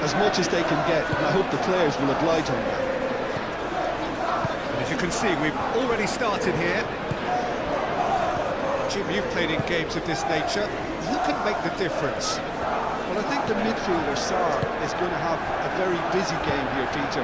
as much as they can get, and I hope the players will oblige on that. As you can see, we've already started here. Jim, you've played in games of this nature. Who can make the difference? Well, I think the midfielder, Sarr, is going to have a very busy game here, Peter.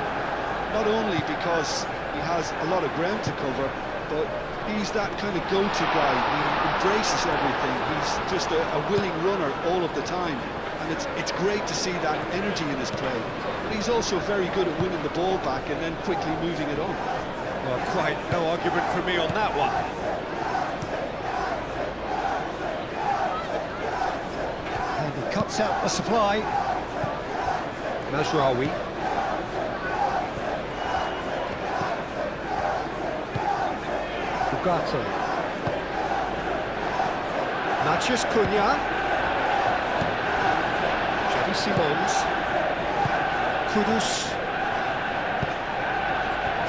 Not only because he has a lot of ground to cover, but he's that kind of go-to guy. He embraces everything. He's just a willing runner all of the time. And it's great to see that energy in his play. But he's also very good at winning the ball back and then quickly moving it on. Well, quite no argument for me on that one. And he cuts out the supply. Mazraoui. Ugarte. Matheus Cunha. Xavi Simons. Kudus.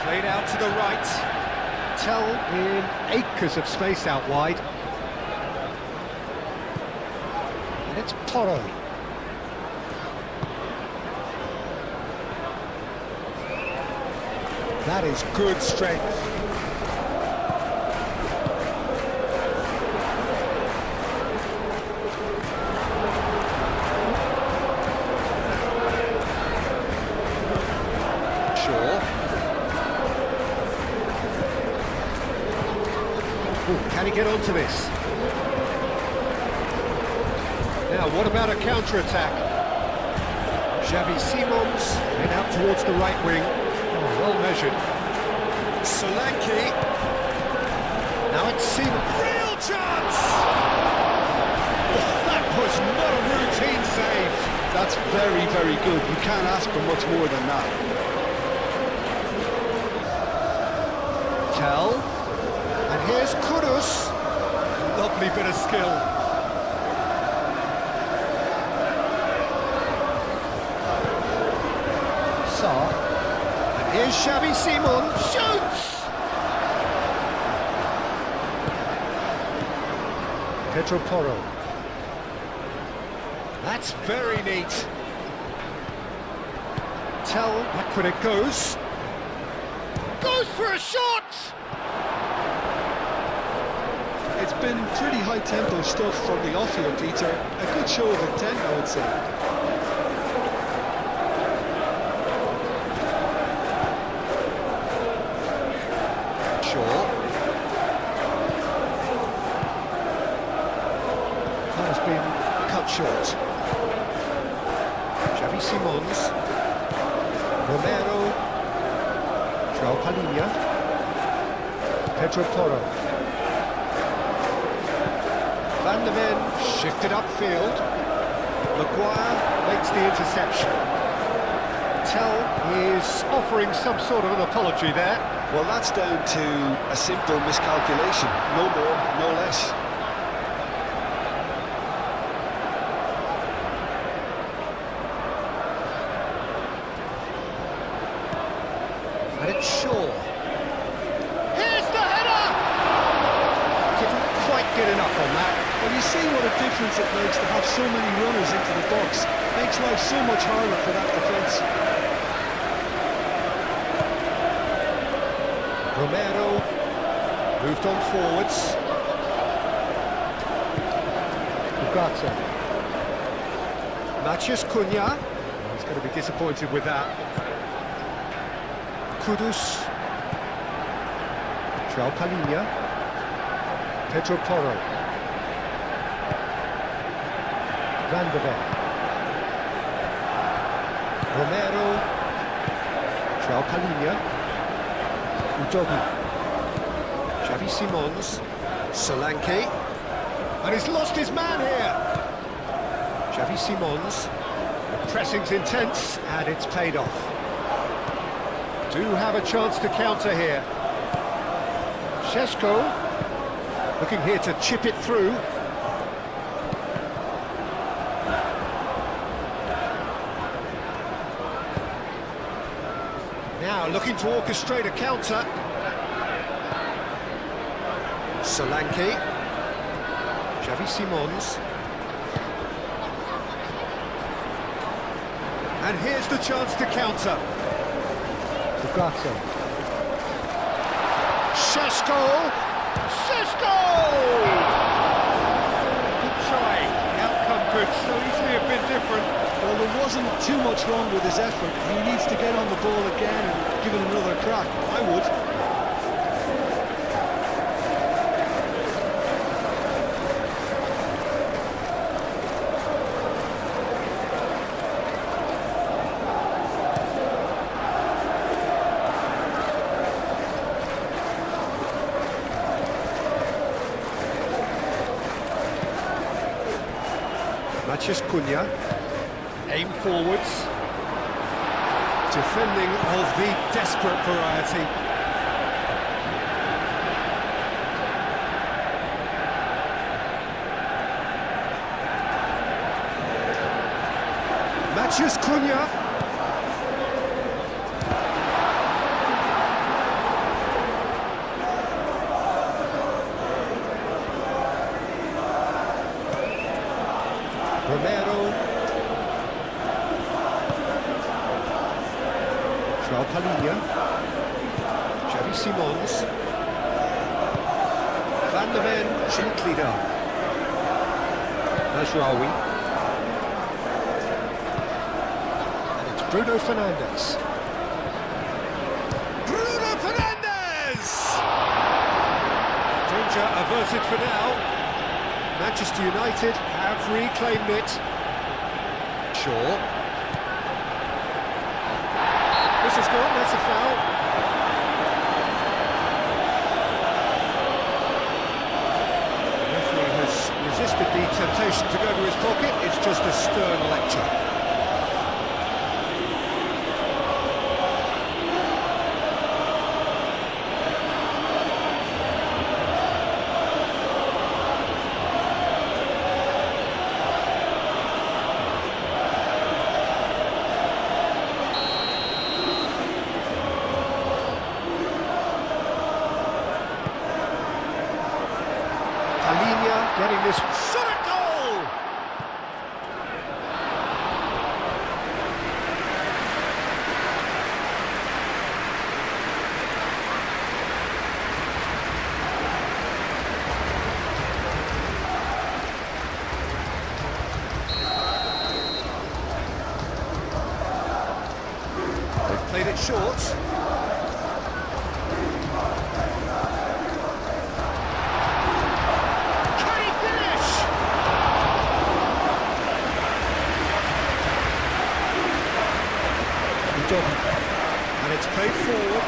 Played out to the right. Tell in acres of space out wide. And it's Porro. That is good strength. Can he get onto this? Now, what about a counter-attack? Xavi Simons, then out towards the right wing. Oh, well measured. Solanke. Now it's Simons. Real chance! Oh, that was not a routine save. That's very, very good. You can't ask for much more than that. Tell. And here's Kudus. Lovely bit of skill. Sarr. And here's Xavi Simons. Shoots! Pedro Porro. That's very neat. Tell, back when it goes. Goes for a shot! It's been pretty high-tempo stuff from the off-field, Peter. A good show of intent, I would say. Shaw. That has been cut short. Xavi Simons. Romero. João Palhinha. Pedro Porro. Van der Ven shifted upfield. Maguire makes the interception. Tell is offering some sort of an apology there. Well, that's down to a simple miscalculation. No more, no less. And it's Shaw. Here's the header! Didn't quite get enough on that. Well, you see what a difference it makes to have so many runners into the box. Makes life so much harder for that defence. Romero moved on forwards. Ugarte. Matheus Cunha. He's going to be disappointed with that. Kudus. João Palhinha. Pedro Porro. Van der Ven. Romero. João Palhinha. Udogi. Xavi Simons. Solanke. And he's lost his man here. Xavi Simons. The pressing's intense, and it's paid off. Do have a chance to counter here. Šeško looking here to chip it through. Now looking to orchestrate a counter. Solanke. Xavi Simons. And here's the chance to counter. Ugarte. Šeško! Šeško! Good try. The outcome could so easily have been different. Well, there wasn't too much wrong with his effort. He needs to get on the ball again and give it another crack. I would. Mathias Cunha, aim forwards, defending of the desperate variety. Mathias Cunha. Romero. João Palhinha. Xavi Simons. Van der Ven, gently done. Mazraoui. And it's Bruno Fernandes. Bruno Fernandes! Danger averted for now. Manchester United have reclaimed it. Shaw. This is gone, that's a foul. The referee has resisted the temptation to go to his pocket. It's just a stern lecture. Getting this shot at goal! They've played it short. And it's played forward.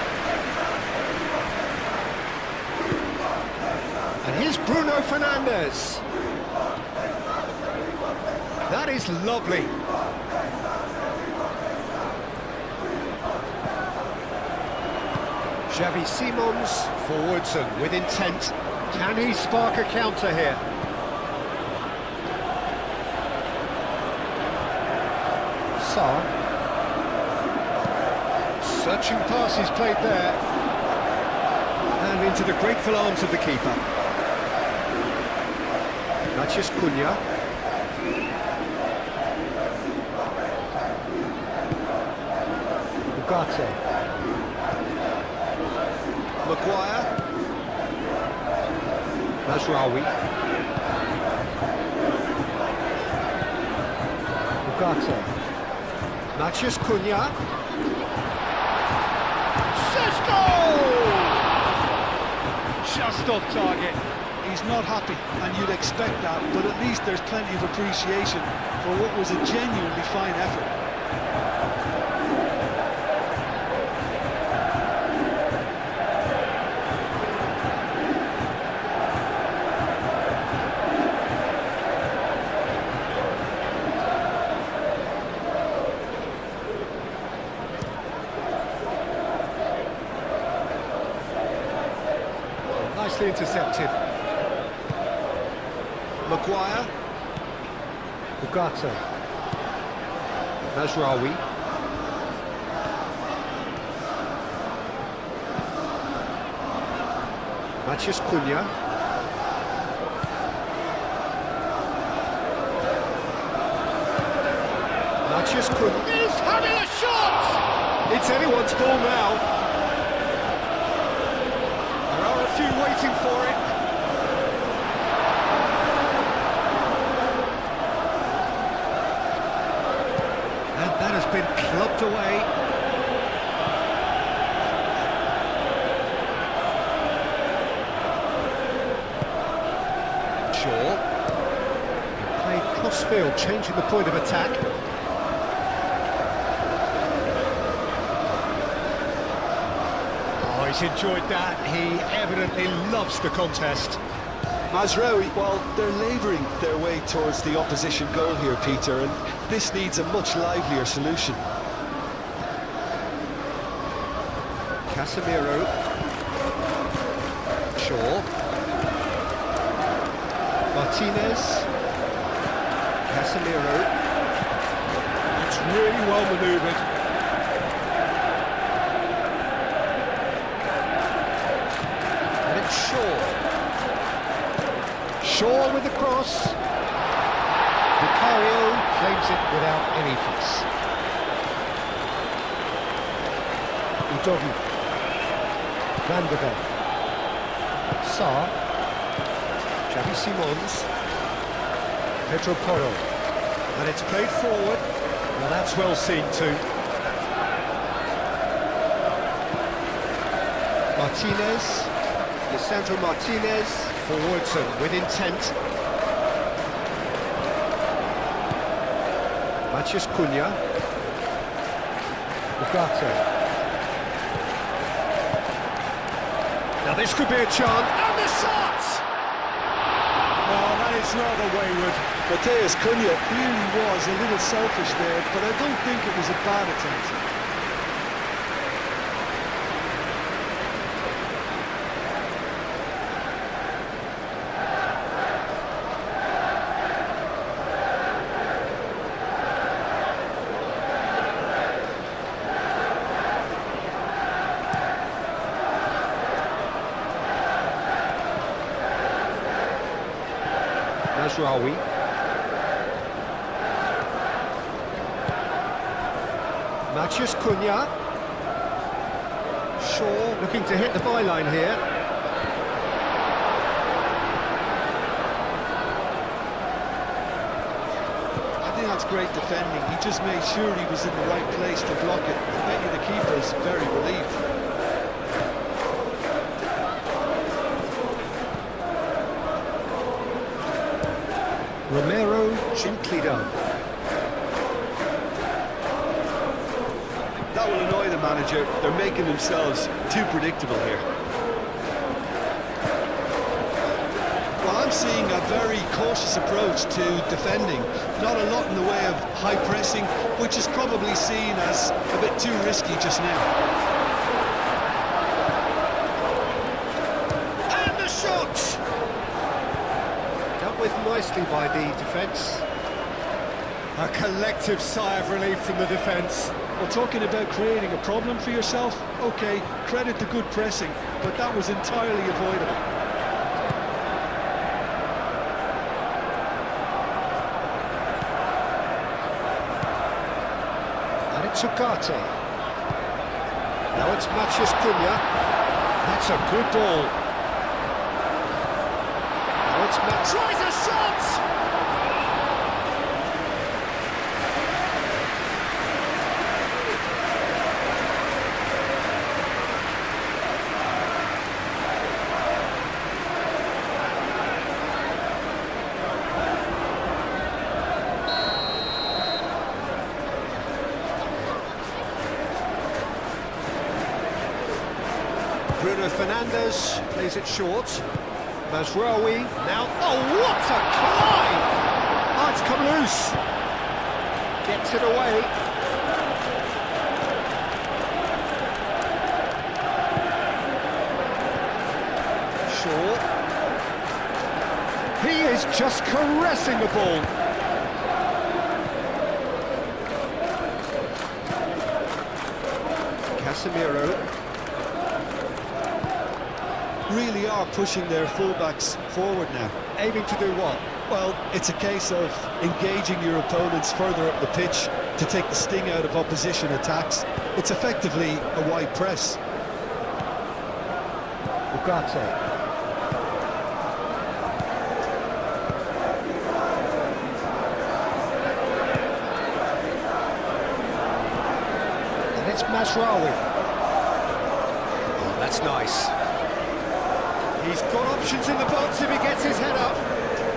And here's Bruno Fernandes. That is lovely. Xavi Simons, forwards and with intent. Can he spark a counter here? Sarr. Searching pass is played there. And into the grateful arms of the keeper. Mathias Cunha. Ugarte. Maguire. Mazraoui. Ugarte. Mathias Cunha. Just off target. He's not happy, and you'd expect that, but at least there's plenty of appreciation for what was a genuinely fine effort. Nicely intercepted. Maguire. Ugarte. Mazraoui. Mathias Cunha. Matthias Cunha is having a shot! It's anyone's ball now. There are a few waiting for it. And that has been clubbed away. Shaw. Played cross-field, changing the point of attack. Oh, he's enjoyed that. He evidently loves the contest. Mazraoui, well, they're labouring their way towards the opposition goal here, Peter, and this needs a much livelier solution. Casemiro. Shaw. Martinez. Casemiro. It's really well manoeuvred. And it's Shaw. Shaw with the cross. Vicario claims it without any fuss. Udogi. Van de Ven. Sarr. Xavi Simons. Pedro Porro. And it's played forward. Well, that's well seen too. Martinez. Lisandro Martinez. Forwards and with intent. Matthias Cunha. Ugarte. Now this could be a chance. And the shot! Oh, that is rather wayward. Matthias Cunha really was a little selfish there, but I don't think it was a bad attempt. Mazraoui. Matthias Cunha. Shaw looking to hit the byline here. I think that's great defending. He just made sure he was in the right place to block it. I bet you the keeper's very relieved. Romero gently done. That will annoy the manager. They're making themselves too predictable here. Well, I'm seeing a very cautious approach to defending. Not a lot in the way of high pressing, which is probably seen as a bit too risky just now. And the shot! Dealt with nicely by the defence. A collective sigh of relief from the defence. Well, talking about creating a problem for yourself, OK, credit the good pressing, but that was entirely avoidable. And it's Ugarte. Now it's Matthias Cunha. That's a good ball. Now it's Matt. Tries a shot! Bruno Fernandes plays it short. Mazraoui now. Oh, what a climb! Oh, it's come loose. Gets it away. Shaw. He is just caressing the ball. Casemiro. Really are pushing their fullbacks forward now. Aiming to do what? Well, it's a case of engaging your opponents further up the pitch to take the sting out of opposition attacks. It's effectively a wide press. Ugarte. And it's Masraoui. Oh, that's nice. He's got options in the box if he gets his head up.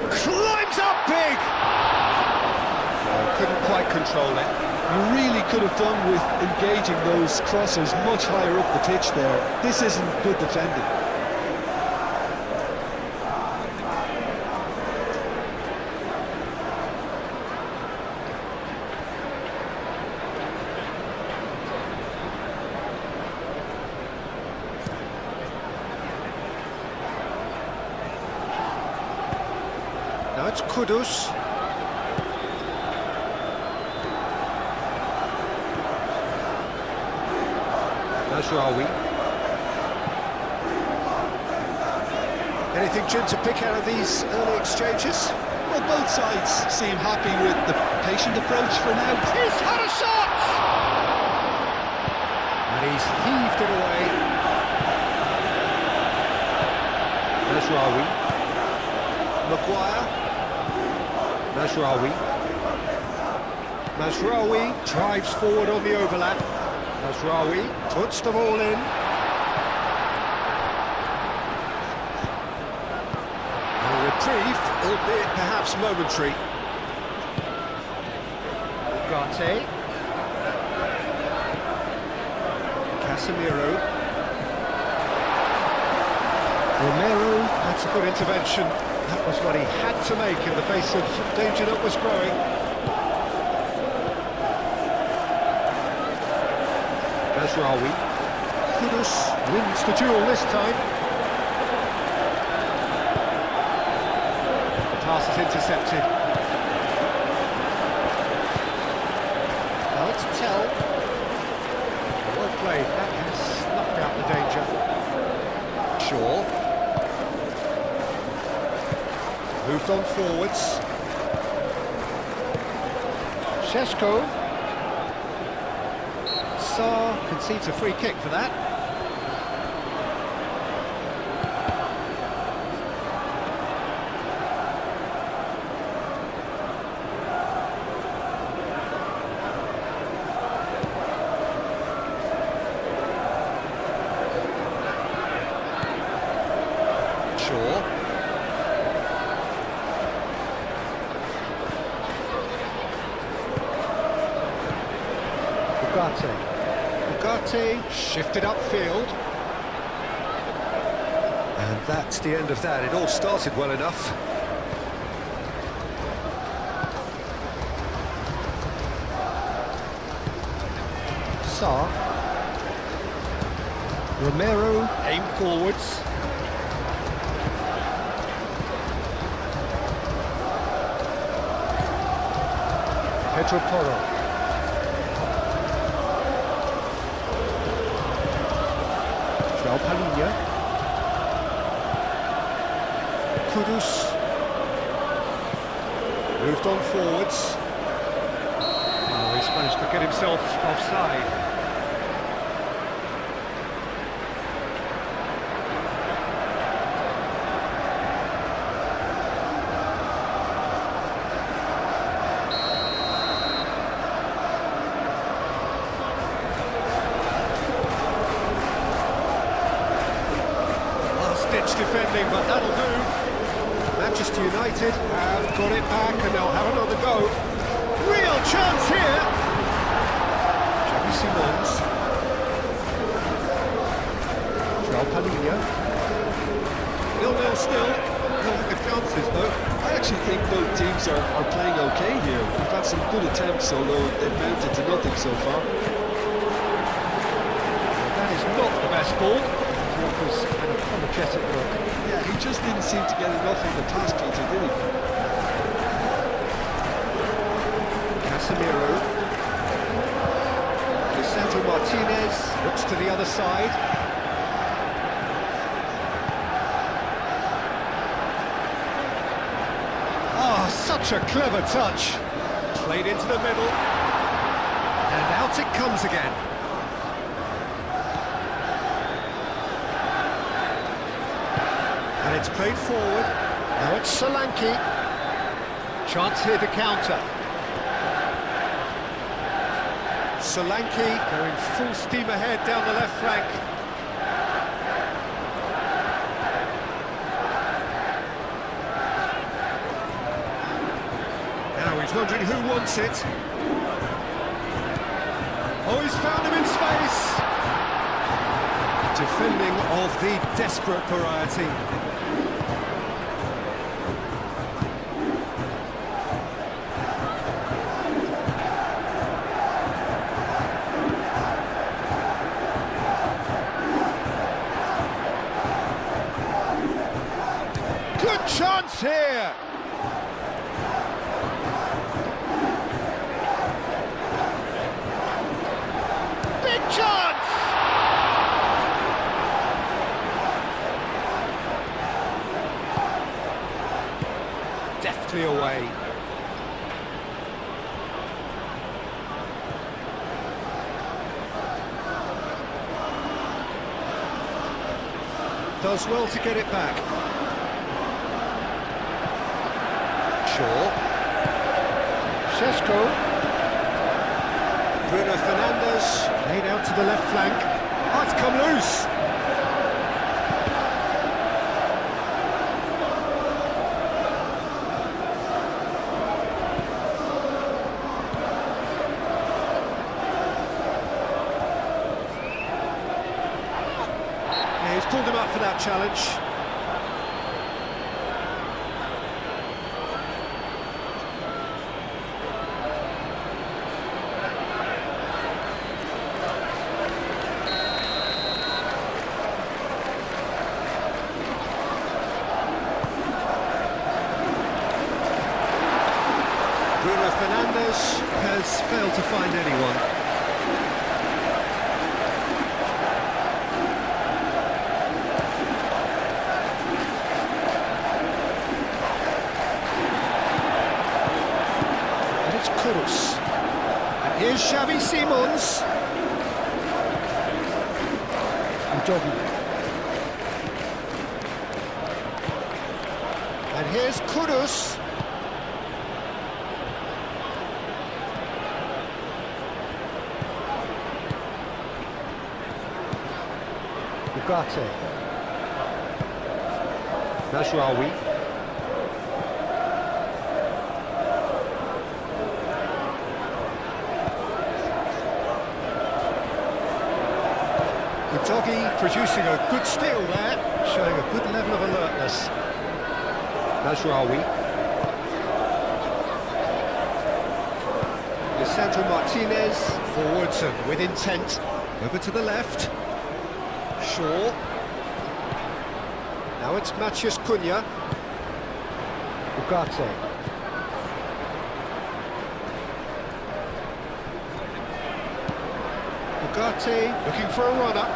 Climbs up big! Oh, couldn't quite control it. You really could have done with engaging those crossers much higher up the pitch there. This isn't good defending. Now it's Kudus. Masraoui. Anything, Jim, to pick out of these early exchanges? Well, both sides seem happy with the patient approach for now. He's had a shot! And he's heaved it away. Masraoui. Maguire. Masraoui. Masraoui drives forward on the overlap. Masraoui puts them all in. A reprieve, albeit perhaps momentary. Ugarte. Casemiro. Romero, that's a good intervention. That was what he had to make in the face of danger that was growing. Masraoui. Kudus wins the duel this time. The pass is intercepted. Now it's Tell. Well played, that has snuffed out the danger. Shaw. Moved on forwards. Šeško. Sarr concedes a free kick for that. Shaw. Ugarte shifted upfield. And that's the end of that. It all started well enough. Sarr. Romero aimed forwards. Pedro Porro. Palhinha. Kudus moved on forwards. Oh, he's managed to get himself offside. Defending, but that'll do. Manchester United have got it back and they'll have another go. Real chance here. Xavi Simons. João Palhinha. 0-0 still. No lack of chances though. I actually think both teams are playing okay here. We've had some good attempts, although they've mounted to nothing so far. That is not the best ball. Was an apologetic look. Yeah, he just didn't seem to get enough in the pass, Peter, did he? Casemiro. Lisandro Martinez looks to the other side. Ah, such a clever touch. Played into the middle. out it comes again. And it's played forward. Now it's Solanke. Chance here to counter. Solanke going full steam ahead down the left flank. Now he's wondering who wants it. Oh, he's found him in space! Defending of the desperate variety. Good chance here! Big chance! Deftly away. Does well to get it back. Shaw. Šeško. Bruno Fernandes. Laid out to the left flank. Oh, it's come loose. Yeah, he's pulled him up for that challenge. Bruno Fernandes has failed to find anyone. And it's Kudus. And here's Xavi Simons. Udogi. And here's Kudus. Ugarte. Najraoui. Udogi producing a good steal there, showing a good level of alertness. Najraoui. Lisandro Martinez, forwards and with intent. Over to the left. Shaw. Now it's Matheus Cunha. Ugarte. Ugarte looking for a runner.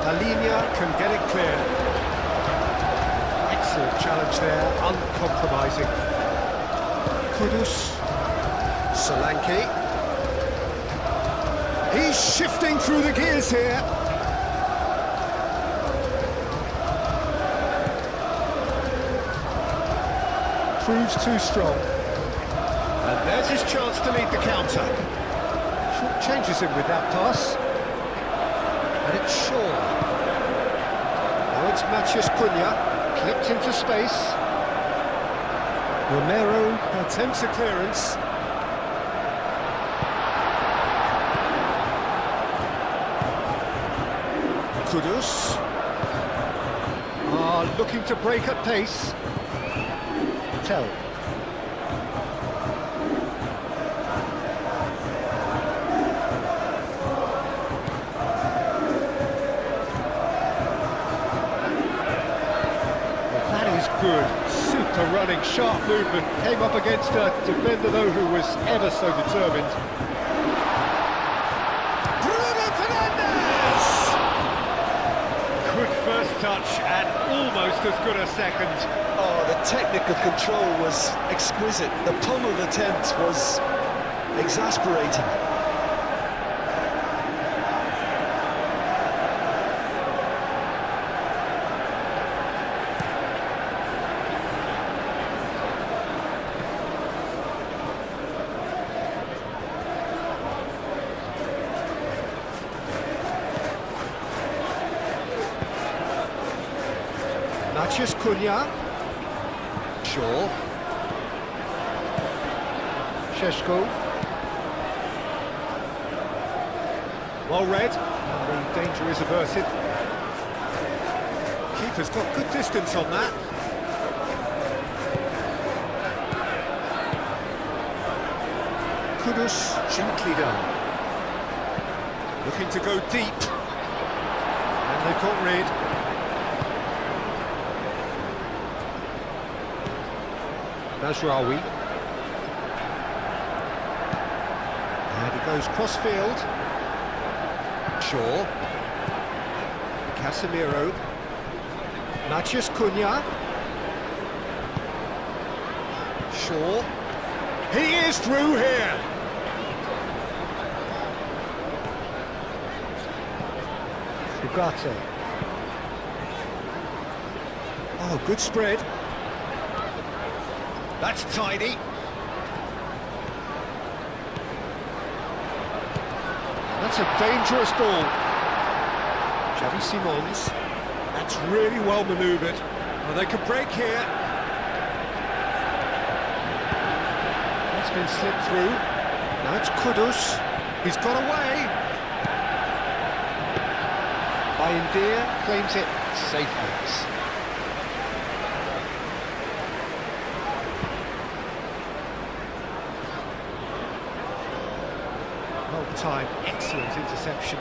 Alinea can get it clear. Excellent challenge there, uncompromising. Kudus. Solanke. He's shifting through the gears here. Proves too strong. And there's his chance to lead the counter. Short changes him with that pass. And it's Shaw. Now it's Matheus Cunha, clipped into space. Romero attempts a clearance. Kudus are looking to break at pace. Tell. That is good. Super running, sharp movement. Came up against a defender though who was ever so determined. First touch and almost as good a second. Oh, the technical control was exquisite. The pummeled attempt was exasperating. Matheus Cunha. Shaw. Šeško. Well read, and the danger is averted. Keeper's got good distance on that. Kudus, gently done. Looking to go deep. And they've got rid. Nasraoui. And he goes cross-field. Shaw. Casemiro. Matheus Cunha. Shaw. He is through here. Ugarte. Oh, good spread. That's tidy. That's a dangerous ball. Xavi Simons. That's really well manoeuvred. Oh, they could break here. That's been slipped through. Now it's Kudus. He's got away. Bayindir claims it. Safe hands. Well timed, excellent interception.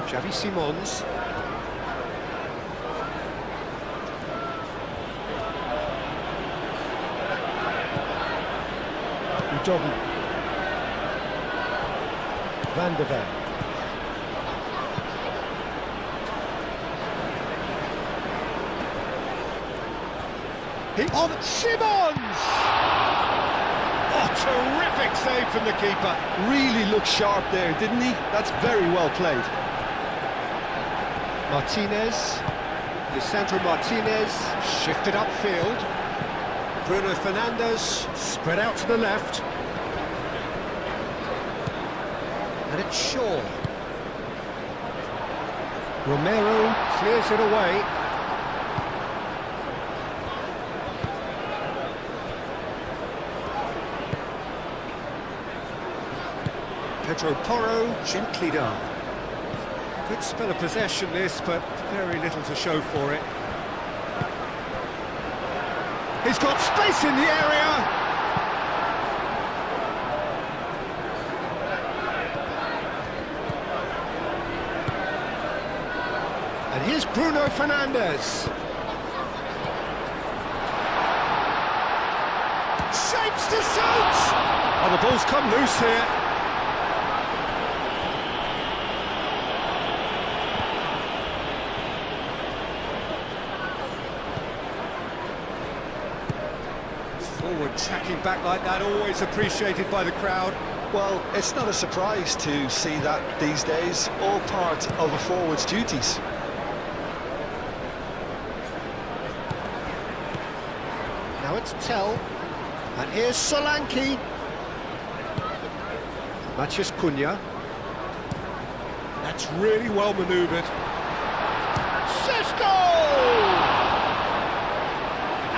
Xavi Simons. Udogi. Van de Ven. On Simons! Oh, terrific save from the keeper. Really looked sharp there, didn't he? That's very well played. Martinez. Lisandro Martinez. Shifted upfield. Bruno Fernandes. Spread out to the left. And it's Shaw. Romero clears it away. Pedro Porro, gently done. Good spell of possession this, but very little to show for it. He's got space in the area! And here's Bruno Fernandes. Shapes to shoot! Oh, the ball's come loose here. Forward tracking back like that, always appreciated by the crowd. Well, it's not a surprise to see that these days, all part of a forward's duties. Now it's Tell, and here's Solanke. Matheus Cunha. That's really well manoeuvred. Šeško!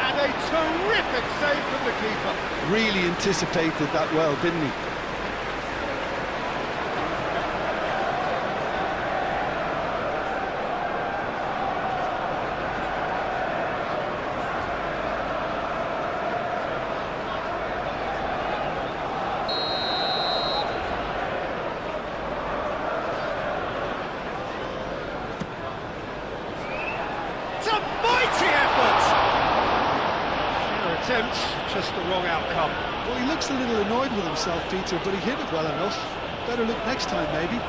And a terrific save from the keeper. Really anticipated that well, didn't he? Attempt, just the wrong outcome. Well, he looks a little annoyed with himself, Peter, but he hit it well enough. Better look next time, maybe.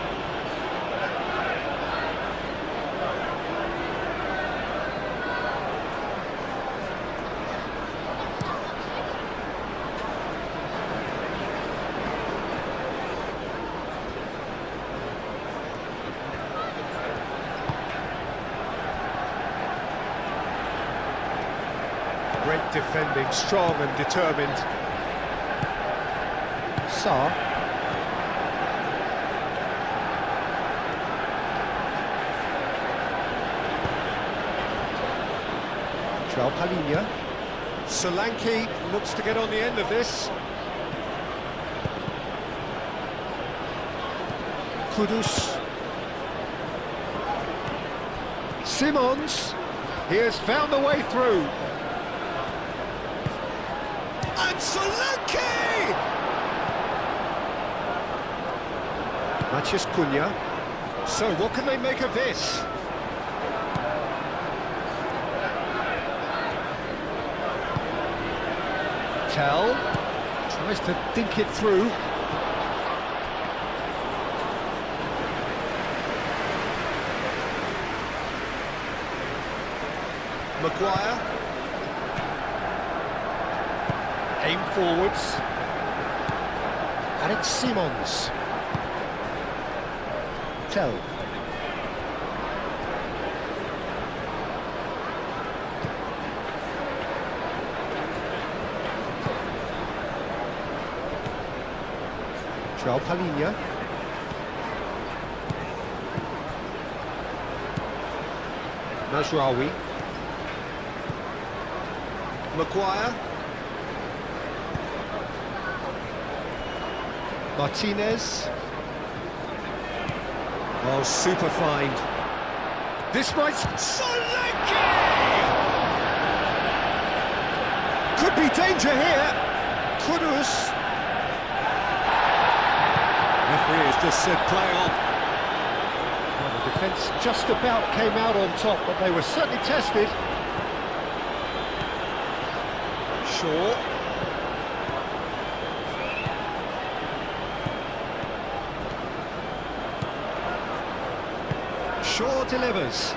Great defending, strong and determined. Sarr. Solanke looks to get on the end of this. Kudus. Simons. He has found the way through. And Solanke! Maciej Cunha. So what can they make of this? Tell tries to think it through. Maguire. Aim forwards. And it's Simons. Tell. Palinha. Mazraoui. Maguire. Martinez. Oh, super find. This might... Solanke! Could be danger here. Kudus. Referee has just said play on. Well, the defence just about came out on top, but they were certainly tested. Shaw. Shaw delivers.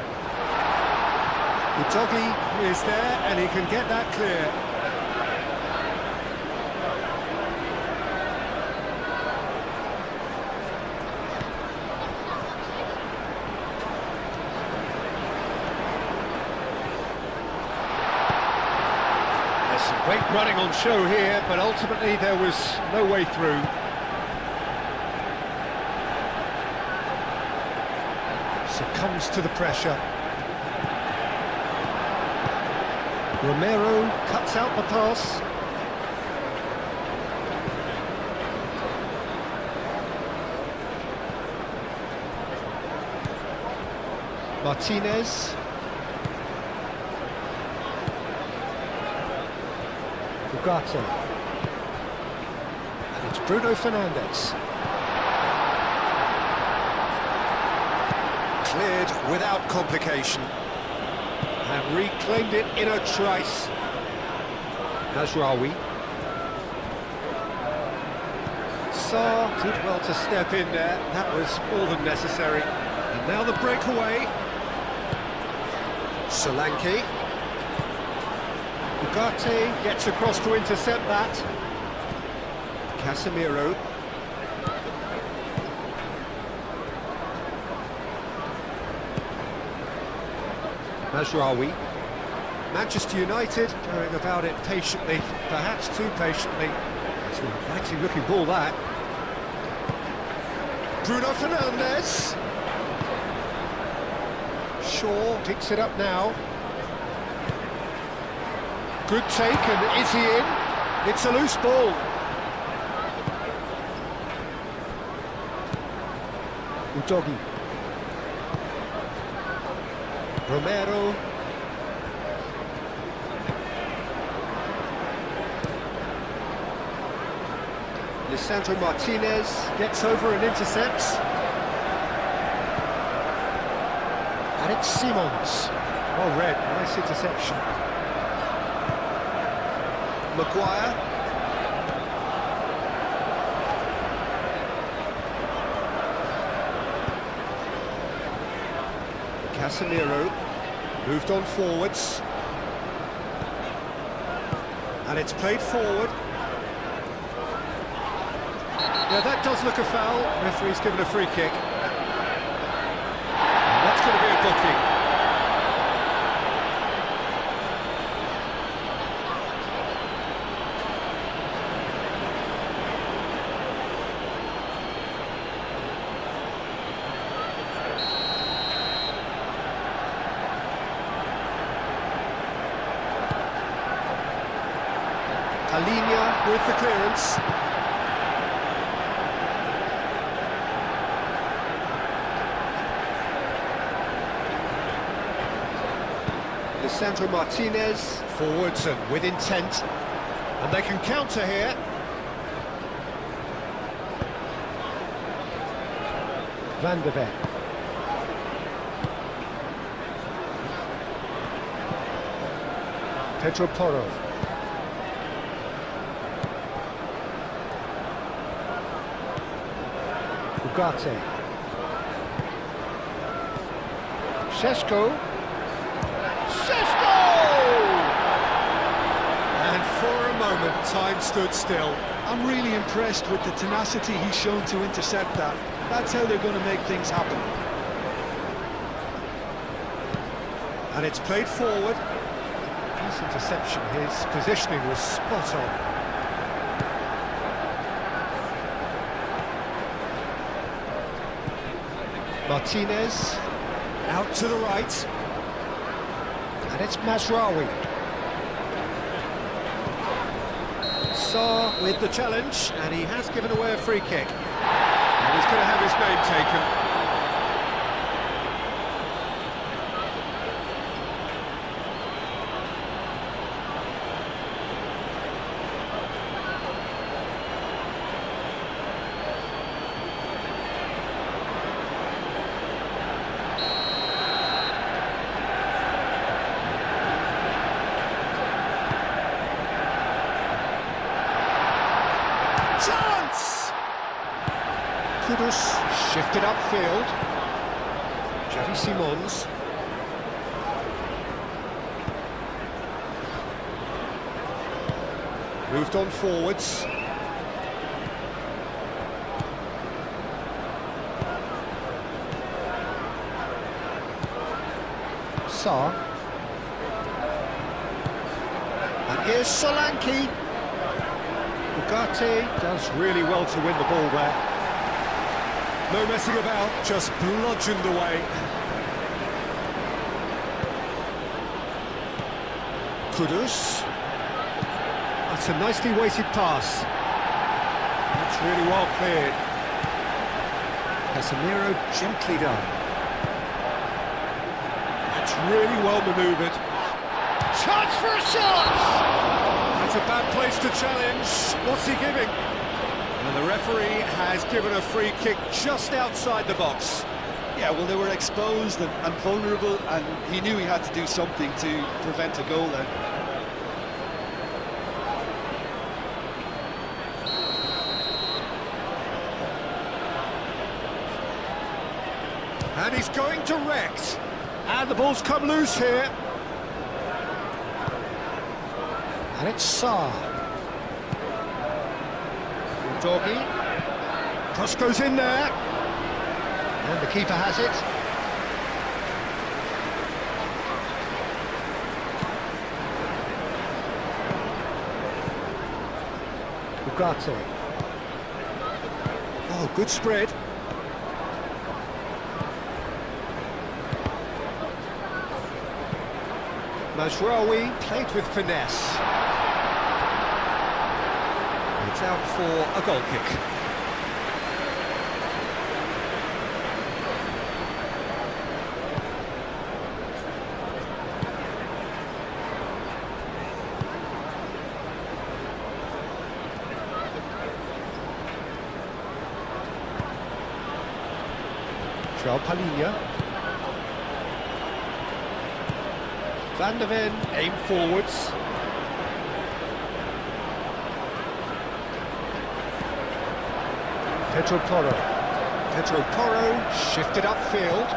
The doggy is there and he can get that clear. Great running on show here, but ultimately there was no way through. Succumbs to the pressure. Romero cuts out the pass. Martinez. Ugarte. And it's Bruno Fernandes. Cleared without complication. And reclaimed it in a trice. Mazraoui. Sarr did well to step in there. That was more than necessary. And now the breakaway. Solanke. Ugarte gets across to intercept that. Casemiro. Mazraoui. Manchester United going about it patiently, perhaps too patiently. It's an inviting looking ball, that. Bruno Fernandes. Shaw picks it up now. Good take, and is he in? It's a loose ball. Udogi. Romero. Lisandro Martinez gets over and intercepts. And it's Simons. Well read, nice interception. Maguire. Casemiro moved on forwards. And it's played forward. Yeah, that does look a foul. Referee's given a free kick. And that's going to be a booking. Palinha with the clearance. Lisandro Martinez, forwards and with intent. And they can counter here. Van de Ven. Pedro Porro. Ugarte. Šeško. And for a moment, time stood still. I'm really impressed with the tenacity he's shown to intercept that. That's how they're going to make things happen. And it's played forward. Nice interception, his positioning was spot on. Martinez, out to the right. And it's Mazraoui. Sarr with the challenge, and he has given away a free kick. And he's going to have his name taken. Chance! Kudus shifted upfield. Xavi Simons. Moved on forwards. Sarr. And here's Solanke. Ugarte does really well to win the ball there. No messing about, just bludgeoned away. Kudus. That's a nicely weighted pass. That's really well cleared. Casemiro gently done. That's really well manoeuvred. Chance for a shot! That's a bad place to challenge. What's he giving? And the referee has given a free kick just outside the box. Yeah, well, they were exposed and vulnerable, and he knew he had to do something to prevent a goal then. And he's going direct. And the ball's come loose here. And it's Sarr. Doggy. Cross goes in there. And the keeper has it. Ugarte. Oh, good spread. Mazraoui played with finesse. It's out for a goal kick. Palinha. Van de Ven aim forwards. Pedro Porro shifted upfield.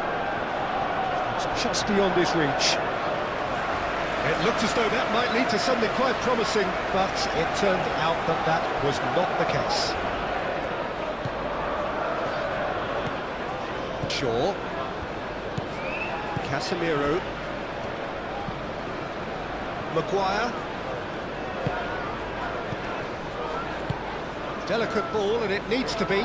It's just beyond his reach. It looked as though that might lead to something quite promising, but it turned out that that was not the case. Shaw. Casemiro. Maguire. Delicate ball, and it needs to be.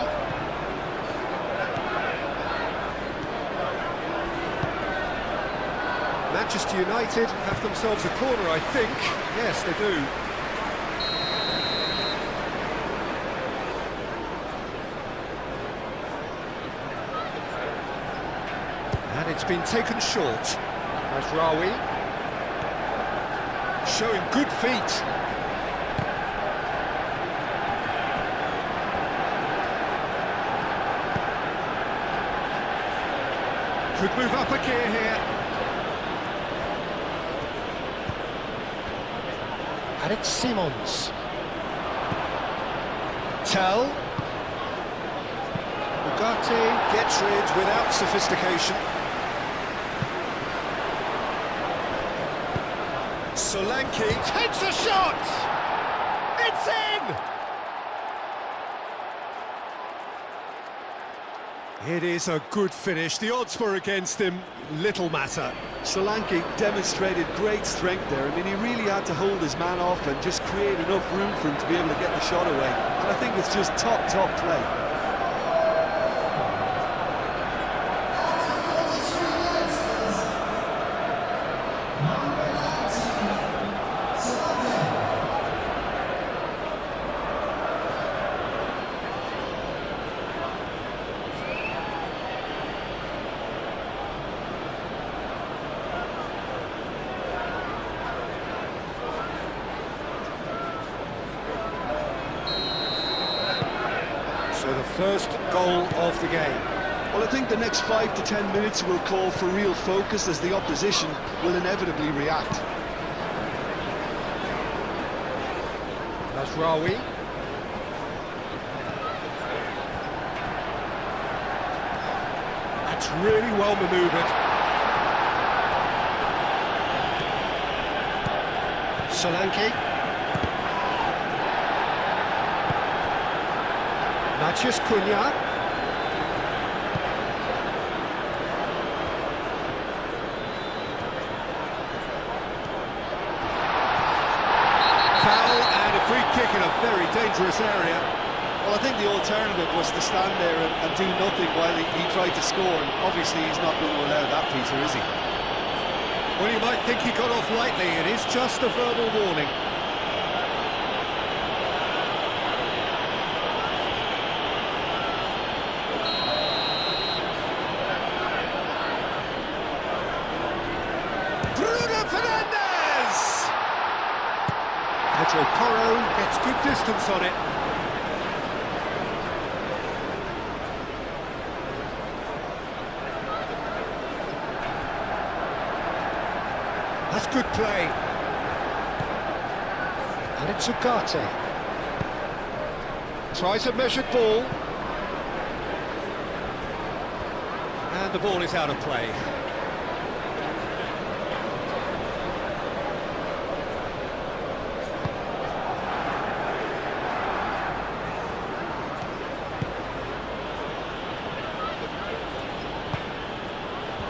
Manchester United have themselves a corner, I think. Yes, they do. And it's been taken short. Rawi showing good feet. Could move up a gear here. And it's Simons. Tell. Ugarte gets rid without sophistication. Solanke takes a shot! It's in! It is a good finish. The odds were against him. Little matter. Solanke demonstrated great strength there. I mean, he really had to hold his man off and just create enough room for him to be able to get the shot away. And I think it's just top play. So the first goal of the game. Well, I think the next 5 to 10 minutes will call for real focus as the opposition will inevitably react. That's Rawi. That's really well manoeuvred. Solanke. Matheus Cunha. Foul and a free kick in a very dangerous area. Well, I think the alternative was to stand there and do nothing while he tried to score, and obviously he's not going to allow that, Peter, is he? Well, you might think he got off lightly. It is just a verbal warning. Pedro Porro gets good distance on it. That's good play. And it's Ugarte. Tries a measured ball. And the ball is out of play.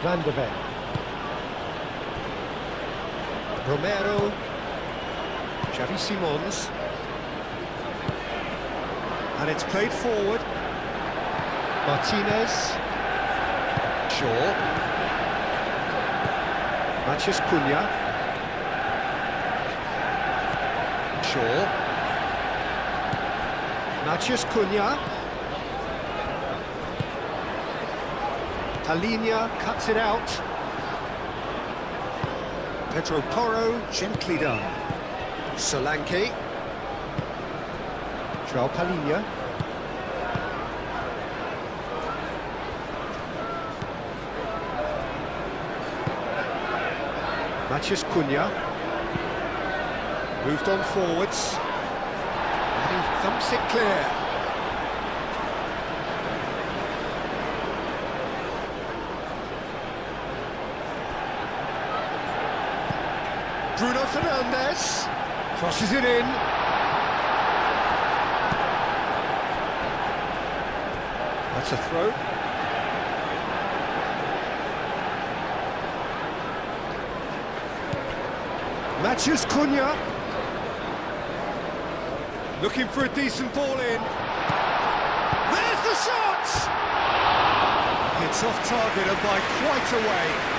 Van de Ven. Romero. Xavi Simons. And it's played forward. Martinez. Shaw. Matheus Cunha. Shaw. Matheus Cunha. Alinia cuts it out. Pedro Porro, gently done. Solanke. João Palhinha. Matheus Cunha. Moved on forwards. And he thumps it clear. Bruno Fernandes crosses it in. That's a throw. Matheus Cunha. Looking for a decent ball in. There's the shot! It's off target and by quite a way.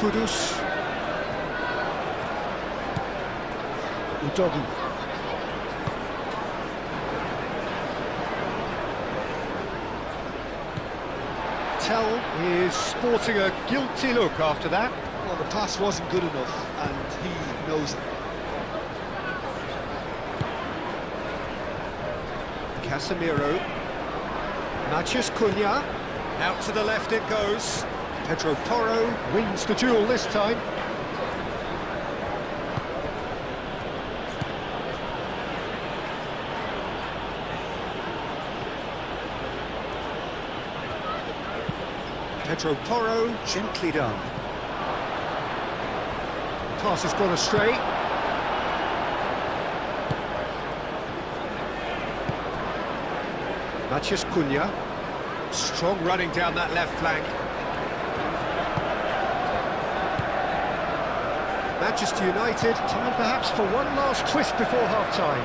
Kudus. Udogi. Tell is sporting a guilty look after that. Well, the pass wasn't good enough, and he knows it. Casemiro. Matheus Cunha. Out to the left it goes. Pedro Porro wins the duel this time. Pedro Porro, gently done. Pass has gone astray. Matheus Cunha. Strong running down that left flank. Manchester United, time perhaps for one last twist before half-time.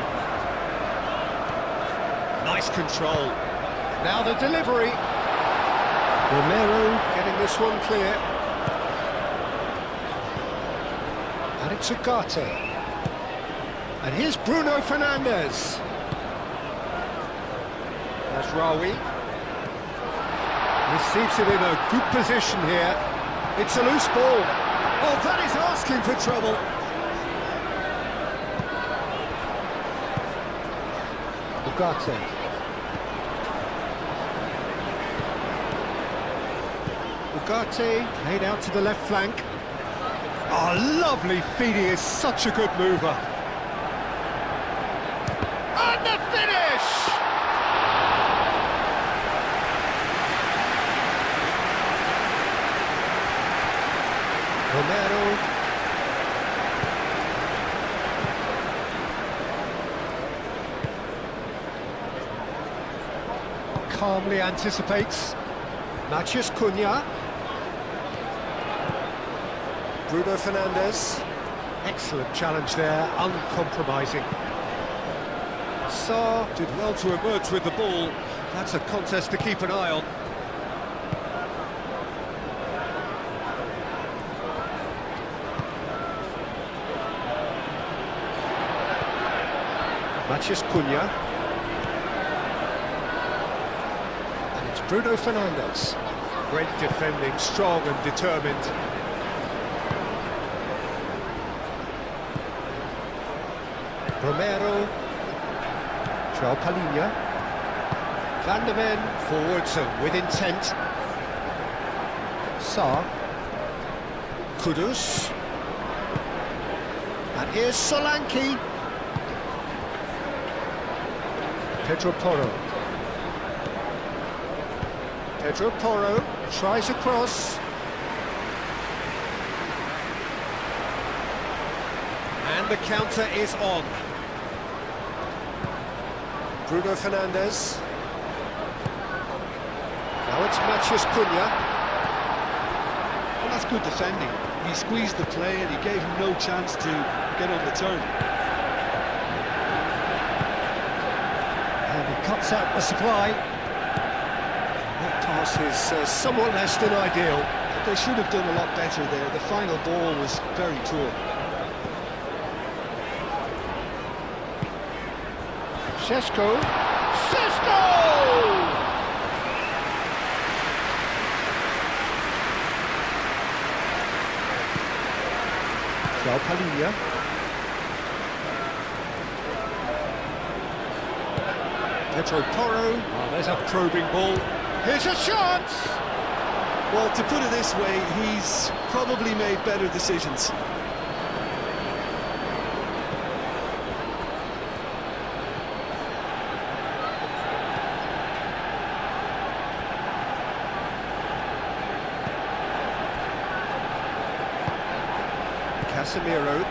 Nice control. Now the delivery. Romero getting this one clear. And it's Ugarte. And here's Bruno Fernandes. That's Rawi. Receives it in a good position here. It's a loose ball. Oh, that is asking for trouble. Ugarte. Ugarte played out to the left flank. Oh, lovely feed, he is such a good mover. And the finish! Romero. Calmly anticipates. Matheus Cunha. Bruno Fernandes. Excellent challenge there, uncompromising. Sarr did well to emerge with the ball. That's a contest to keep an eye on. Matheus Cunha. And it's Bruno Fernandes. Great defending, strong and determined. Romero. João Palhinha. Van de Ven forwards and with intent. Sarr. Kudus. And here's Solanke. Pedro Porro. Pedro Porro tries a cross. And the counter is on. Bruno Fernandes. Now it's Matheus Cunha. Well, that's good defending. He squeezed the play and he gave him no chance to get on the turn. And he cuts out the supply. That pass is somewhat less than ideal. They should have done a lot better there. The final ball was very poor. Sesko. João Palhinha. Pedro Porro. Oh, there's a probing ball. Here's a chance! Well, to put it this way, he's probably made better decisions. Casemiro.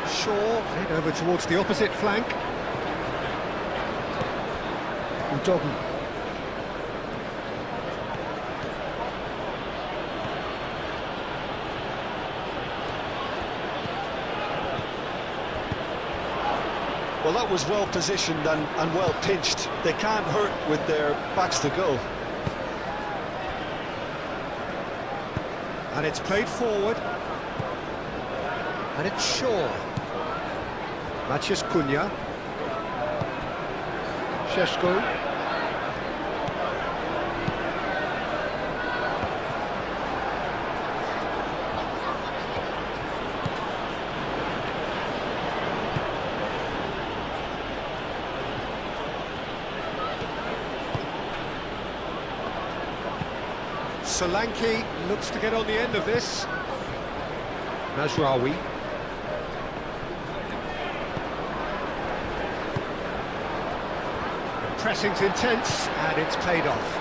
Shaw played over towards the opposite flank. Udogi. Well, that was well positioned and well pinched. They can't hurt with their backs to goal. And it's played forward. And it's Shaw. Maciej Cunha. Šeško. Solanke looks to get on the end of this. Mazraoui. The pressing's intense, and it's paid off.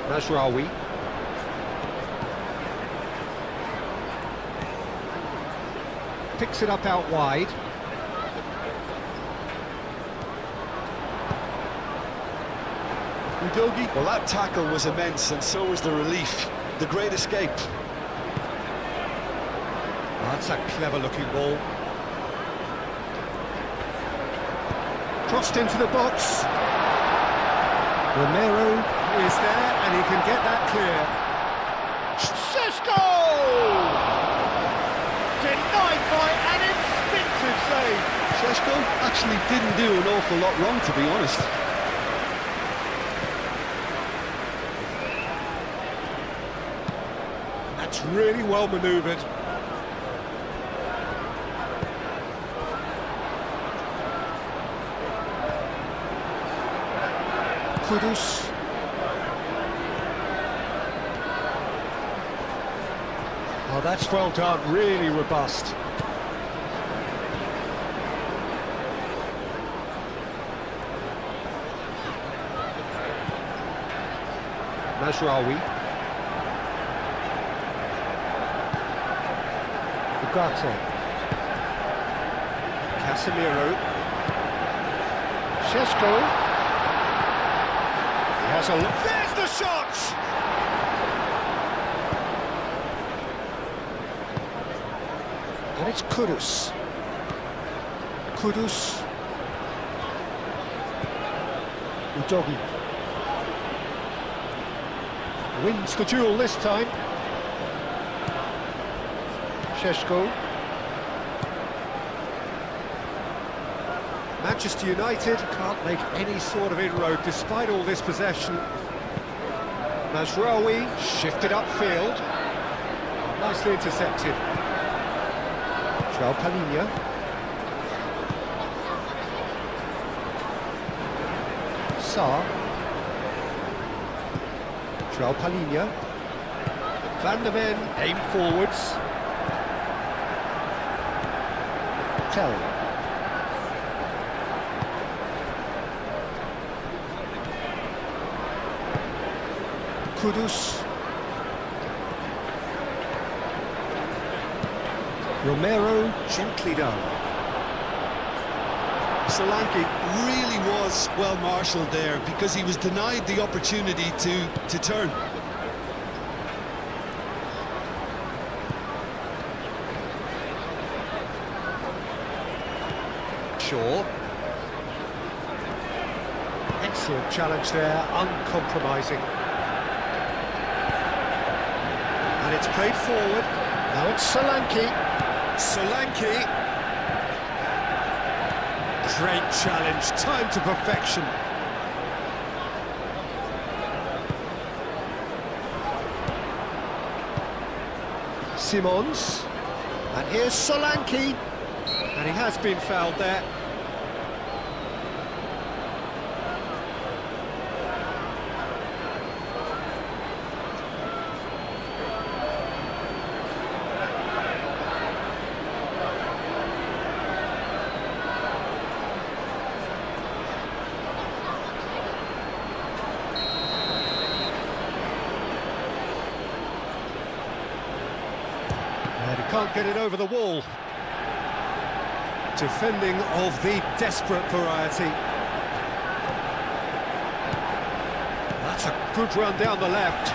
Mazraoui. Picks it up out wide. Udogie. Well, that tackle was immense, and so was the relief. The great escape. Oh, that's a clever-looking ball. Crossed into the box. Romero is there, and he can get that clear. Šeško! Denied by an instinctive save. Šeško actually didn't do an awful lot wrong, to be honest. That's really well manoeuvred. Kudus. Oh, that's well done, really robust. Mazraoui. Ugarte. Casemiro. Šeško. He has a look. There's the shot! And it's Kudus. Kudus. Udogie. Wins the duel this time. Šeško. Manchester United can't make any sort of inroad despite all this possession. Mazraoui shifted upfield. Nicely intercepted. João Palhinha. Sarr. João Palhinha. Van der Ven aim forwards. Tell. Kudus. Romero gently done. Solanke really was well marshalled there because he was denied the opportunity to turn. Shaw. Excellent challenge there, uncompromising. And it's played forward. Now it's Solanke. Solanke. Great challenge, time to perfection. Simons. And here's Solanke. And he has been fouled there. And he can't get it over the wall. Defending of the desperate variety. That's a good run down the left.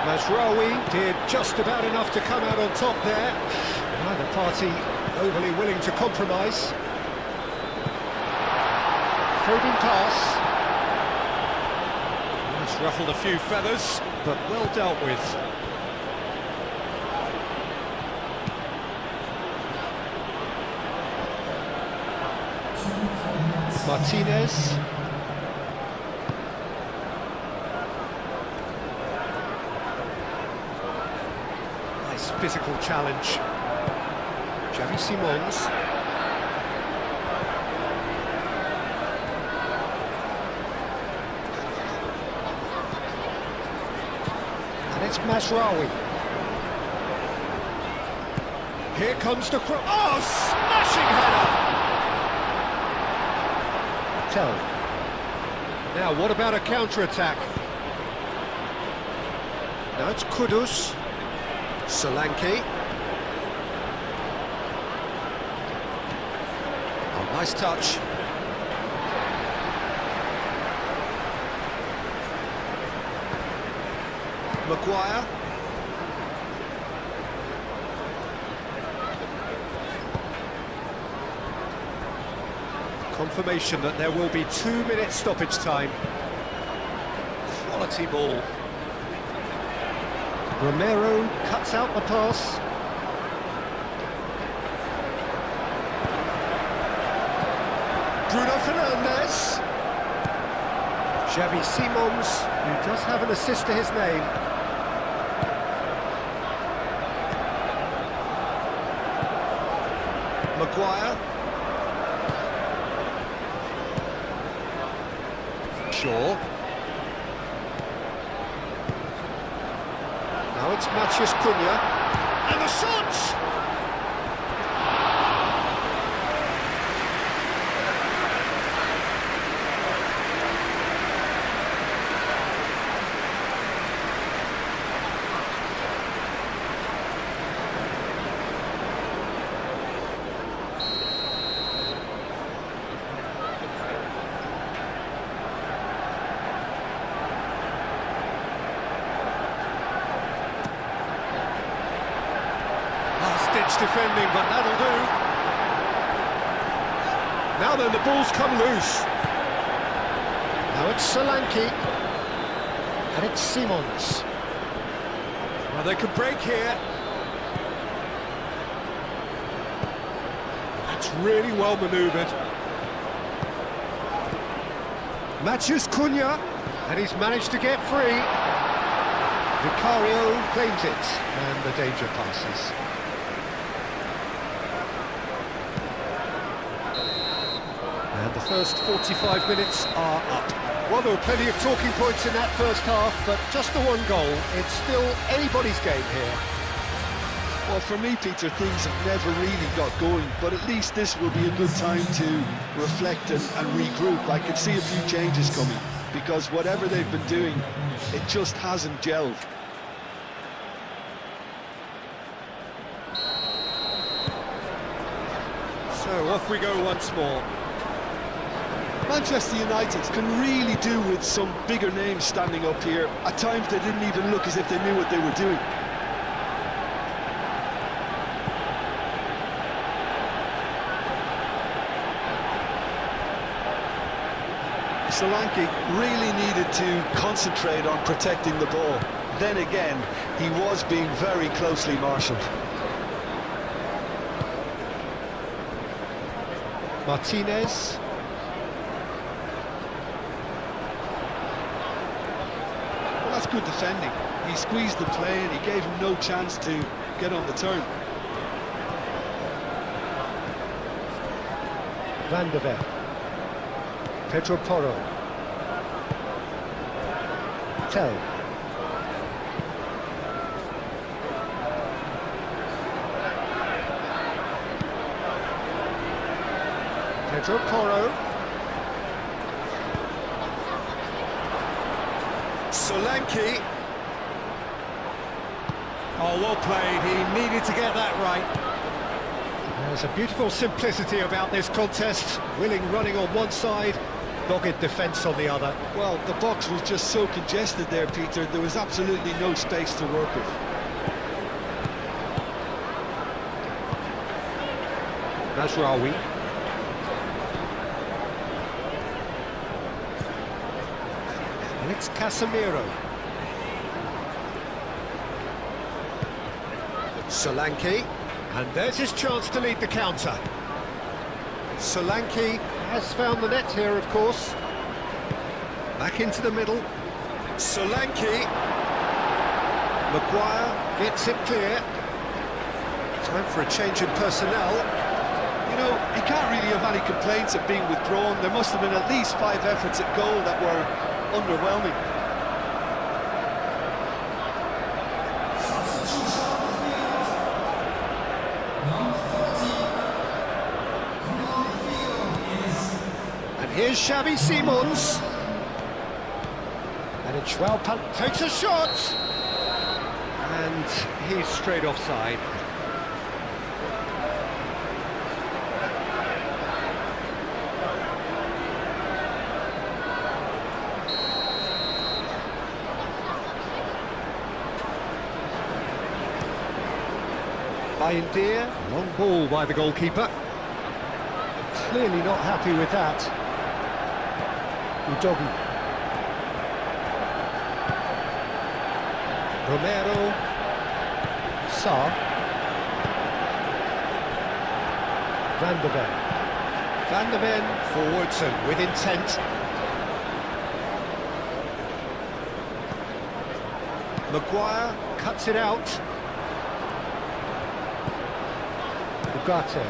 Mazraoui did just about enough to come out on top there. Neither party overly willing to compromise. Probing pass. Ruffled a few feathers, but well dealt with. Martinez. Nice physical challenge. Xavi Simons. And it's Masraoui. Here comes the cross. Oh, smashing header! Now, what about a counter-attack? Now it's Kudus. Solanke. Oh, nice touch. Maguire. Confirmation that there will be 2 minutes stoppage time. Quality ball. Romero cuts out the pass. Bruno Fernandes. Xavi Simons, who does have an assist to his name. Maguire. Shaw. Now it's Matheus Cunha. And the shot! Ditch defending, but that'll do. Now then, the ball's come loose. Now it's Solanke. And it's Simons. Well, they could break here. That's really well manoeuvred. Matheus Cunha. And he's managed to get free. Vicario claims it. And the danger passes. And the first 45 minutes are up. Well, there were plenty of talking points in that first half, but just the one goal. It's still anybody's game here. Well, for me, Peter, things have never really got going, but at least this will be a good time to reflect and regroup. I can see a few changes coming, because whatever they've been doing, it just hasn't gelled. So off we go once more. Manchester United can really do with some bigger names standing up here. At times they didn't even look as if they knew what they were doing. Solanke really needed to concentrate on protecting the ball. Then again, he was being very closely marshalled. Martinez. That's good defending. He squeezed the play and he gave him no chance to get on the turn. Van de Ven. Pedro Porro. Tell. Pedro Porro. Solanke. Oh, well played. He needed to get that right. There's a beautiful simplicity about this contest. Willing running on one side, dogged defence on the other. Well, the box was just so congested there, Peter. There was absolutely no space to work with. Masraoui. And it's Casemiro. Solanke. And there's his chance to lead the counter. Solanke has found the net here, of course. Back into the middle. Solanke. Maguire gets it clear. Time for a change in personnel. You know, he can't really have any complaints of being withdrawn. There must have been at least 5 efforts at goal that were underwhelming. And here's Xavi Simons. And it's Joao takes a shot. And he's straight offside. India, long ball by the goalkeeper. Clearly not happy with that. Udogi. Romero. Sarr. Van de Ven. Van de Ven forwards and with intent. Maguire cuts it out. Ugarte.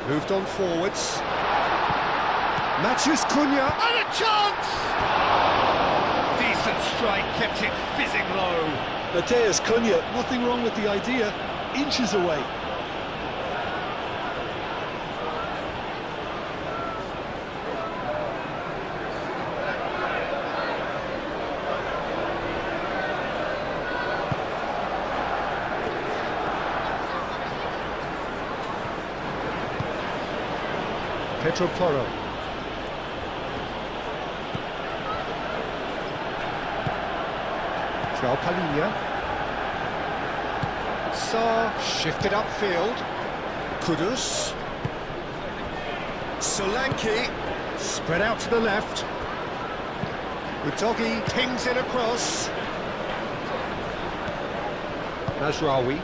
Moved on forwards. Matheus Cunha. And a chance! Decent strike, kept it fizzing low. Matheus Cunha, nothing wrong with the idea. Inches away. Pedro Porro. Joao Palhinha. Sarr shifted upfield. Kudus. Solanke spread out to the left. Udogi pings it across. Mazraoui.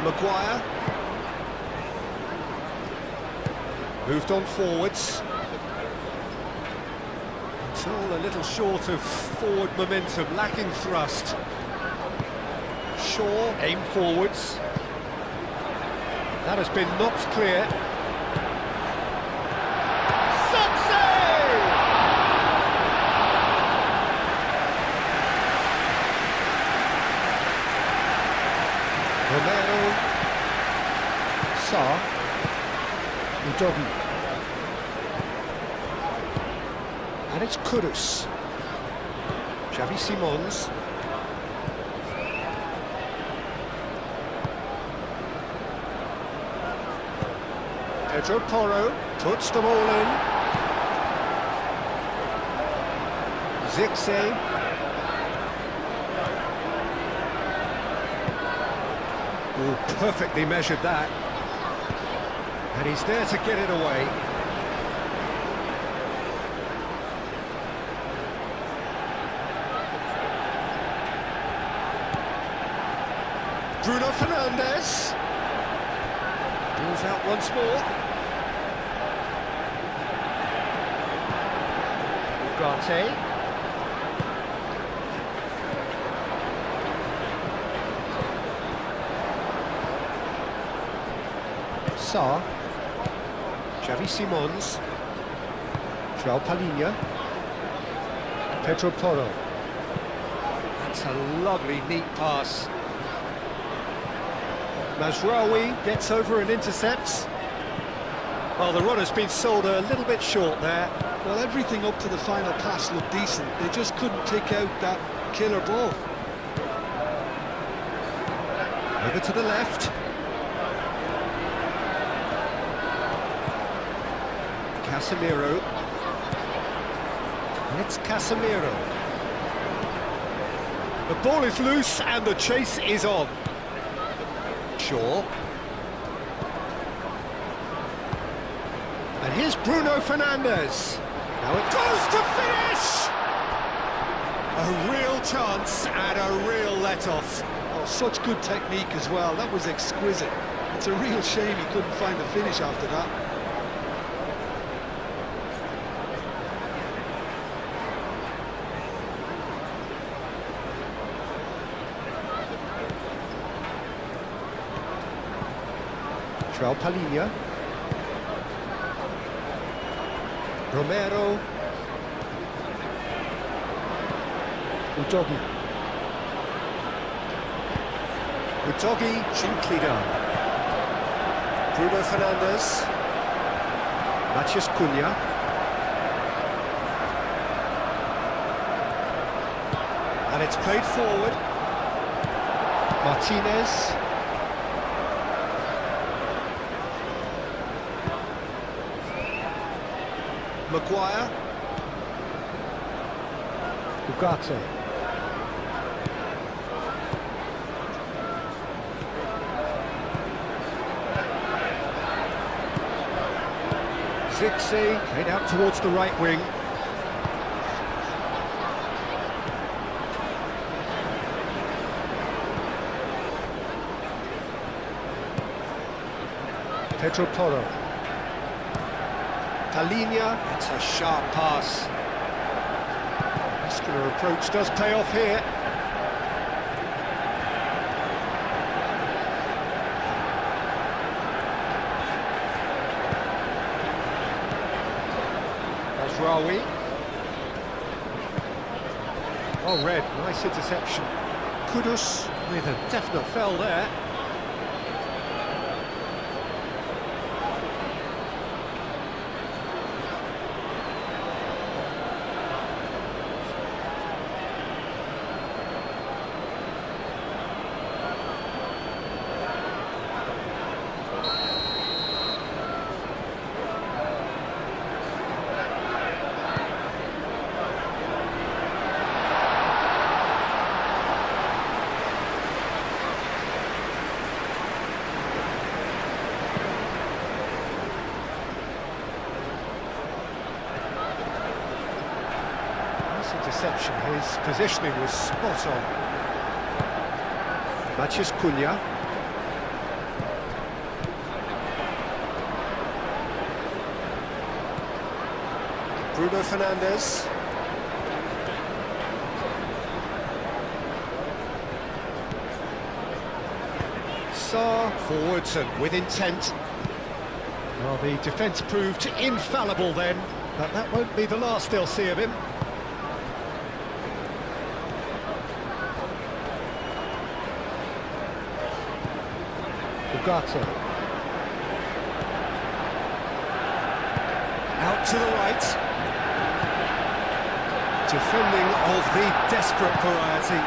Maguire. Moved on forwards. It's all a little short of forward momentum, lacking thrust. Shaw, aim forwards. That has been knocked clear. Romero. Sarr. Udogi. And it's Kudus. Xavi Simons. Pedro Porro puts the ball in. Zirkzee. Oh, perfectly measured that. And he's there to get it away. Bruno Fernandes. Ball's out once more. Ugarte. Sarr. Xavi Simons. Joao Palhinha. Pedro Porro. That's a lovely, neat pass. Mazraoui gets over and intercepts. Well, the run has been sold a little bit short there. Well, everything up to the final pass looked decent. They just couldn't pick out that killer ball. Over to the left. Casemiro. And it's Casemiro. The ball is loose and the chase is on. Shaw. And here's Bruno Fernandes. Now it goes to finish! A real chance and a real let-off. Oh, such good technique as well. That was exquisite. It's a real shame he couldn't find the finish after that. Palinha. Romero. Udogi. Gently done. Bruno Fernandes. Matheus Cunha. And it's played forward. Martinez. Maguire. Ugarte. Zixi, played out towards the right wing. Pedro Porro. Palinha, it's a sharp pass. Muscular approach does pay off here. Mazraoui. Oh, red, nice interception. Kudus with a definite foul there. Interception, his positioning was spot on. Matheus Cunha. Bruno Fernandes. Sarr forwards and with intent. Well, the defence proved infallible then, but that won't be the last they'll see of him. Ugarte. Out to the right. Defending of the desperate variety.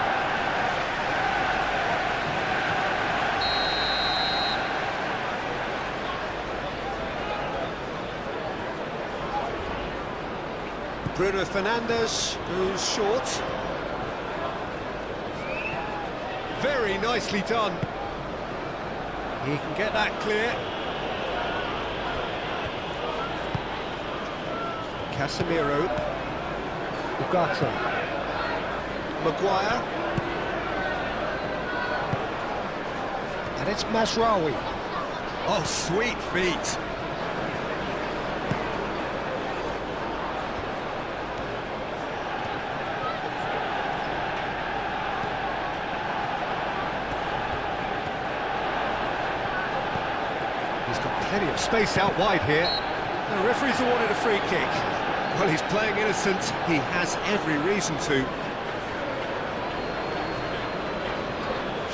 Bruno Fernandes goes short. Very nicely done. He can get that clear. Casemiro. Ugarte. Maguire. And it's Mazraoui. Oh, sweet feet. He's got plenty of space out wide here. The referee's awarded a free kick. Well, he's playing innocent. He has every reason to.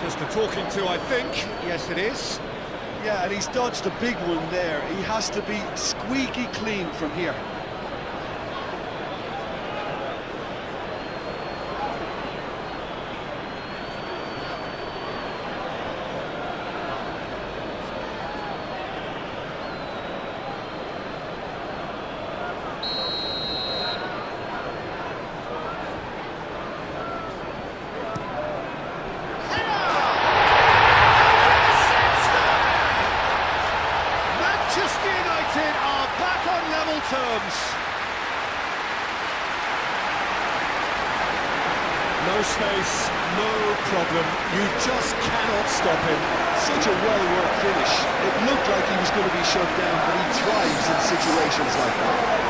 Just a talking to, I think. Yes, it is. Yeah, and he's dodged a big one there. He has to be squeaky clean from here. Manchester United are back on level terms. no space, no problem. You just cannot stop him. Such a well-worked finish. It looked like he was going to be shut down, but he thrives in situations like that.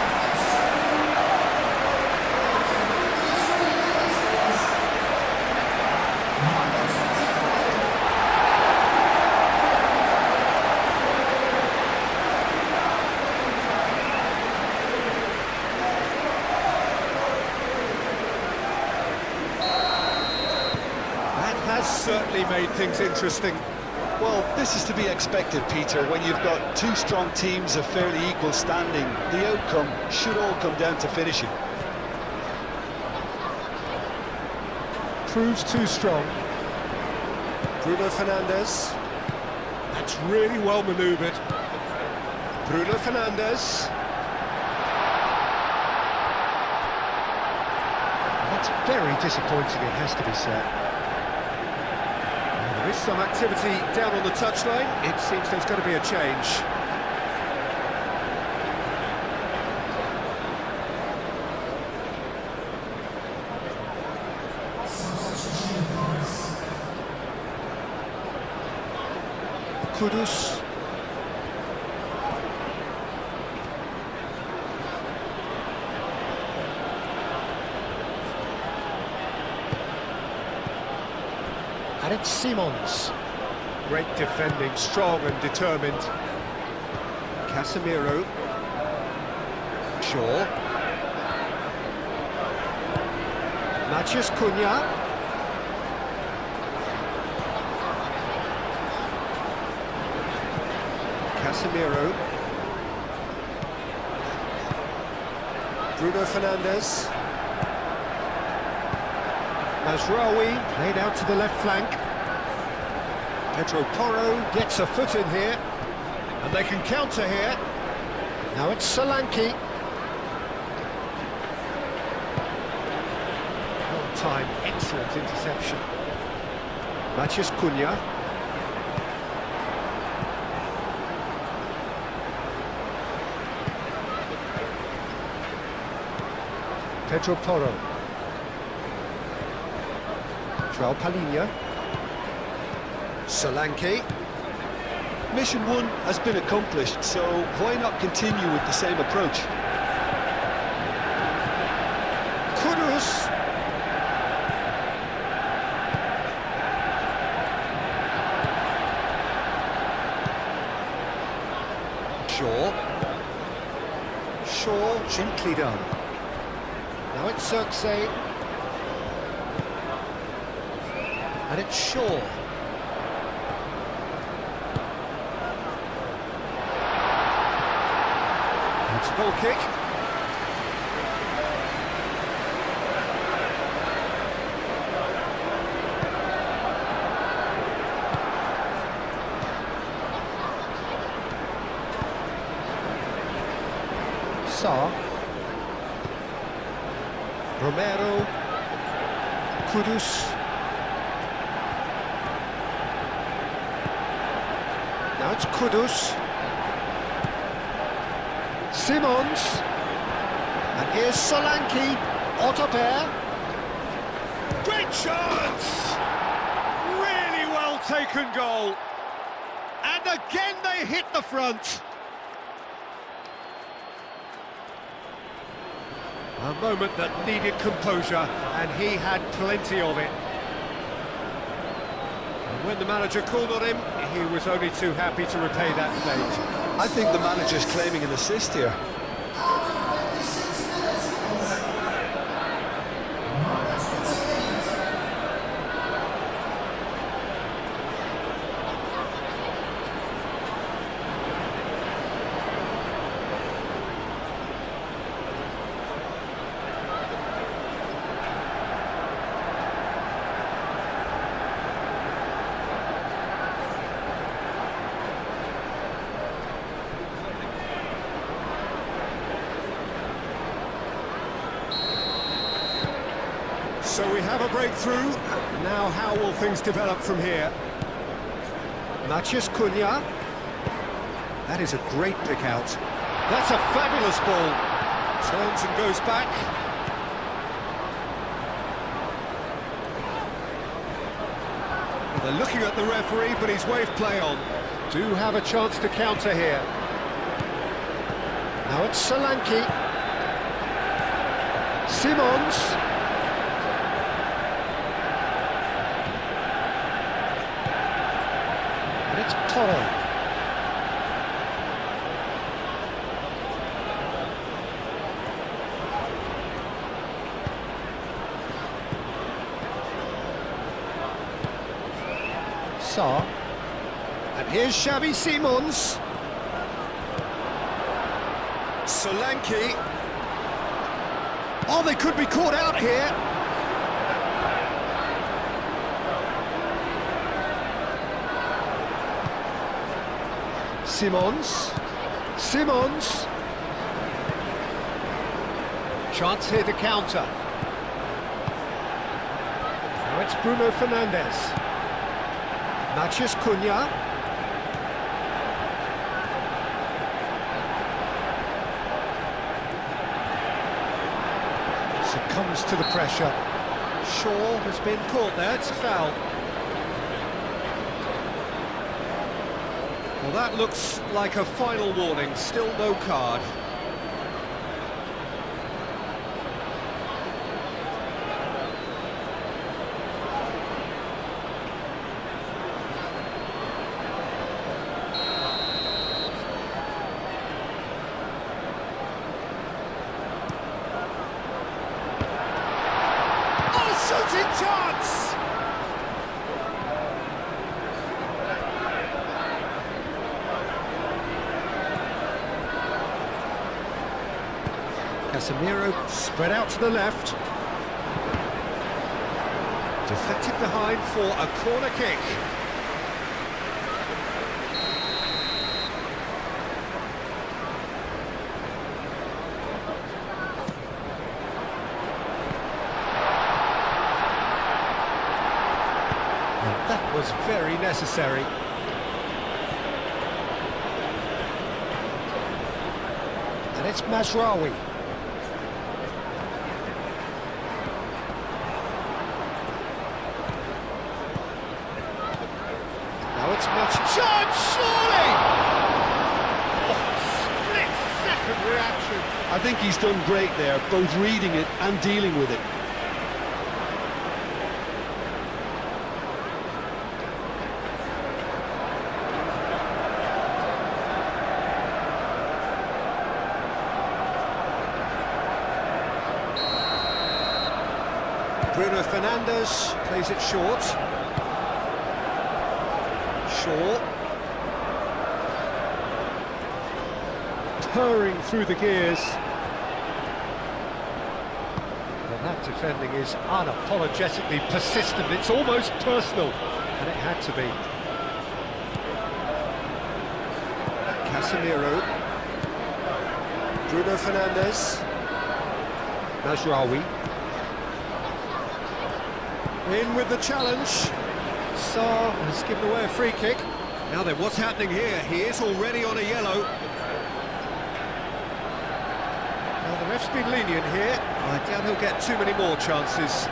Has certainly made things interesting. Well, this is to be expected, Peter, when you've got two strong teams of fairly equal standing. The outcome should all come down to finishing. Proves too strong. Bruno Fernandes. That's really well manoeuvred. Bruno Fernandes. That's very disappointing, it has to be said. There is some activity down on the touchline. It seems there's going to be a change. Kudus. And it's Simons. Great defending, strong and determined. Casemiro. Shaw. Matheus Cunha. Casemiro. Bruno Fernandes. Mazraoui played out to the left flank. Pedro Porro gets a foot in here, and they can counter here. Now it's Solanke. One time, excellent interception. Matheus Cunha. Pedro Porro. João Palhinha. Solanke. Mission one has been accomplished, so why not continue with the same approach? Kudus. Shaw, gently done. Now it's Circe. And it's Shaw. It's a goal kick. Sarr. Romero. Kudus. Now it's Kudus. Simons. And here's Solanke. Auto pair. Great chance! Really well taken goal. And again they hit the front. A moment that needed composure, and he had plenty of it. And when the manager called on him, he was only too happy to repay that fate. I think the manager's claiming an assist here. So we have a breakthrough. Now how will things develop from here? Matheus Cunha. That is a great pick out. That's a fabulous ball. Turns and goes back. They're looking at the referee, but he's waved play on. Do have a chance to counter here. Now it's Solanke. Simons. And it's Toro. Sarr. And here's Xavi Simons. Solanke. Oh, they could be caught out here. Simons. Simons. Chance here to counter. Now it's Bruno Fernandes. Matheus Cunha. Succumbs to the pressure. Shaw has been caught there, it's a foul. Well, that looks like a final warning, still no card. Shooting chance! Casemiro spread out to the left. Deflected behind for a corner kick. That was very necessary. And it's Mazraoui. Now it's chance, surely! Oh, split-second reaction. I think he's done great there, both reading it and dealing with it. Bruno Fernandes plays it short. Shaw. Purring through the gears. Well, that defending is unapologetically persistent. It's almost personal, and it had to be. Casemiro. Bruno Fernandes. Mazraoui. In with the challenge. Sarr has given away a free kick. Now then, what's happening here? He is already on a yellow. Well, the ref's been lenient here. I doubt he'll get too many more chances.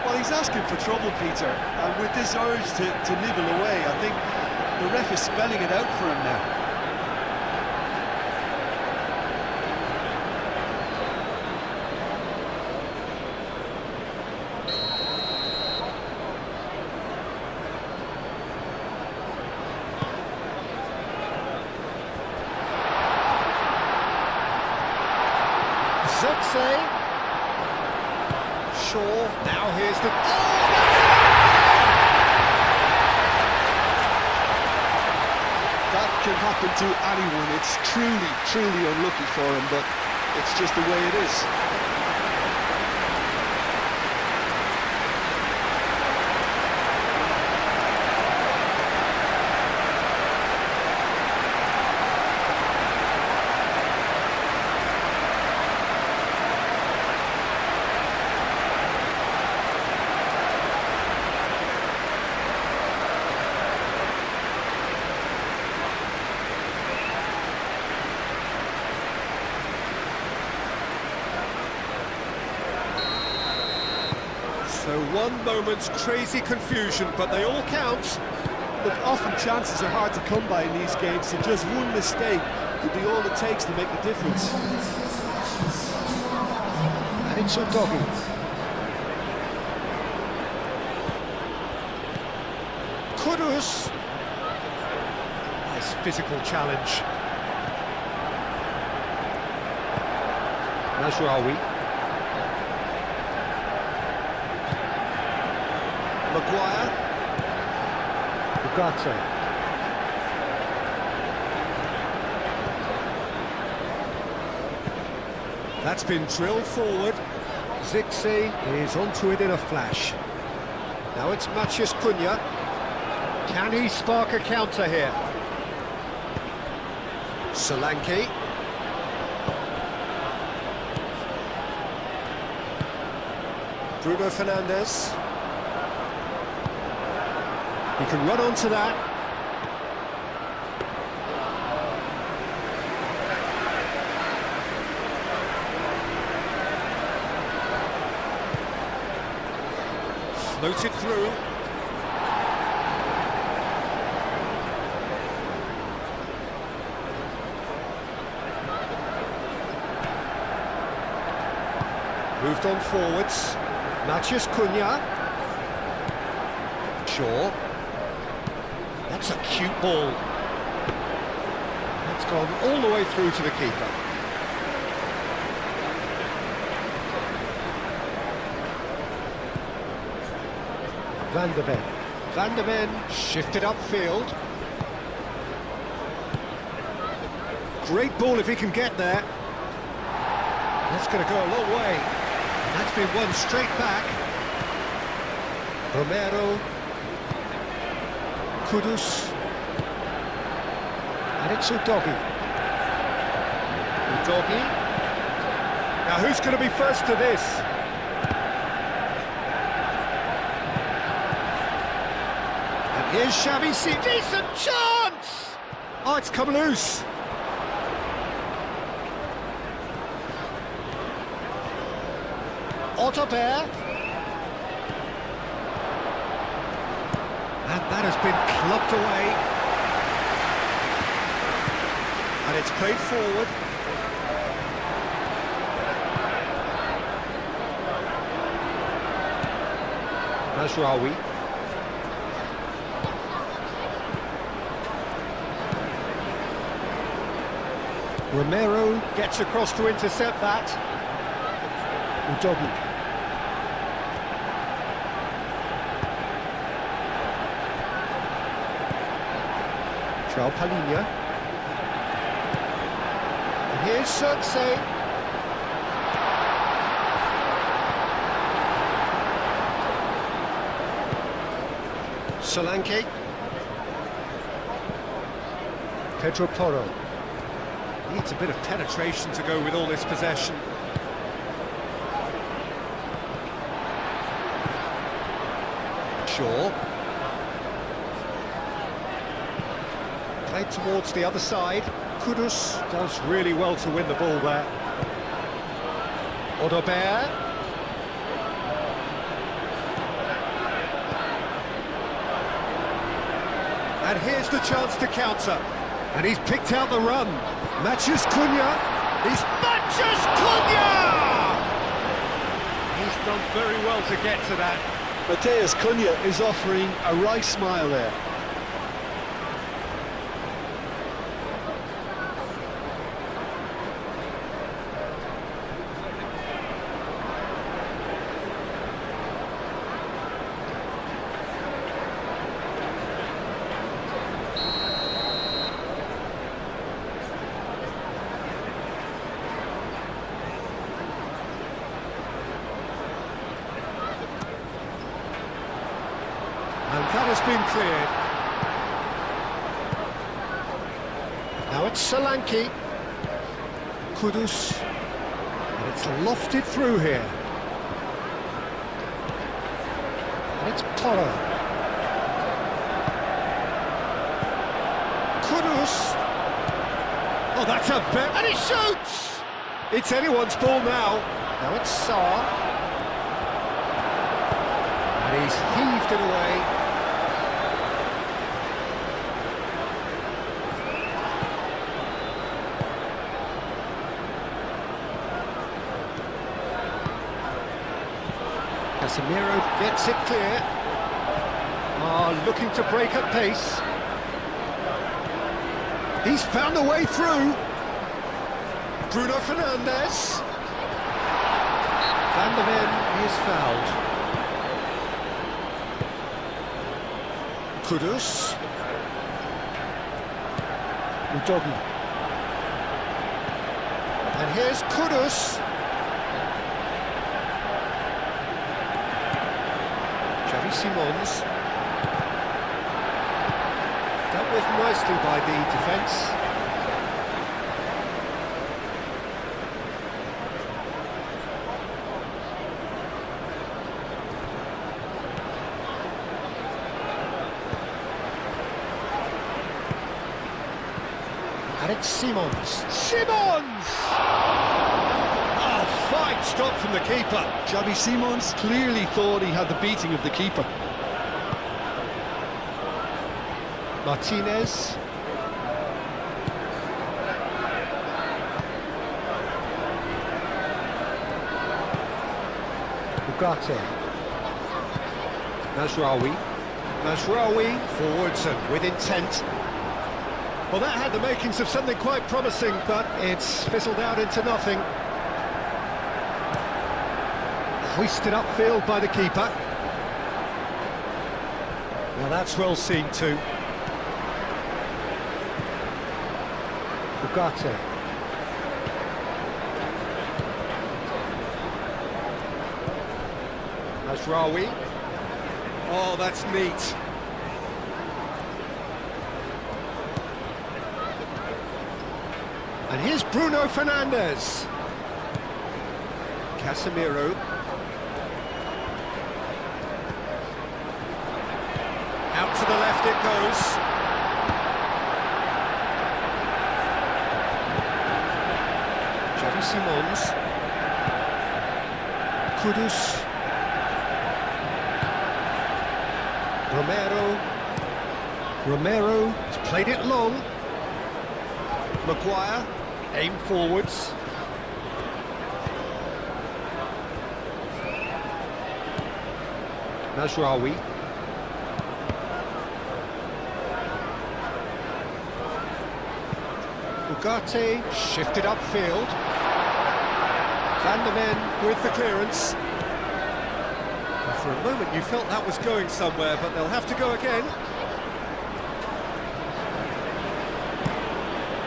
Well, he's asking for trouble, Peter, and with this urge to nibble away, I think the ref is spelling it out for him now. Zirkzee. Shaw, now here's the... That can happen to anyone. It's truly unlucky for him, but it's just the way it is. So one moment's crazy confusion, but they all count. Look, often chances are hard to come by in these games, so just one mistake could be all it takes to make the difference. And it's a doggy. Kudus. Nice physical challenge. Nasraoui. Maguire. Ugarte. That's been drilled forward. Zirkzee is onto it in a flash. Now it's Matheus Cunha. Can he spark a counter here? Solanke. Bruno Fernandes. He can run onto that. Floated through. Moved on forwards. Matheus Cunha. Shaw. That's a cute ball. That's gone all the way through to the keeper. Van der Ven shifted upfield. Great ball if he can get there. That's going to go a long way. That's been won straight back. Romero. Kudus. And it's Udogie. Udogie. Now who's going to be first to this? And here's Xavi. Decent chance! Oh, it's come loose. Otterberg. And that has been clubbed away. And it's played forward. Nasraoui. Romero gets across to intercept that. Udogie. João Palhinha. And here's Zirkzee. Solanke. Pedro Porro. Needs a bit of penetration to go with all this possession. Shaw. Played towards the other side. Kudus does really well to win the ball there. Otterberg. And here's the chance to counter. And he's picked out the run. Matheus Cunha. He's Matheus Cunha! He's done very well to get to that. Matheus Cunha is offering a right smile there. And that has been cleared. Now it's Solanke. Kudus. And it's lofted through here. And it's Porro. Kudus. Oh, that's a bet. And he shoots! It's anyone's ball now. Now it's Sarr. he's heaved it away. Casemiro gets it clear. Looking to break at pace. He's found a way through. Bruno Fernandes. Van der Ven is fouled. Kudus. Udogi. And here's Kudus. Xavi Simons. Dealt with nicely by the defence. And it's Simons. Simons! Oh, fine stop from the keeper. Xavi Simons clearly thought he had the beating of the keeper. Martinez. Ugarte. Mazraoui forwards and with intent. Well, that had the makings of something quite promising, but it's fizzled out into nothing. Hoisted upfield by the keeper. Now that's well seen too. Ugarte. Mazraoui. Oh, that's neat. And here's Bruno Fernandes. Casemiro. Out to the left it goes. Xavi Simons. Kudus. Romero has played it long. Maguire, aim forwards. Mazraoui. Ugarte shifted upfield. Van der Ven with the clearance. For a moment you felt that was going somewhere, but they'll have to go again.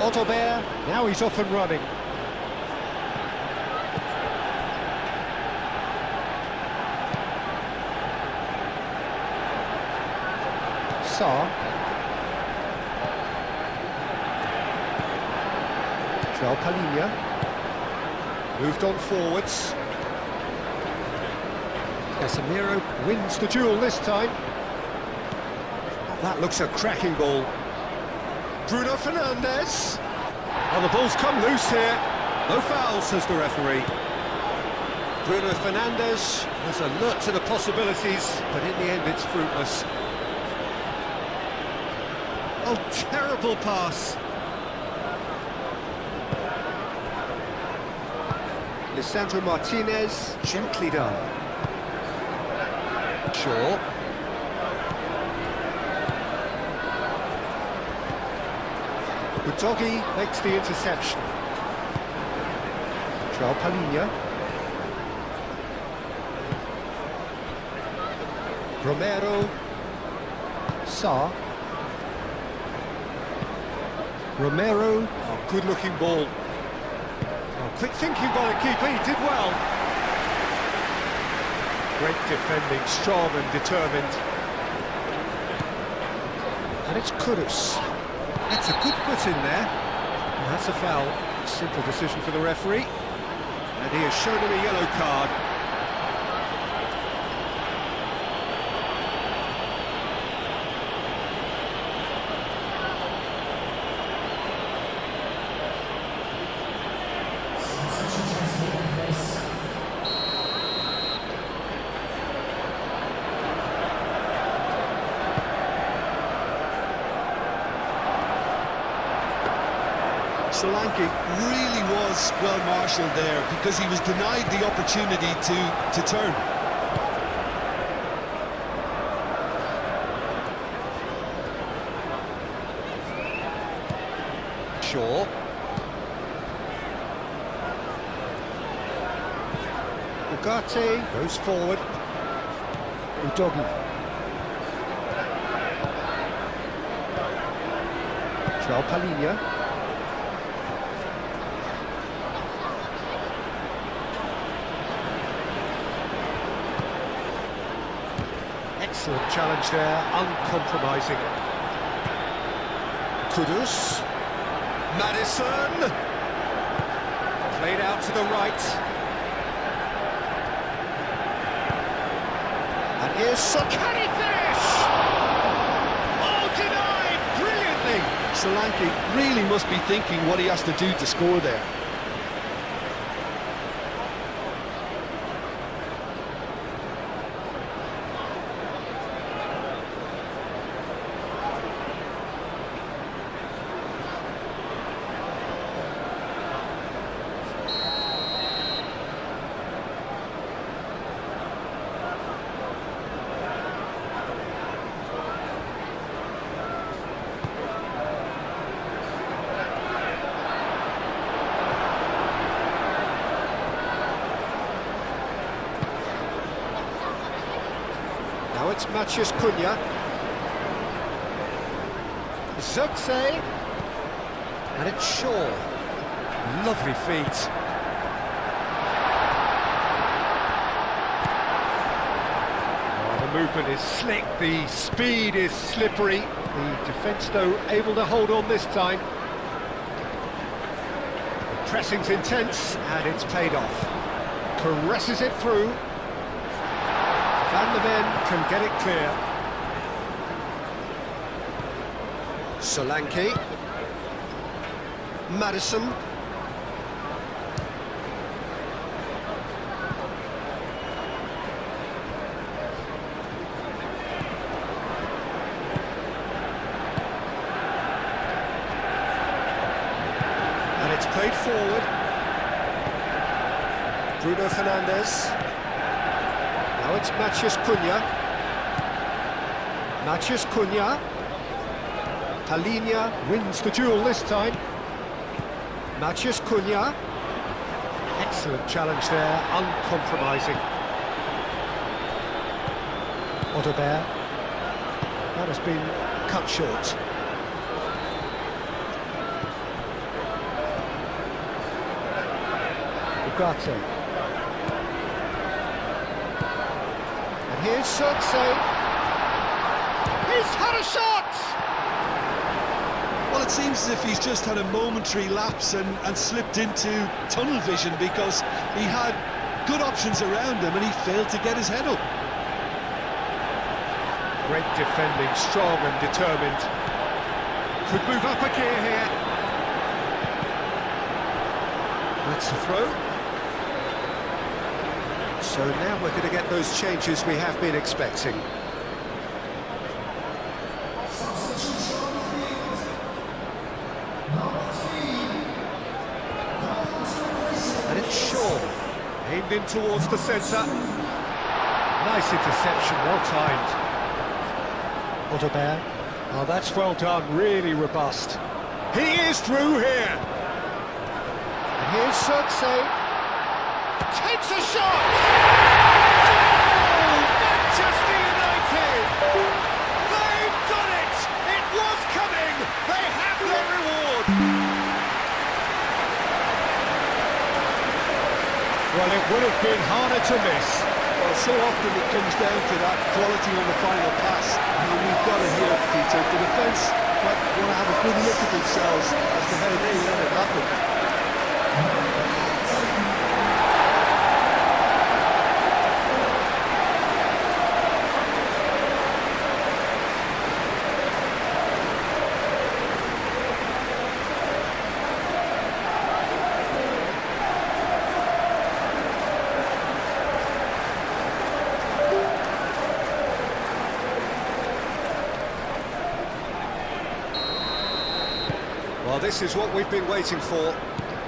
Otobert, now he's off and running. Sarr. João Palhinha. Moved on forwards. Casemiro wins the duel this time. Oh, that looks a cracking goal. Bruno Fernandes. Oh, the ball's come loose here. No foul, says the referee. Bruno Fernandes was alert to the possibilities, but in the end it's fruitless. Oh, terrible pass. Lisandro Martinez, gently done. Shaw. Udogi makes the interception. João Palhinha. Romero. Sarr. Romero. Oh, good-looking ball. Oh, quick thinking by the keeper, he did well. Great defending, strong and determined. And it's Kudus. That's a good foot in there. Well, that's a foul. Simple decision for the referee. And he has shown him a yellow card. Solanke really was well marshalled there because he was denied the opportunity to turn. Shaw. Ugarte goes forward. Udogi. João Palhinha. Excellent challenge there, uncompromising. Kudus. Maddison. Played out to the right. And here's can he finish? Oh, denied brilliantly. Solanke really must be thinking what he has to do to score there. Now it's Matheus Cunha. Zirkzee. And it's Shaw. Lovely feet. Oh, the movement is slick, the speed is slippery. The defence, though, able to hold on this time. The pressing's intense, and it's paid off. Caresses it through. Van der Ven can get it clear. Solanke. Maddison. And it's played forward. Bruno Fernandes. Now it's Matheus Cunha. Matheus Cunha. Palhinha wins the duel this time. Matheus Cunha. Excellent challenge there, uncompromising. Odobert. That has been cut short. Ugarte. Here's Zirkzee. He's had a shot! Well, it seems as if he's just had a momentary lapse and slipped into tunnel vision because he had good options around him and he failed to get his head up. Great defending, strong and determined. Could move up a gear here. That's the throw. So now we're going to get those changes we have been expecting. And it's Shaw, aimed in towards the centre. Nice interception, well timed. Odobert. Oh, that's well done, really robust. He is through here. And here's Zirkzee. Takes a shot! Oh, Manchester United! They've done it! It was coming! They have their reward! Well, it would have been harder to miss. Well, so often it comes down to that quality on the final pass, and we've got it here, Peter. The defence might want to have a good look at themselves as to how they let it happen. Well, this is what we've been waiting for.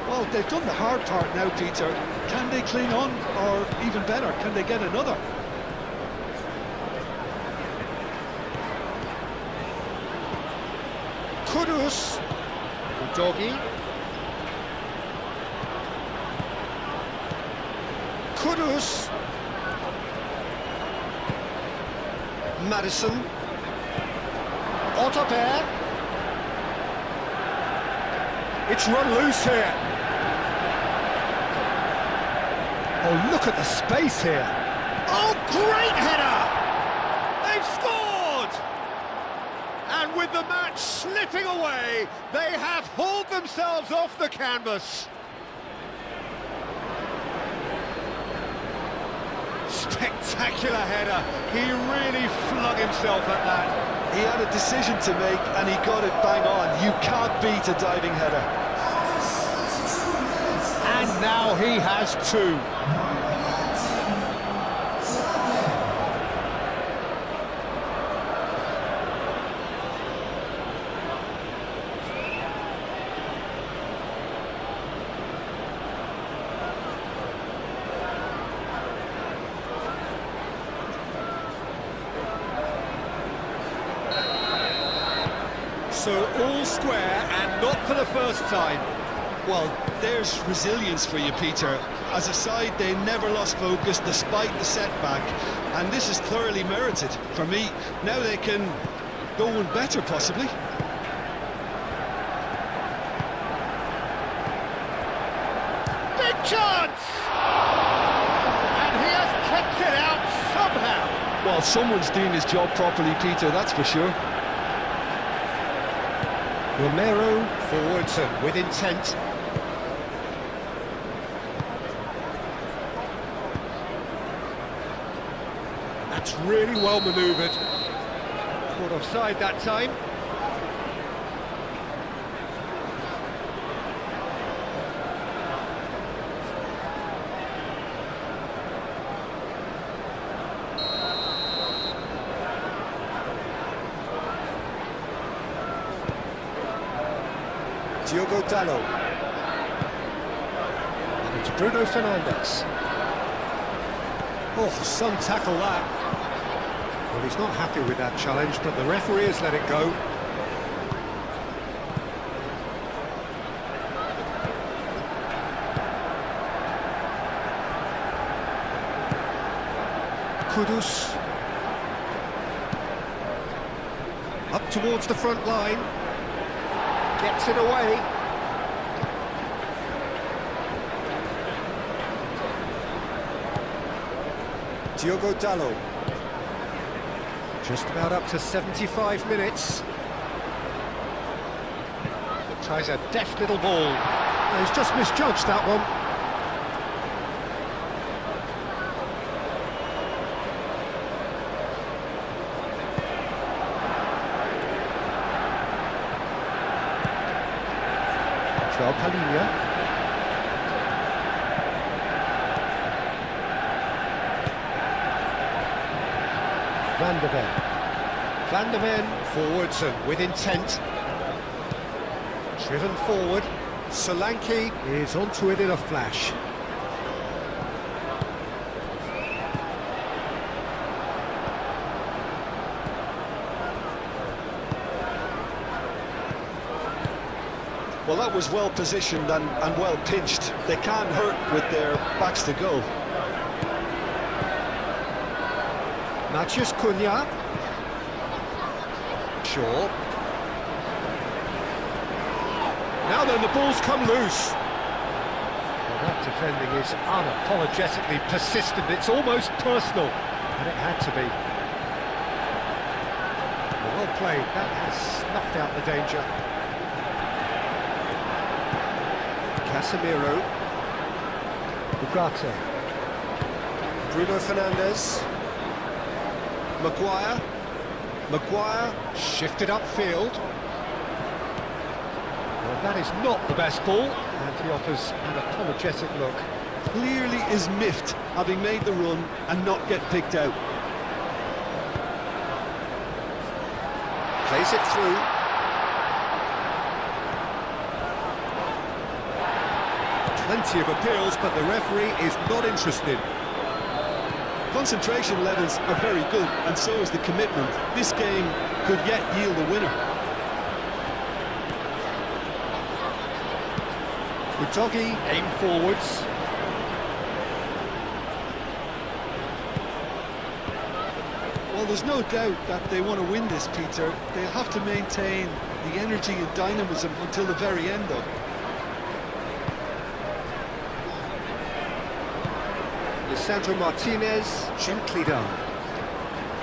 Well, they've done the hard part now, Peter. Can they clean on, or even better, can they get another? Kudus. Doggy. Kudus. Madison. Otterbeer. It's run loose here. Oh, look at the space here. Oh, great header! They've scored! And with the match slipping away, they have hauled themselves off the canvas. Spectacular header. He really flung himself at that. He had a decision to make, and he got it bang on. You can't beat a diving header. And now he has two. So all square, and not for the first time. Well, there's resilience for you, Peter. As a side, they never lost focus despite the setback, and this is thoroughly merited. For me, now they can go one better, possibly. Big chance! And he has kept it out somehow. Well, someone's doing his job properly, Peter, that's for sure. Romero forwards and with intent. That's really well manoeuvred. Caught offside that time. Diogo Dalot. And it's Bruno Fernandes. Oh, some tackle that. Well, he's not happy with that challenge, but the referee has let it go. Kudus. Up towards the front line. Gets it away. Diogo Dalot. Just about up to 75 minutes. Tries a deft little ball. He's just misjudged that one. João Palhinha. Van der Ven. Van der Ven forwards and with intent. Driven forward. Solanke is onto it in a flash. Well, that was well positioned and well pinched. They can't hurt with their backs to goal. Matheus Cunha. Shaw. Now then, the ball's come loose. Well, that defending is unapologetically persistent. It's almost personal, and it had to be. Well played. That has snuffed out the danger. Casemiro. Ugarte. Bruno Fernandes. Maguire. Maguire shifted upfield. Well, that is not the best ball, and he offers an apologetic look. Clearly is miffed, having made the run and not get picked out. Plays it through. Plenty of appeals, but the referee is not interested. Concentration levels are very good, and so is the commitment. This game could yet yield a winner. Utogi aim forwards. Well, there's no doubt that they want to win this, Peter. They'll have to maintain the energy and dynamism until the very end, though. Lisandro Martinez, gently done.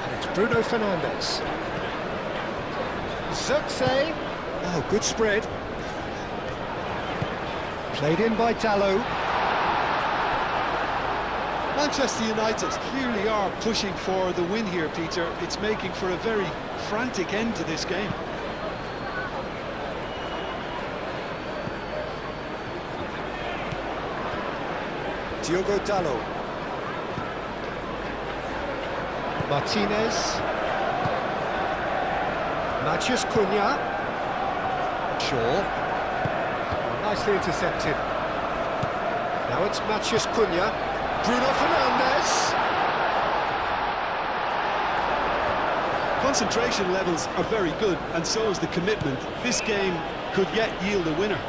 And it's Bruno Fernandes. Zirkzee. Oh, good spread. Played in by Dalot. Manchester United clearly are pushing for the win here, Peter. It's making for a very frantic end to this game. Diogo Dalot. Martinez. Matheus Cunha. Shaw. Oh, nicely intercepted. Now it's Matheus Cunha. Bruno Fernandes. Concentration levels are very good, and so is the commitment. This game could yet yield a winner.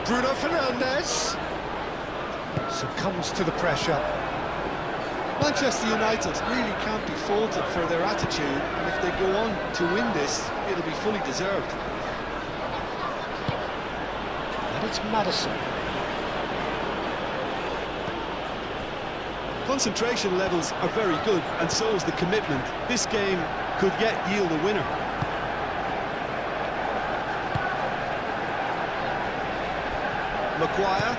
Bruno Fernandes succumbs to the pressure. Manchester United really can't be faulted for their attitude, and if they go on to win this, it'll be fully deserved. And it's Maddison. Concentration levels are very good, and so is the commitment. This game could yet yield a winner. Maguire.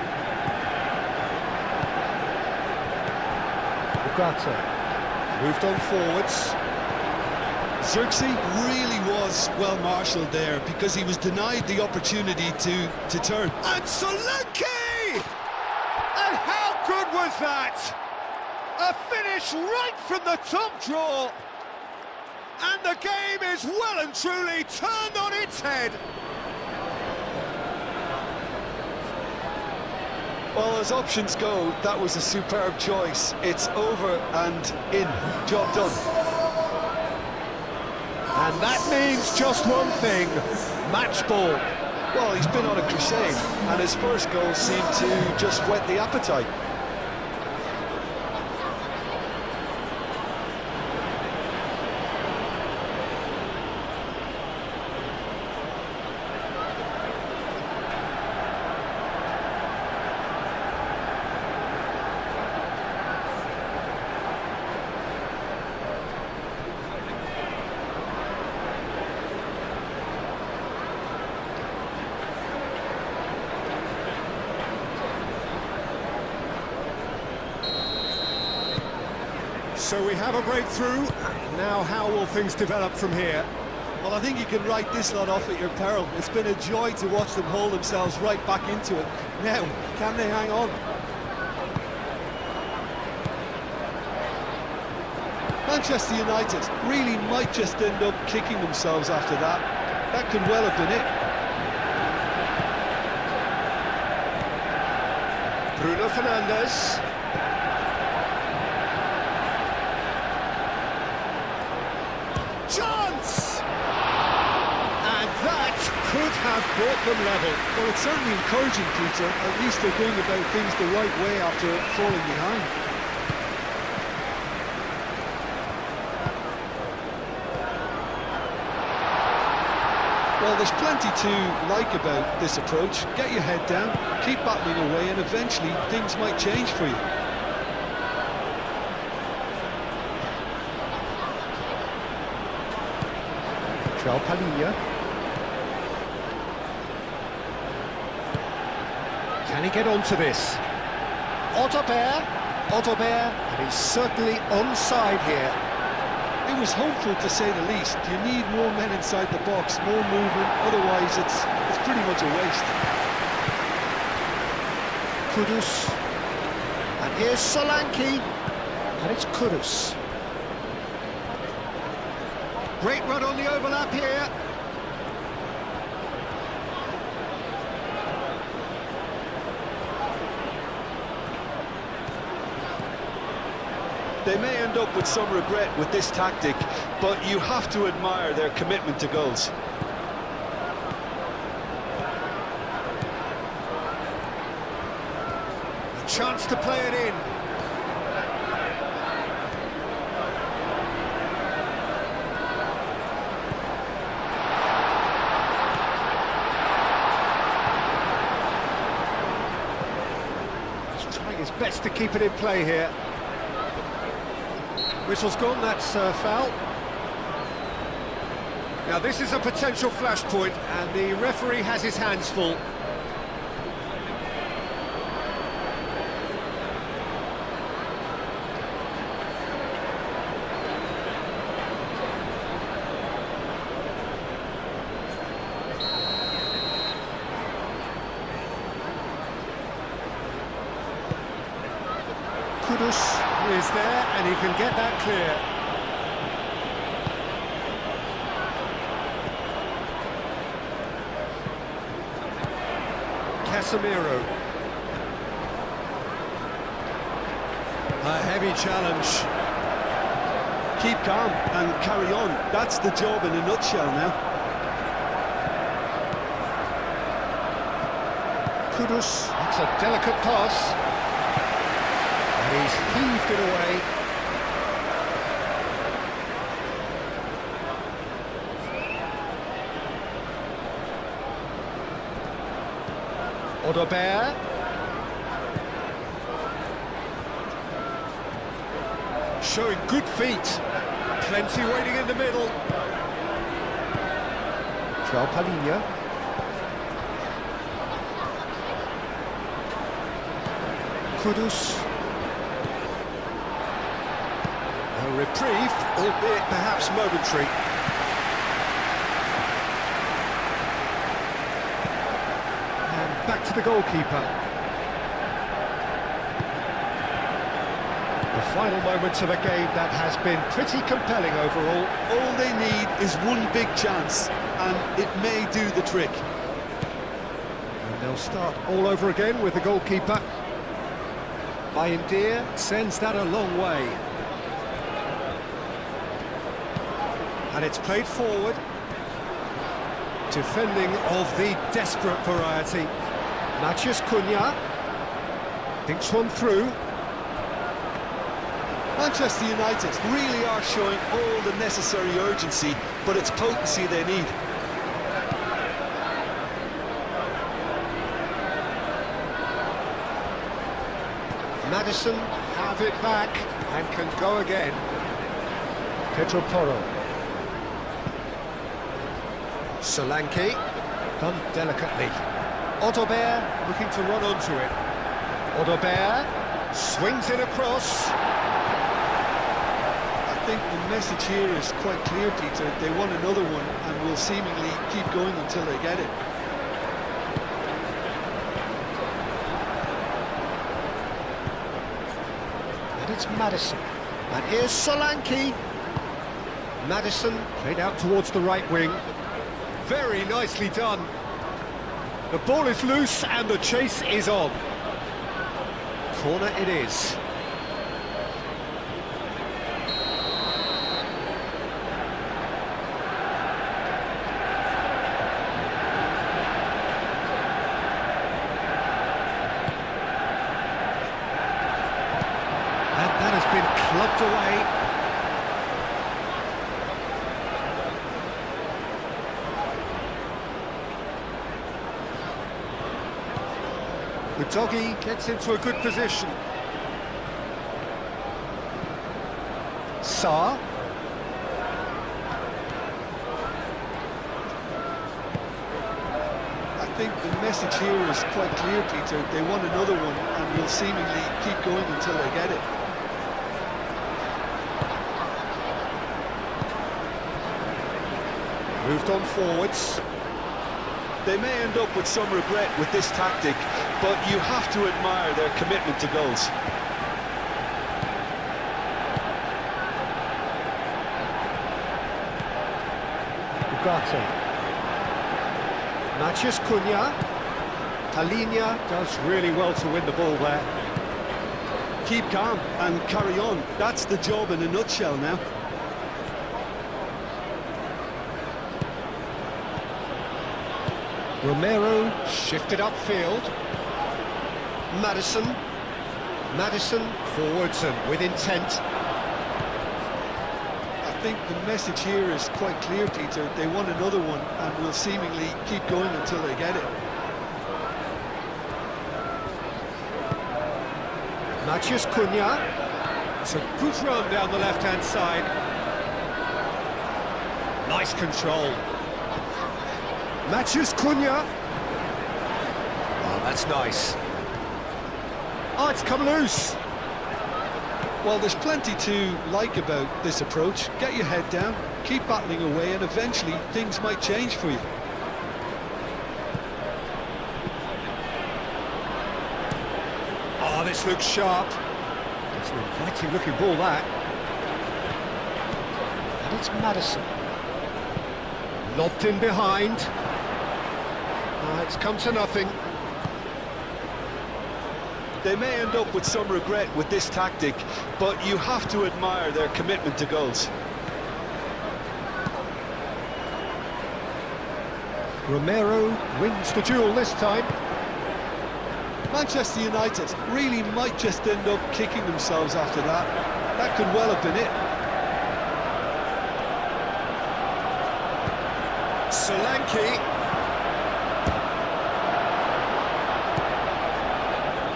Ugarte. Moved on forwards. Zirkzee really was well marshalled there because he was denied the opportunity to turn. And Solanke! And how good was that? A finish right from the top draw. And the game is well and truly turned on its head. Well, as options go, that was a superb choice. It's over and in. Job done. And that means just one thing, match ball. Well, he's been on a crusade, and his first goal seemed to just whet the appetite. So we have a breakthrough. Now how will things develop from here? Well, I think you can write this lot off at your peril. It's been a joy to watch them hold themselves right back into it. Now, can they hang on? Manchester United really might just end up kicking themselves after that. That could well have been it. Bruno Fernandes. Chance! And that could have brought them level. Well, it's certainly encouraging, Peter. At least they're going about things the right way after falling behind. Well, there's plenty to like about this approach. Get your head down, keep battling away, and eventually things might change for you. João Palhinha. Can he get onto this? Otobert, and he's certainly onside here. It was hopeful, to say the least. You need more men inside the box, more movement, otherwise it's pretty much a waste. Kudus. And here's Solanke. And it's Kudus. Great run on the overlap here. They may end up with some regret with this tactic, but you have to admire their commitment to goals. A chance to play it in. He's trying his best to keep it in play here. Whistle's gone, that's foul. Now this is a potential flashpoint, and the referee has his hands full. Kudus is there, and he can get that clear. Casemiro. A heavy challenge. Keep calm and carry on. That's the job in a nutshell now. Kudus, that's a delicate pass. And he's heaved it away. Odobert. Showing good feet. Plenty waiting in the middle. Palinha. Kudus. A reprieve, albeit perhaps momentary. And back to the goalkeeper. The final moments of a game that has been pretty compelling overall. All they need is one big chance, and it may do the trick. And they'll start all over again with the goalkeeper. Bayindir sends that a long way. And it's played forward. Defending of the desperate variety. Matheus Cunha. Thinks one through. Manchester United really are showing all the necessary urgency, but it's potency they need. Maddison have it back and can go again. Pedro Porro. Solanke, done delicately. Odobert looking to run onto it. Odobert swings it across. I think the message here is quite clear, Peter. They want another one and will seemingly keep going until they get it. And it's Maddison. And here's Solanke. Maddison played out towards the right wing. Very nicely done. The ball is loose and the chase is on. Corner it is. And that has been clubbed away. The doggy gets into a good position. Sarr. I think the message here is quite clear, Peter. They want another one and will seemingly keep going until they get it. Moved on forwards. They may end up with some regret with this tactic, but you have to admire their commitment to goals. Ugarte. Matheus Cunha. Palinha does really well to win the ball there. keep calm and carry on. That's the job in a nutshell now. Romero shifted upfield. Maddison. Maddison forwards and with intent. I think the message here is quite clear, Peter. They want another one and will seemingly keep going until they get it. Matheus Cunha. It's a good run down the left-hand side. Nice control. Matheus Cunha. Oh, that's nice. Oh, it's come loose. Well, there's plenty to like about this approach. Get your head down, keep battling away, and eventually things might change for you. Oh, this looks sharp. It's an inviting looking ball, that. And it's Maddison. Lobbed in behind. It's come to nothing. They may end up with some regret with this tactic, but you have to admire their commitment to goals. Romero wins the duel this time. Manchester United really might just end up kicking themselves after that. That could well have been it. Solanke.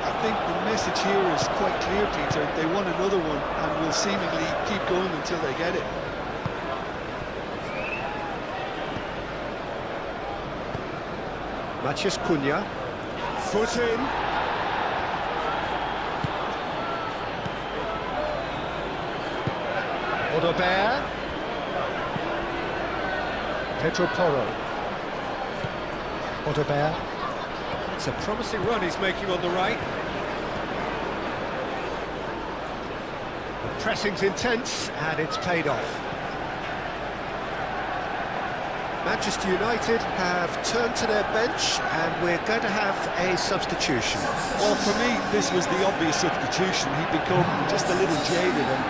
I think the message here is quite clear, Peter. They want another one and will seemingly keep going until they get it. Matheus Cunha. Foot in. Odobert. Pedro Porro. Odobert. It's a promising run he's making on the right. The pressing's intense and it's paid off. Manchester United have turned to their bench and we're going to have a substitution. Well, for me, this was the obvious substitution. He'd become just a little jaded, and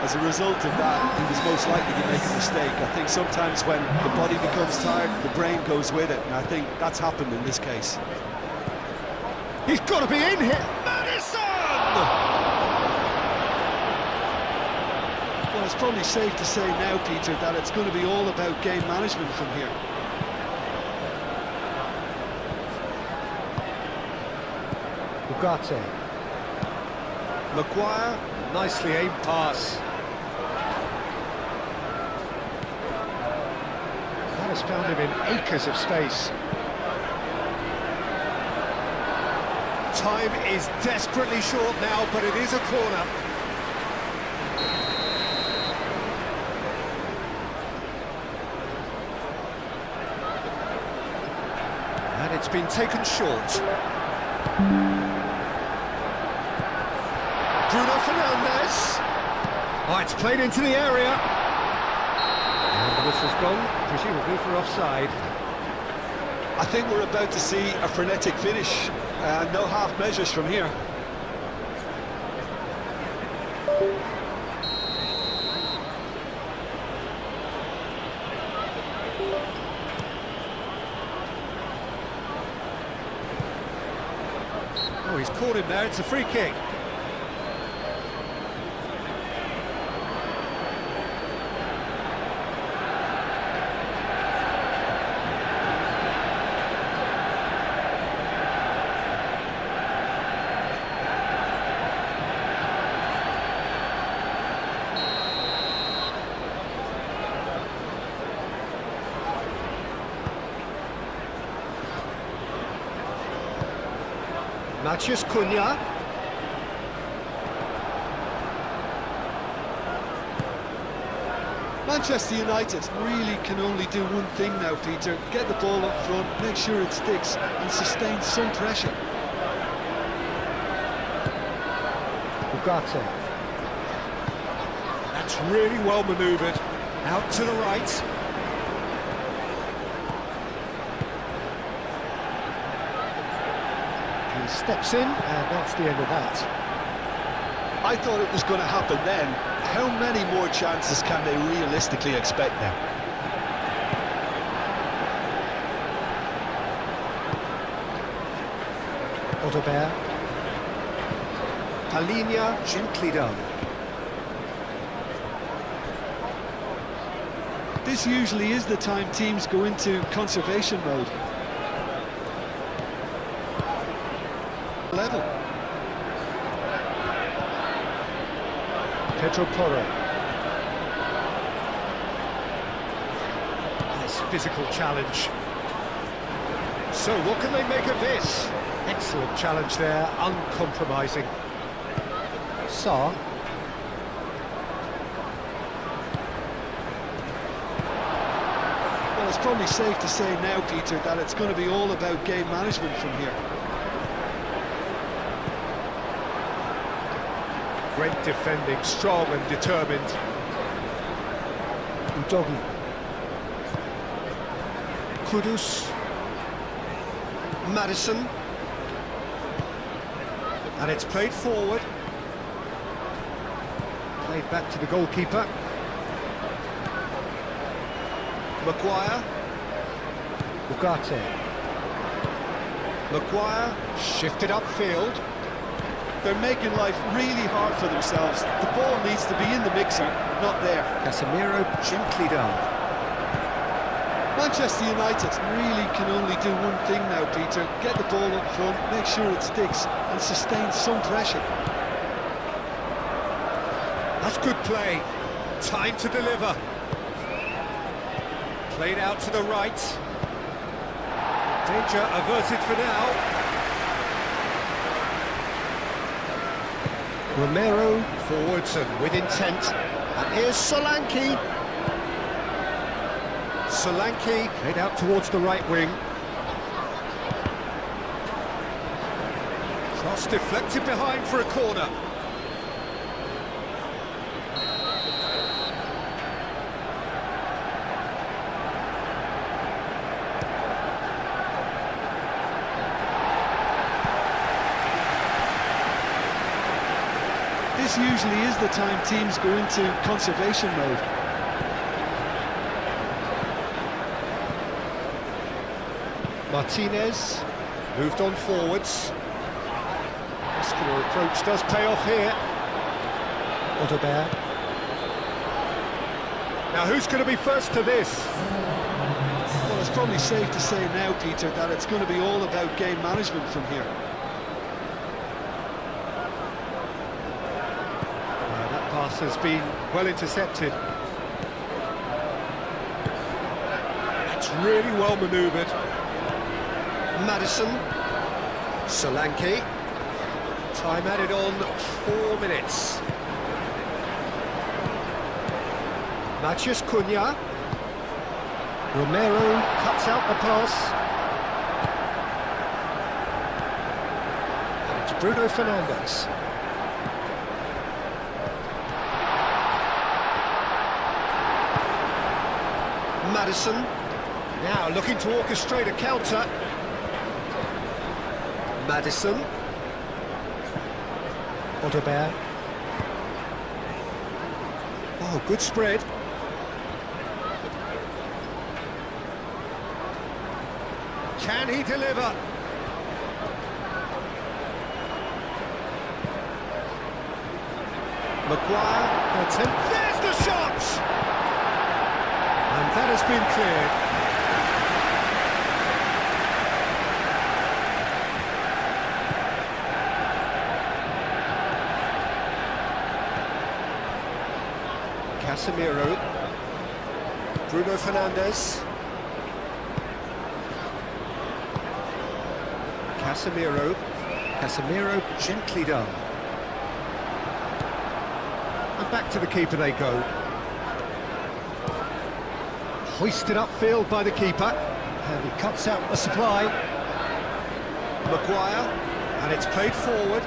as a result of that, he was most likely to make a mistake. I think sometimes when the body becomes tired, the brain goes with it, and I think that's happened in this case. He's got to be in here. Maddison! Well, it's probably safe to say now, Peter, that it's going to be all about game management from here. Ugarte. Maguire, nicely aimed pass. That has found him in acres of space. Time is desperately short now, but it is a corner. And it's been taken short. Bruno Fernandes. Oh, it's played into the area. And the whistle's gone, presumably for offside. I think we're about to see a frenetic finish. No half measures from here. Oh, he's caught him there, it's a free kick. Matheus Cunha. Manchester United really can only do one thing now, Peter. Get the ball up front, make sure it sticks, and sustain some pressure. Ugarte. That's really well manoeuvred. Out to the right. He steps in, and that's the end of that. I thought it was going to happen then. How many more chances can they realistically expect now? Odobert. Palinha, gently done. This usually is the time teams go into conservation mode. Level. Pedro Porro. Nice physical challenge. So what can they make of this? Excellent challenge there, uncompromising. Sarr. Well, it's probably safe to say now, Peter, that it's going to be all about game management from here. Great defending, strong and determined. Udogi. Kudus. Madison. And it's played forward. Played back to the goalkeeper. Maguire. Ugarte. Maguire shifted upfield. They're making life really hard for themselves. The ball needs to be in the mixer, not there. Casemiro gently done. Manchester United really can only do one thing now, Peter. Get the ball up front, make sure it sticks, and sustain some pressure. That's good play. Time to deliver. Played out to the right. Danger averted for now. Romero forwards and with intent. And here's Solanke. Solanke played out towards the right wing. Cross deflected behind for a corner. This usually is the time teams go into conservation mode. Martinez moved on forwards. Muscular approach does pay off here. Odobert. Now who's going to be first to this? Well, it's probably safe to say now, Peter, that it's going to be all about game management from here. That pass has been well intercepted. It's really well manoeuvred. Madison. Solanke. Time added on 4 minutes. Matheus Cunha. Romero cuts out the pass. And it's Bruno Fernandes. Madison. Now looking to orchestrate a counter. Madison. Odobert. Oh, good spread. Can he deliver? Maguire, attempt. There's the shot! And that has been cleared. Casemiro. Bruno Fernandes. Casemiro. Casemiro gently done. And back to the keeper they go. Hoisted upfield by the keeper. And he cuts out the supply. Maguire. And it's played forward.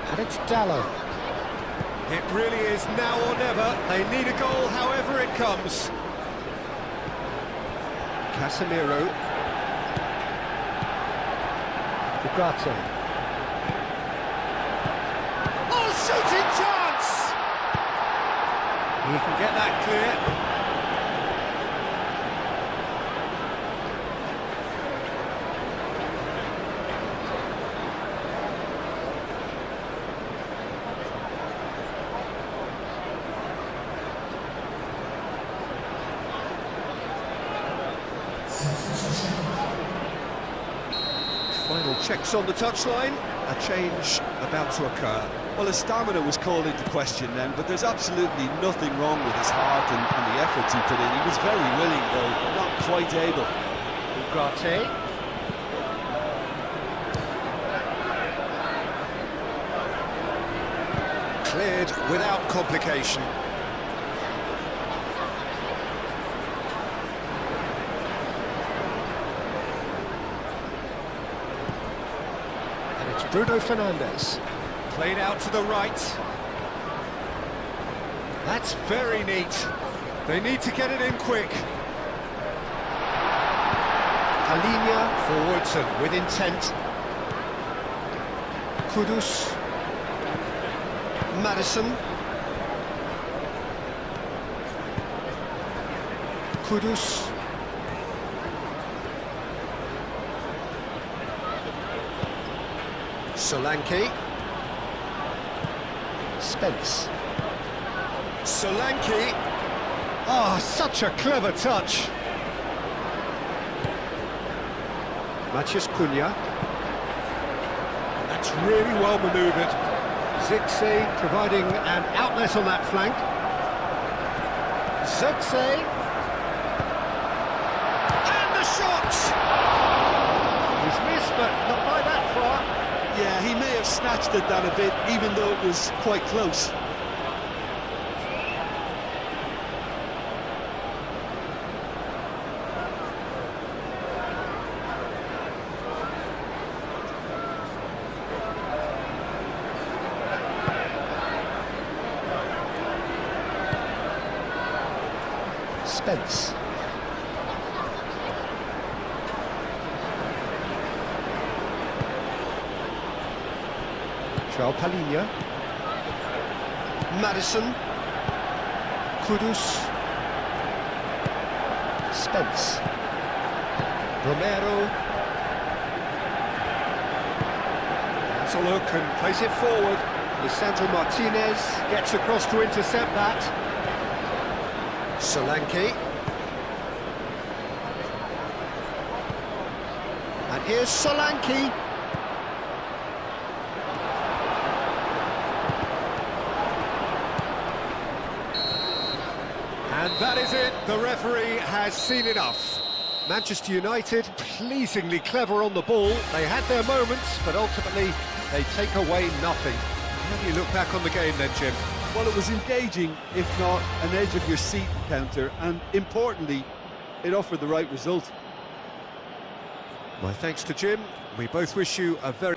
And it's Dallo. It really is now or never. They need a goal however it comes. Casemiro. Ugarte. get that clear. Final checks on the touchline. A change about to occur. Well, his stamina was called into question then, but there's absolutely nothing wrong with his heart and the efforts he put in. He was very willing, though not quite able. Ugarte. Cleared without complication. And it's Bruno Fernandes. Played out to the right. That's very neat. They need to get it in quick. Alinia forwards and with intent. Kudus. Madison. Kudus. Solanke. Spence. Solanke. Ah, such a clever touch. Matheus Cunha. That's really well manoeuvred. Zirkzee providing an outlet on that flank. Zirkzee. And the shot! He's missed, but not by that far. Yeah, he may have snatched at that a bit, even though it was quite close. Spence. João Palhinha. Madison. Kudus. Spence. Romero. That's a look and place it forward. Lisandro Martinez gets across to intercept that. Solanke. And here's Solanke. And that is it. The referee has seen enough. Manchester United, pleasingly clever on the ball. They had their moments, but ultimately they take away nothing. How do you look back on the game then, Jim? Well, it was engaging, if not an edge-of-your-seat encounter, and importantly, it offered the right result. My thanks to Jim. We both wish you a very...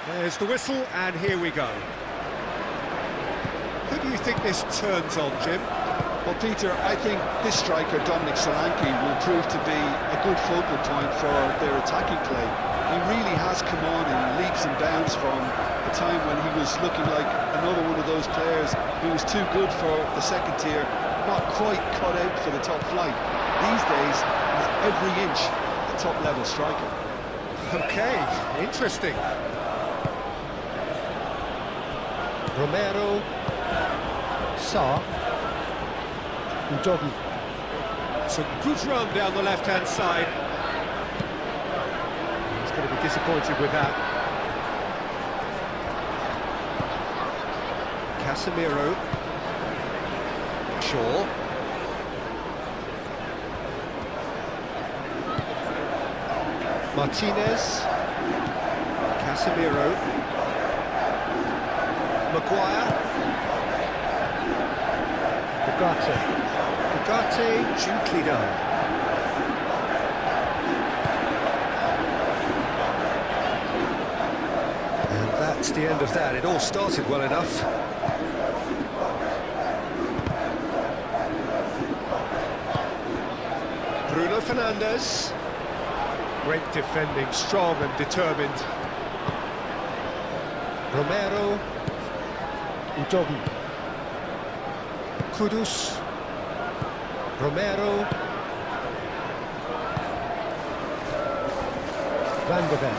There's the whistle, and here we go. Who do you think this turns on, Jim? Well, Peter, I think this striker, Dominic Solanke, will prove to be a good focal point for their attacking play. He really has come on in leaps and bounds from a time when he was looking like another one of those players who was too good for the second tier, not quite cut out for the top flight. These days, he's every inch a top-level striker. Okay, interesting. Romero. Sarr. Udogi. It's a good run down the left-hand side. He's going to be disappointed with that. Casemiro. Shaw. Martinez. Casemiro. Maguire. Ugarte, gently done. And that's the end of that. It all started well enough. Bruno Fernandes. Great defending, strong and determined. Romero. Udogi. Kudus. Romero. Van der Ven.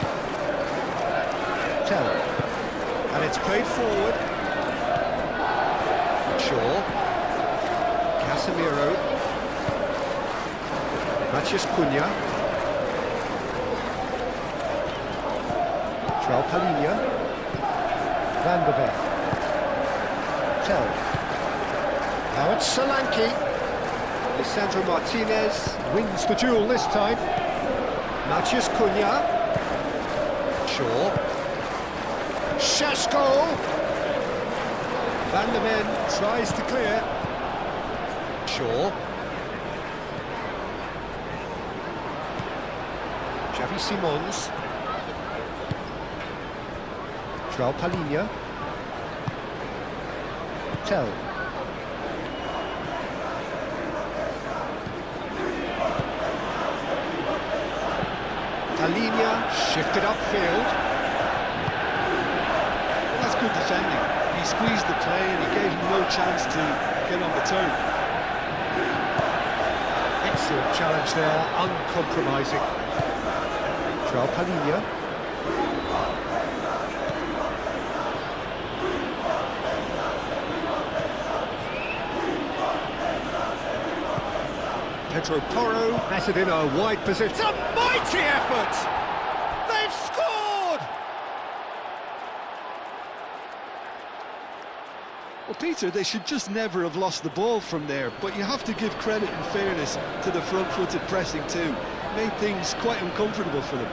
Tell. And it's played forward. Shaw. Casemiro. Matheus Cunha. João Palhinha. Van der Ven. Tell. Now it's Solanke. Lisandro Martinez wins the duel this time. Matheus Cunha. Shaw. Šaško. Van der Ven tries to clear. Shaw. Xavi Simons. João Palhinha. Tell. Palhinha shifted upfield. Well, that's good defending. He squeezed the play and he gave him no chance to get on the turn. Excellent challenge there, uncompromising. João Palhinha. Pedro Porro has it in a wide position. It's a mighty effort! They've scored! Well, Peter, they should just never have lost the ball from there, but you have to give credit and fairness to the front-footed pressing too. Made things quite uncomfortable for them.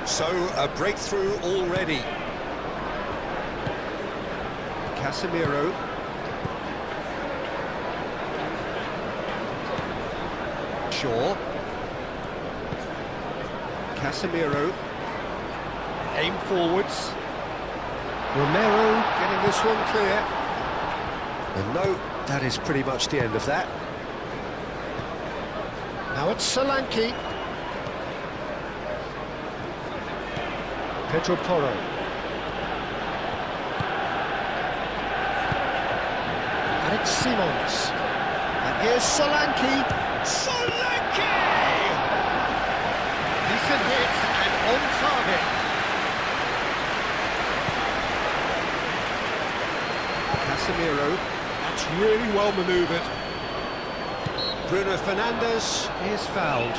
So, a breakthrough already. Casemiro. Shaw. Casemiro. Aim forwards. Romero getting this one clear. And no, that is pretty much the end of that. Now it's Solanke. Pedro Porro. And it's Simons. And here's Solanke. Solanke! Decent hit and on target. Casemiro. That's really well manoeuvred. Bruno Fernandes is fouled.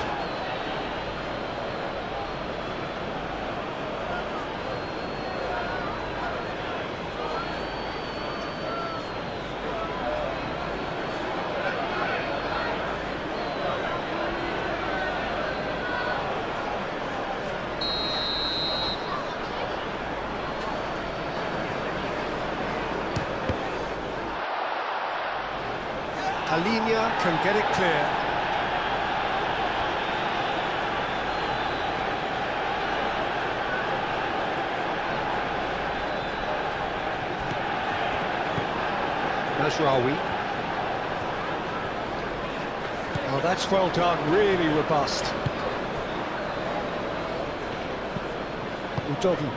Palhinha can get it clear. Mazraoui. Oh, that's well done, really robust. Udogi.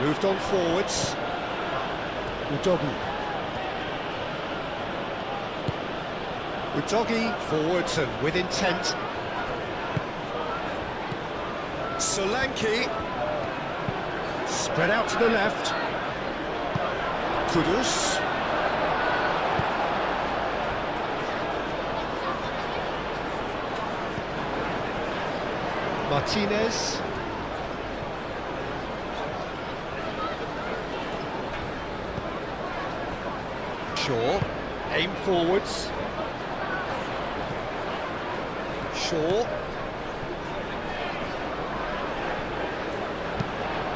Moved on forwards. Udogi. Udogi forwards and with intent. Solanke. Spread out to the left. Kudus. Martinez. Shaw, aim forwards. Shaw.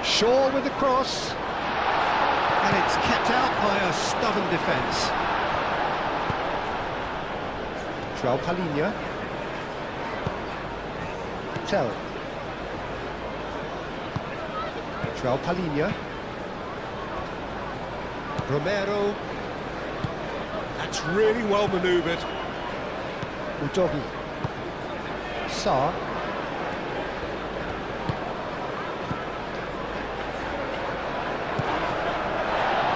Shaw with the cross. And it's kept out by a stubborn defence. João Palhinha. Tell. João Palhinha. Romero. That's really well manoeuvred. Udogi. Sarr.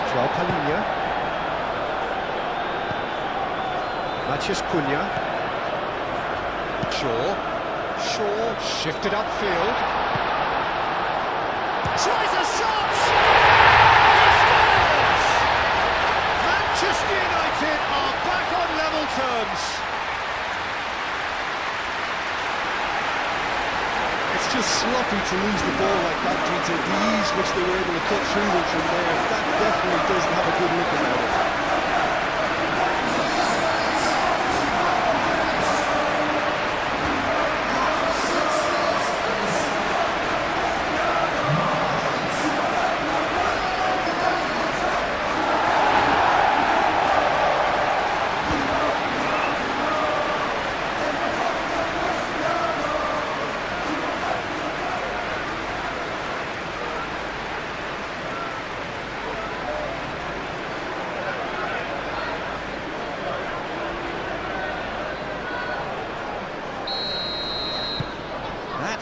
João Palhinha. Matheus Cunha. Shaw shifted upfield. Tries a shot! He scores! Manchester United are back on level terms. It's just sloppy to lose the ball like that, Peter. The ease which they were able to cut through them from there, that definitely doesn't have a good look about it.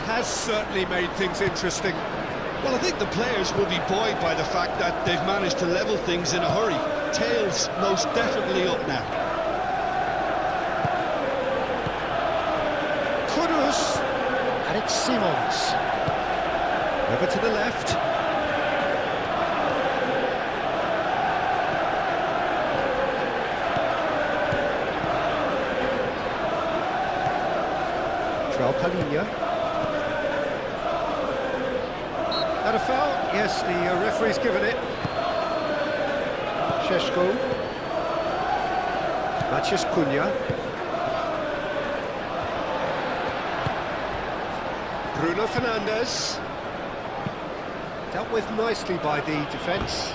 Has certainly made things interesting. Well, I think the players will be buoyed by the fact that they've managed to level things in a hurry. Tails most definitely up now. Kudus, and it's Simons. Over to the left. João Palhinha. That a foul? Yes, the referee's given it. Šeško. Matheus Cunha. Bruno Fernandes. Dealt with nicely by the defence.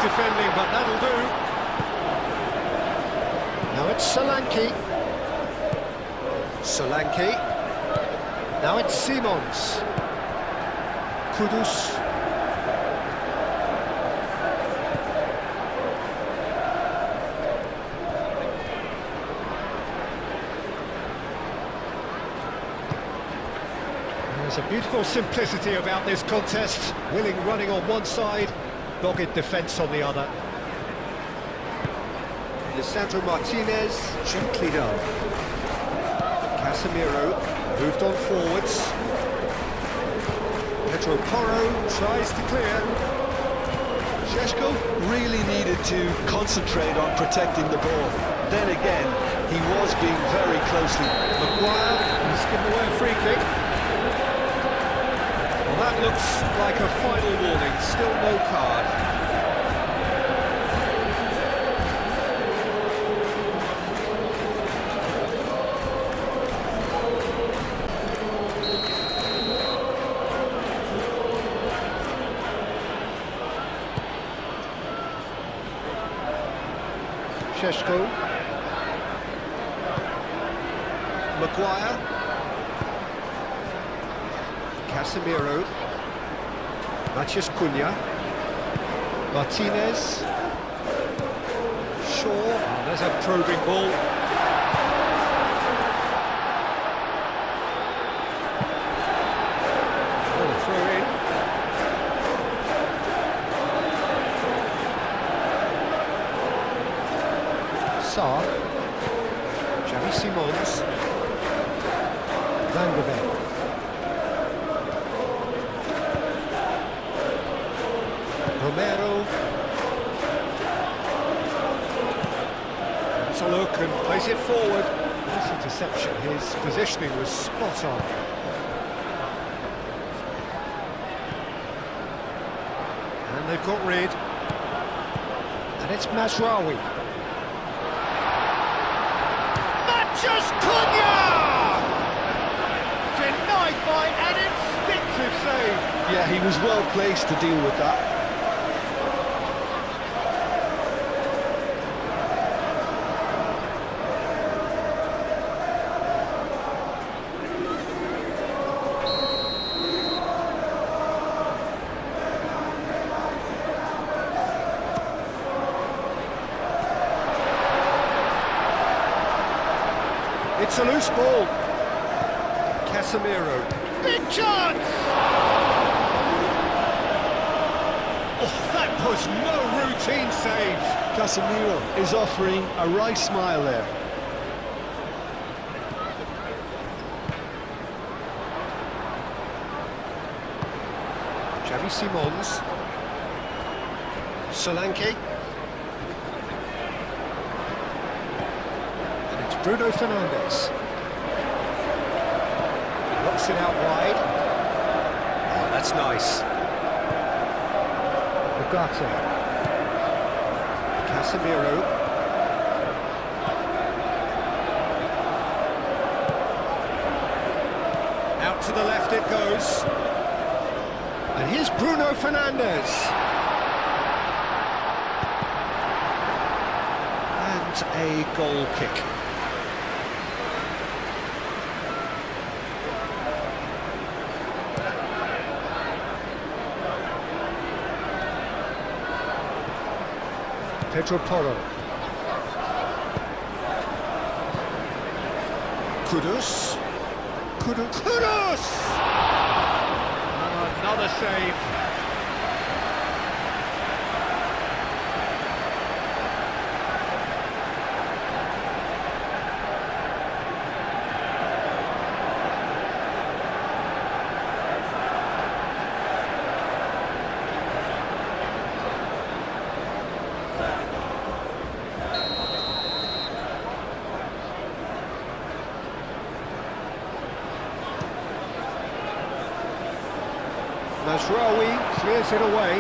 Defending, but that'll do. Now it's Solanke. Now it's Simons. Kudus. There's a beautiful simplicity about this contest. Willing running on one side, dogged defence on the other. Lisandro Martinez, gently done. Casemiro moved on forwards. Pedro Porro tries to clear. Šeško really needed to concentrate on protecting the ball. Then again, he was being very closely. Maguire has given away a free kick. Well, that looks like a final warning, still no card. Šeško. Maguire. Casemiro. Matheus Cunha. Martinez. Shaw. Oh, there's a probing ball. Oh, the throw in. Sarr. Xavi Simons. Van de Beek. Romero. It's on look and plays it forward. Nice interception, his positioning was spot on. And they've got rid. And it's Mazraoui. Matches Cunha! Denied by an instinctive save. Yeah, he was well placed to deal with that. It's a loose ball. Casemiro. Big chance! Oh, that was no routine save. Casemiro is offering a right smile there. Xavi Simons. Solanke. And it's Bruno Fernandes. Knocks it out wide. Oh, that's nice. Ugarte. Casemiro. Out to the left it goes. And here's Bruno Fernandes. And a goal kick. Pedro Porro. Kudus. Kudus! Another save. Mazraoui clears it away.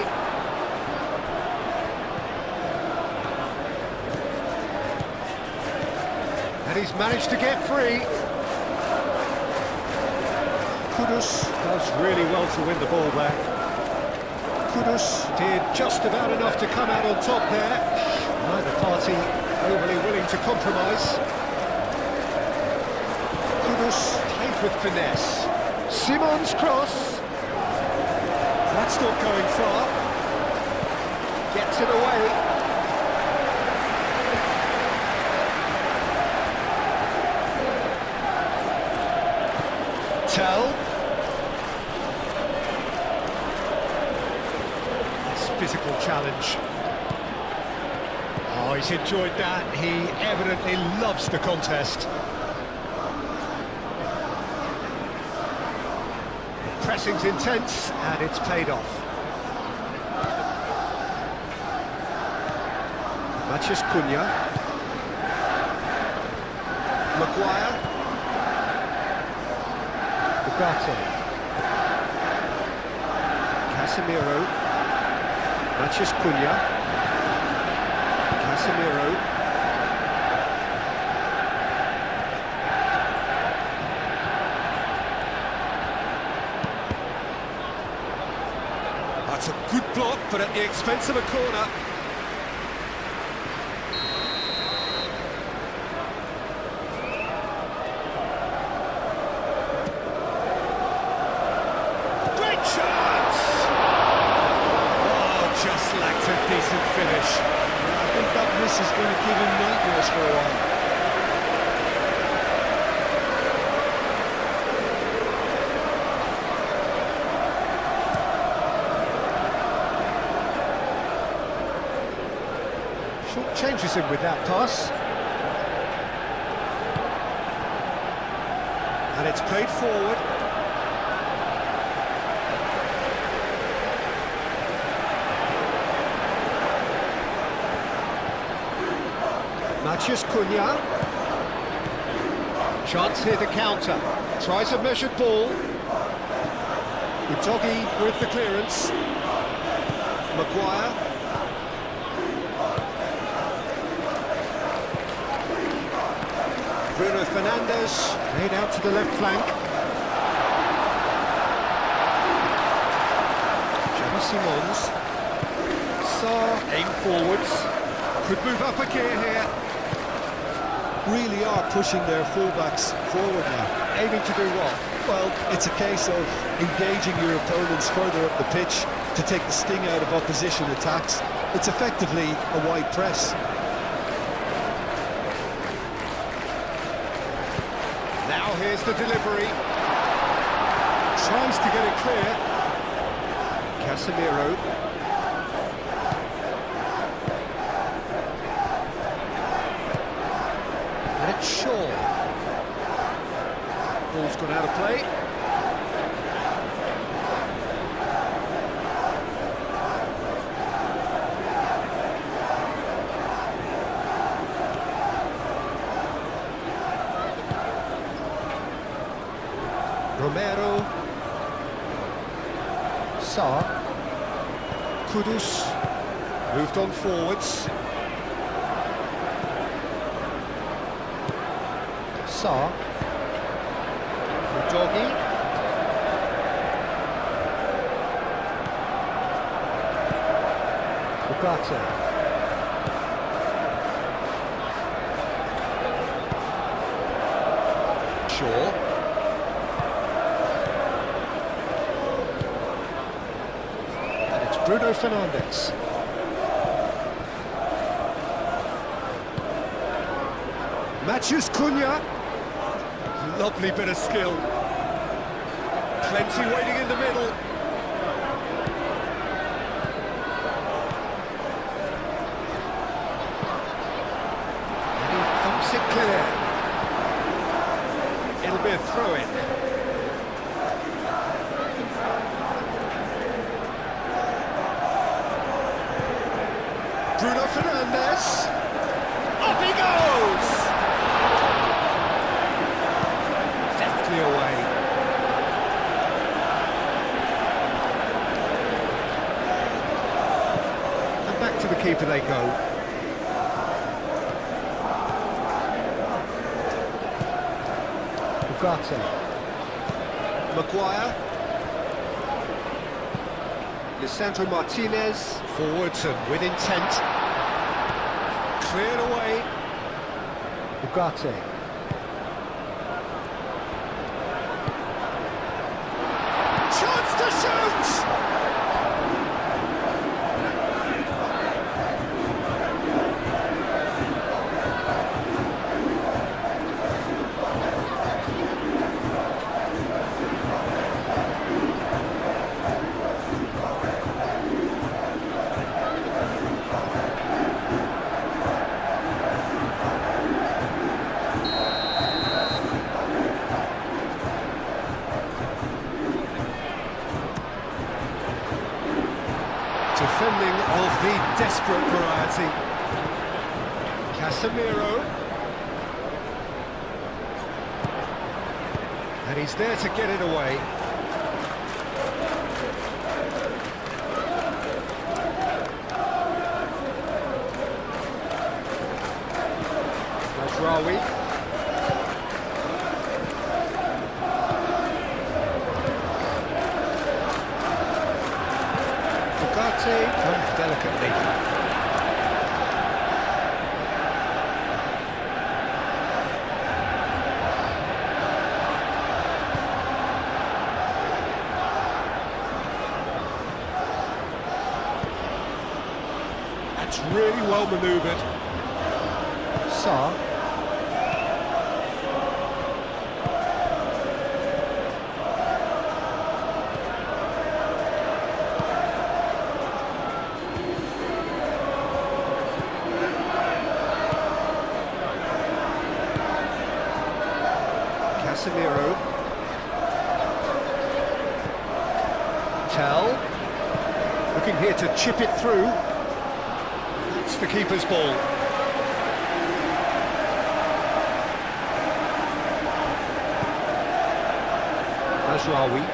And he's managed to get free. Kudus does really well to win the ball there. Kudus did just about enough to come out on top there. Neither party overly willing to compromise. Kudus played with finesse. Simons' cross. That's not going far. Gets it away. Tell. This physical challenge. Oh, he's enjoyed that. He evidently loves the contest. Pressing's intense, and it's paid off. Matches Cunha. Maguire. Ugarte. Casemiro. Matches Cunha. Casemiro. That's a good block, but at the expense of a corner. Great chance! Oh, just lacked a decent finish. I think that miss is going to give him nightmares for a while. Short changes him with that pass. And it's played forward. Matheus Cunha. Chance here to counter. Tries a measured ball. Udogi with the clearance. Maguire. Bruno Fernandes. Played out to the left flank. Xavi Simons. Sarr, aim forwards. Could move up a gear here. Really are pushing their fullbacks forward now. Aiming to do what? Well, it's a case of engaging your opponents further up the pitch to take the sting out of opposition attacks. It's effectively a wide press. Now here's the delivery. Tries to get it clear. Casemiro. And it's Shaw. Ball's gone out of play. Romero. Sarr. Kudus. Moved on forwards. Sarr. Udogi. Ugarte. Shaw. And it's Bruno Fernandes. Matheus Cunha. Lovely bit of skill. Plenty waiting in the middle. And he thumps it clear. It'll be a throw-in. Bruno Fernandes. Up he goes! Deftly away. And back to the keeper they go. Ugarte. Maguire. Lisandro Martinez. Forwards and with intent. Cleared away. Ugarte. Chance to shoot! Defending of the desperate variety. Casemiro. And he's there to get it away. Mazraoui. Comes delicately. That's really well manoeuvred. Sarr. Casemiro. Tell. Looking here to chip it through. It's the keeper's ball. Azraoui.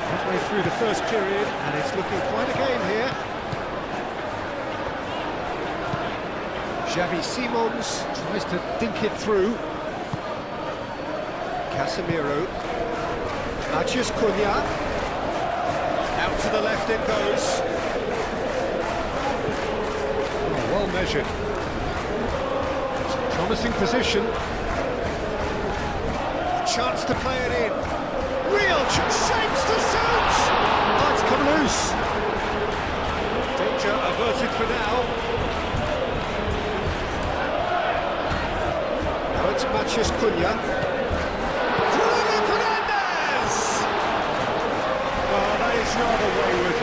Halfway through the first period, and it's looking quite a game here. Xavi Simons tries to dink it through. Casemiro. Matheus Cunha. Out to the left it goes. Oh, well measured. It's a promising position. A chance to play it in. Real shapes to shoot! Oh, it's come loose. Danger averted for now. Now it's Matheus Cunha. Rather wayward.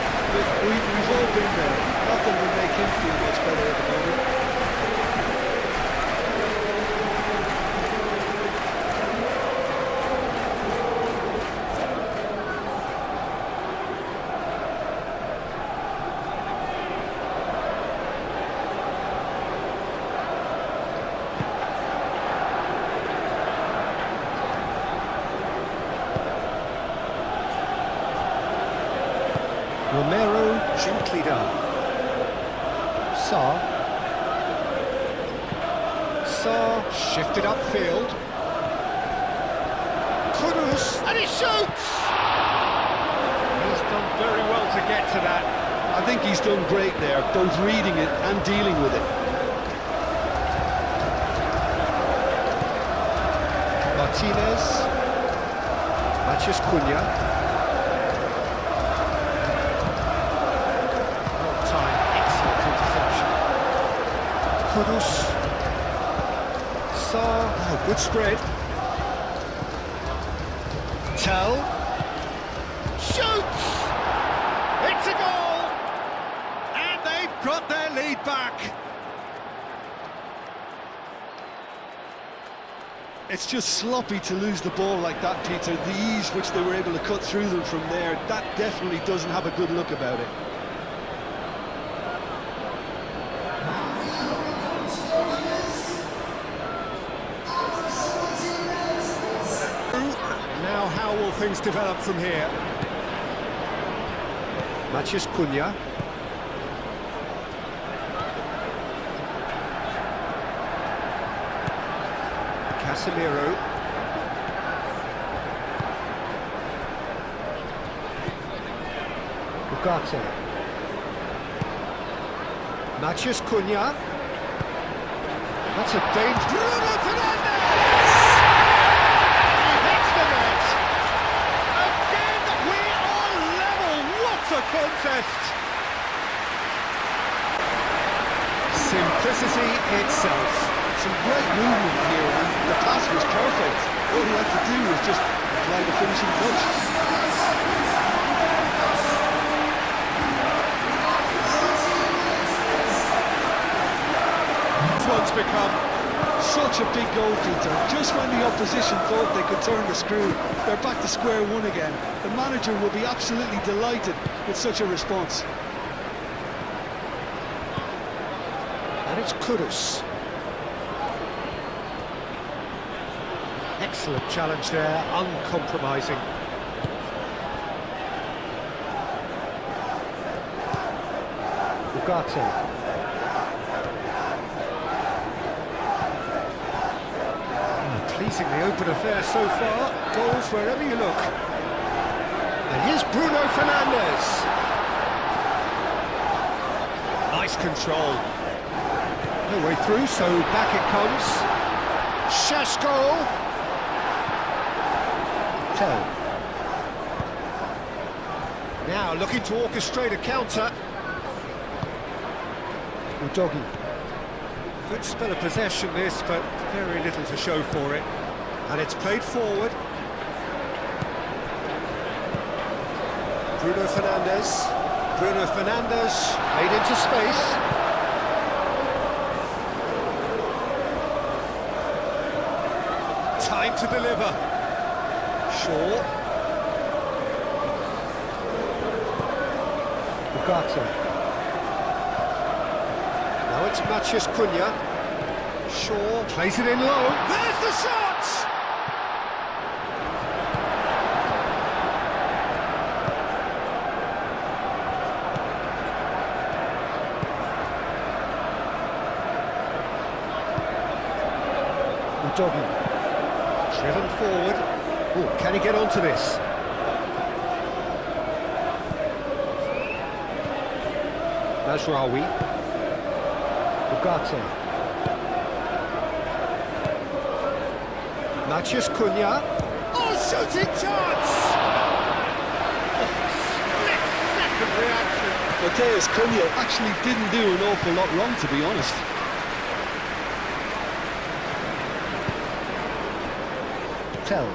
We've all been there. Nothing will make him feel much better at the moment. Romero, gently done. Sarr. Sarr, shifted upfield. Kudus, and he shoots! He's done very well to get to that. I think he's done great there, both reading it and dealing with it. Martinez. Matheus Cunha. Kudus. Sarr. Oh, good spread. Tell. Shoots! It's a goal! And they've got their lead back. It's just sloppy to lose the ball like that, Peter. The ease which they were able to cut through them from there, that definitely doesn't have a good look about it. Now how will things develop from here? Matheus Cunha. Casemiro. Ugarte. Matheus Cunha. That's a danger. Bruno Fernandes! He hits the net! Again, we are level! What a contest! Simplicity itself. Some great movement here, and the pass was perfect. All he had to do was just apply the finishing touch. This one's become such a big goal, Peter. Just when the opposition thought they could turn the screw, they're back to square one again. The manager will be absolutely delighted with such a response. And it's Kudus. Excellent challenge there, uncompromising. Ugarte. Pleasingly open affair so far. Goals wherever you look. And here's Bruno Fernandes. Nice control. No way through, so back it comes. Šeško. Tell. Now looking to orchestrate a counter. Udogi. Good spell of possession this, but very little to show for it. And it's played forward. Bruno Fernandes. Bruno Fernandes made into space. Time to deliver. Shaw. Ugarte. Now it's Matheus Cunha. Shaw plays it in low. There's the shot! chance! Udogi, driven forward. Oh, can he get onto this? Mazraoui, Ugarte, Matheus Cunha. Oh, shooting chance! Split-second reaction. Matheus Cunha actually didn't do an awful lot wrong, to be honest. Tell.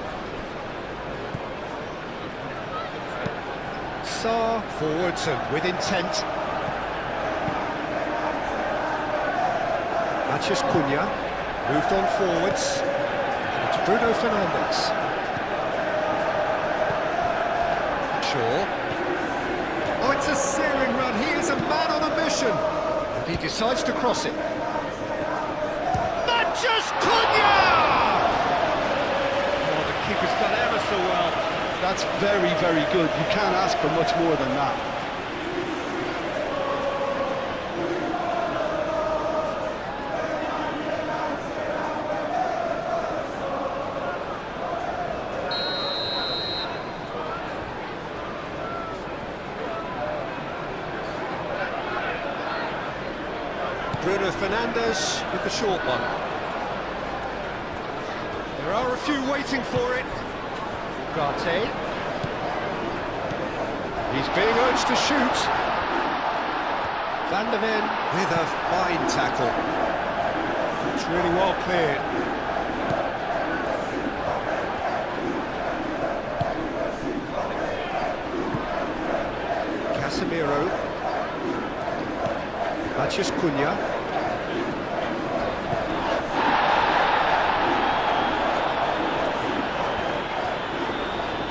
Sarr forwards and with intent. Matheus Cunha moved on forwards. And it's Bruno Fernandes. Shaw. Oh, it's a searing run. He is a man on a mission. And he decides to cross it. Matheus Cunha! Keeper's done ever so well. That's very, very good. You can't ask for much more than that. Bruno Fernandes with the short one. There are a few waiting for it. Ugarte. He's being urged to shoot. Van der Ven with a fine tackle. It's really well cleared. Casemiro. Matheus Cunha.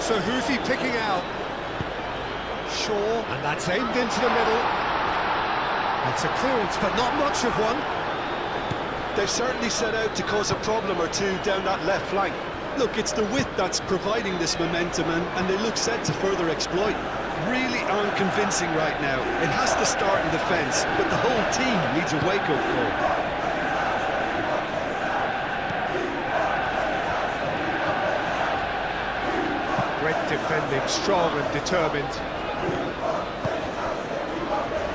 So who's he picking out? Shaw, and that's aimed into the middle. It's a clearance, but not much of one. They've certainly set out to cause a problem or two down that left flank. Look, it's the width that's providing this momentum, and they look set to further exploit. Really aren't convincing right now. It has to start in defence, but the whole team needs a wake-up call. Great defending, strong and determined.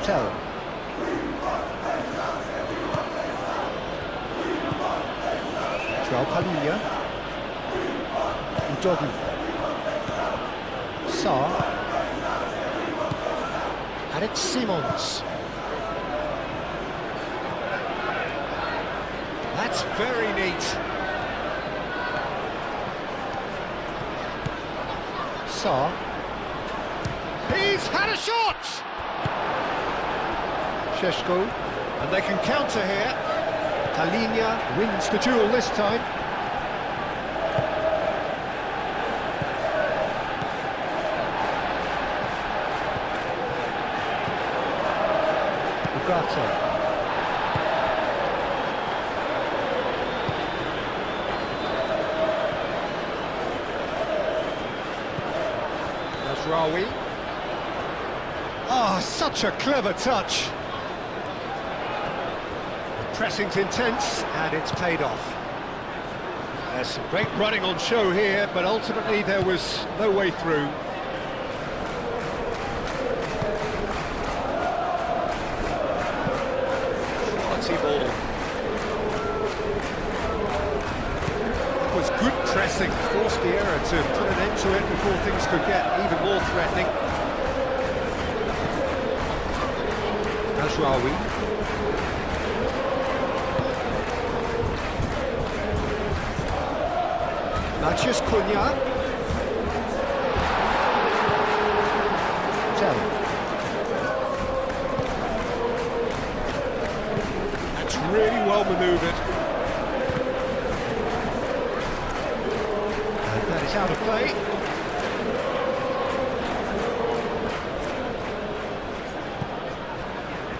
Tell. João Palhinha. Udogi. Sarr. And it's Simons. That's very neat. Sarr. He's had a shot! Šeško, and they can counter here. Palhinha wins the duel this time. Ugarte. Mazraoui. Oh, such a clever touch. The pressing's intense, and it's paid off. There's some great running on show here, but ultimately there was no way through. Quality ball. It was good pressing, forced the error to put an end to it before things could get even more threatening. Mazraoui. Matheus Cunha. Tell. That's really well manoeuvred. And that is out of play.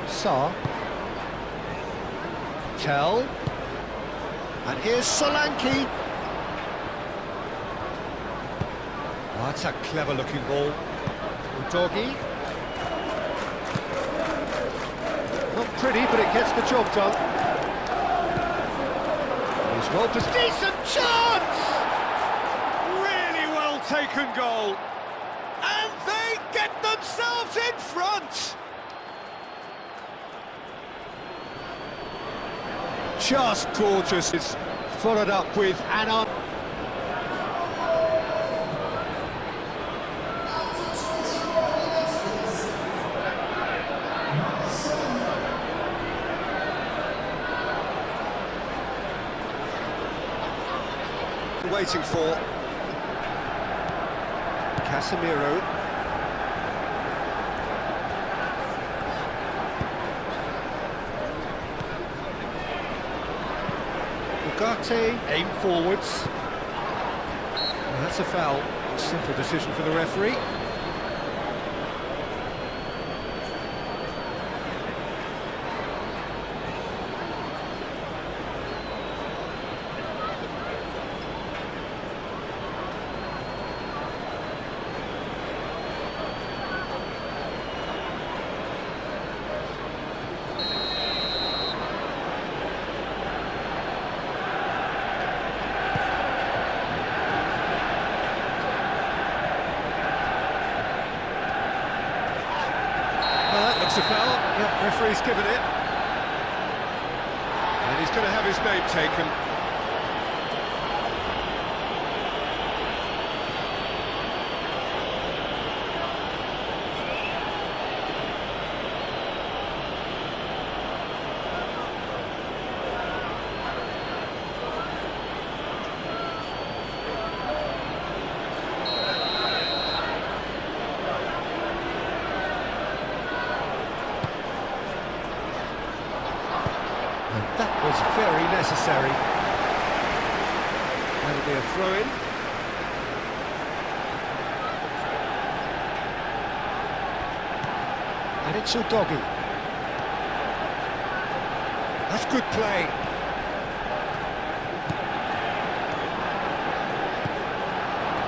Sarr. Tell. And here's Solanke. that's a clever-looking ball. Doggy. Not pretty, but it gets the job done. He's well positioned. Decent chance! Really well taken goal. And they get themselves in front! Just gorgeous. It's followed up with Anna. Waiting for Casemiro. Ugarte, aim forwards. Well, that's a foul. A simple decision for the referee. That's a foul. Yep, referee's given it. And he's going to have his name taken. That was very necessary. That'll be a throw-in. And it's Doggy. That's good play.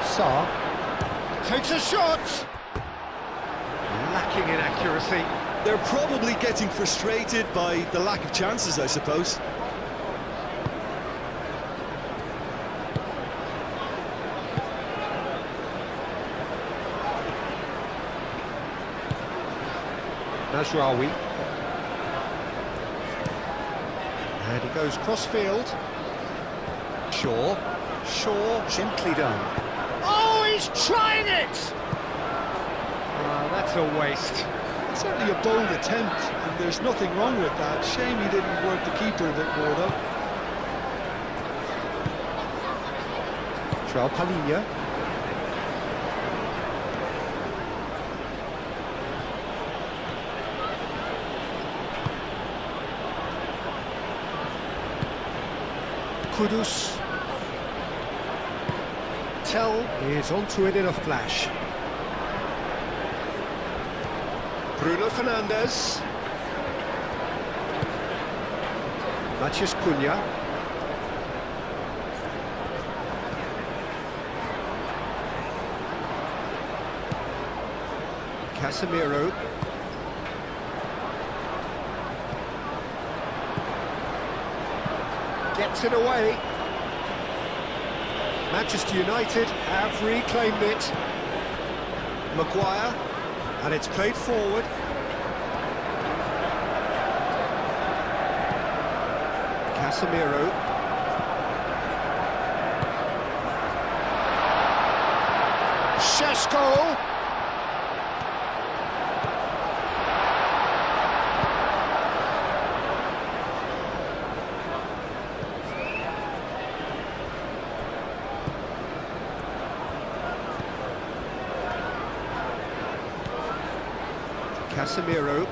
Sarr takes a shot. Lacking in accuracy. They're probably getting frustrated by the lack of chances, I suppose. Najraoui. And he goes cross-field. Shaw, gently done. Oh, he's trying it! Oh, that's a waste. Certainly a bold attempt, and there's nothing wrong with that. Shame he didn't work the keeper a bit more, though. João Palhinha. Kudus. Tell is onto it in a flash. Bruno Fernandes. Matheus Cunha. Casemiro. Gets it away. Manchester United have reclaimed it. Maguire. And it's played forward. Casemiro. Šeško. Casemiro.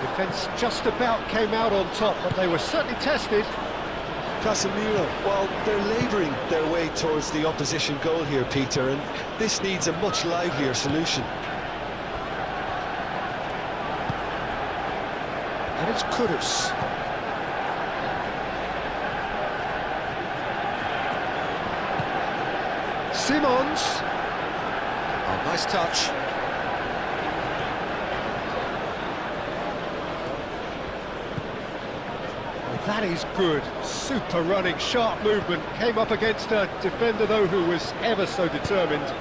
Defence just about came out on top, but they were certainly tested. Casemiro, well, they're labouring their way towards the opposition goal here, Peter, and this needs a much livelier solution. And it's Kudus. Simons. Oh, nice touch. Oh, that is good. Super running, sharp movement. Came up against a defender, though, who was ever so determined.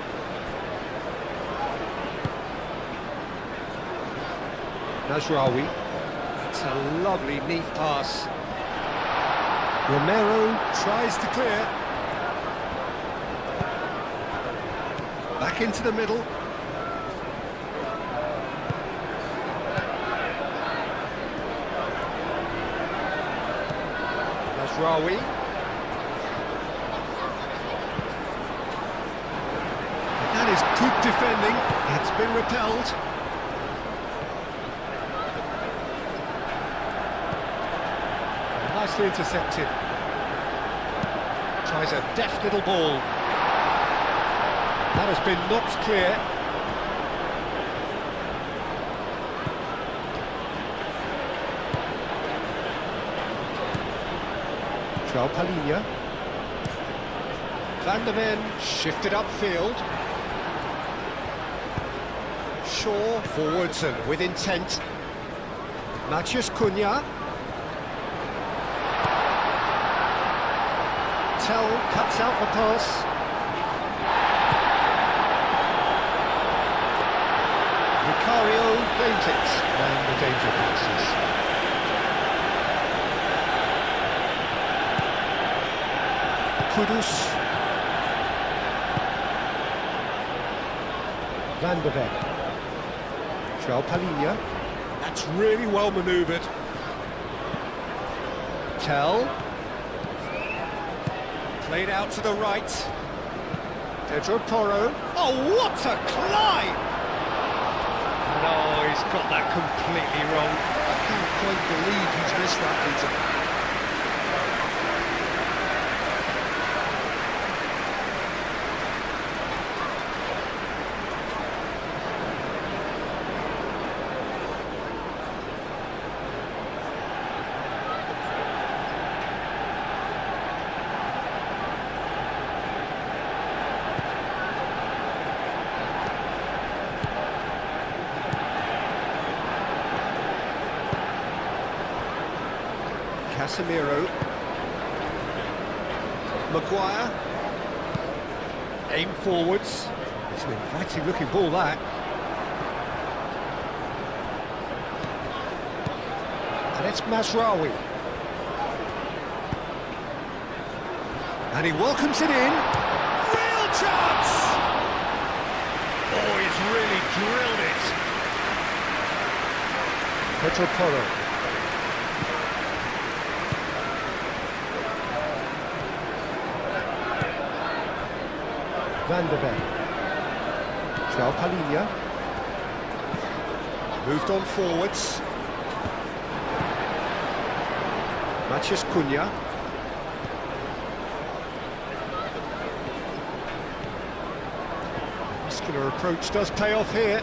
Nasraoui. That's a lovely, neat pass. Romero tries to clear. Back into the middle. Nasraoui. That is good defending. It's been repelled. Nicely intercepted. Tries a deft little ball. That has been knocked clear. João Palhinha. Van der Ven shifted upfield. Shaw forwards and with intent. Matheus Cunha. Tell cuts out the pass. Vicario gains it, and the danger passes. Kudus. Van der Ven. João Palhinha. That's really well manoeuvred. Tell. Played out to the right. Pedro Porro. Oh, what a climb! No, he's got that completely wrong. I can't quite believe he's missed that, Peter. Casemiro. Maguire. Aim forwards. It's an inviting looking ball, that. And it's Mazraoui. And he welcomes it in. Real chance! Oh, he's really drilled it. Pedro Porro. Van der Ven. João Palhinha. Moved on forwards. Matheus Cunha. Muscular approach does pay off here.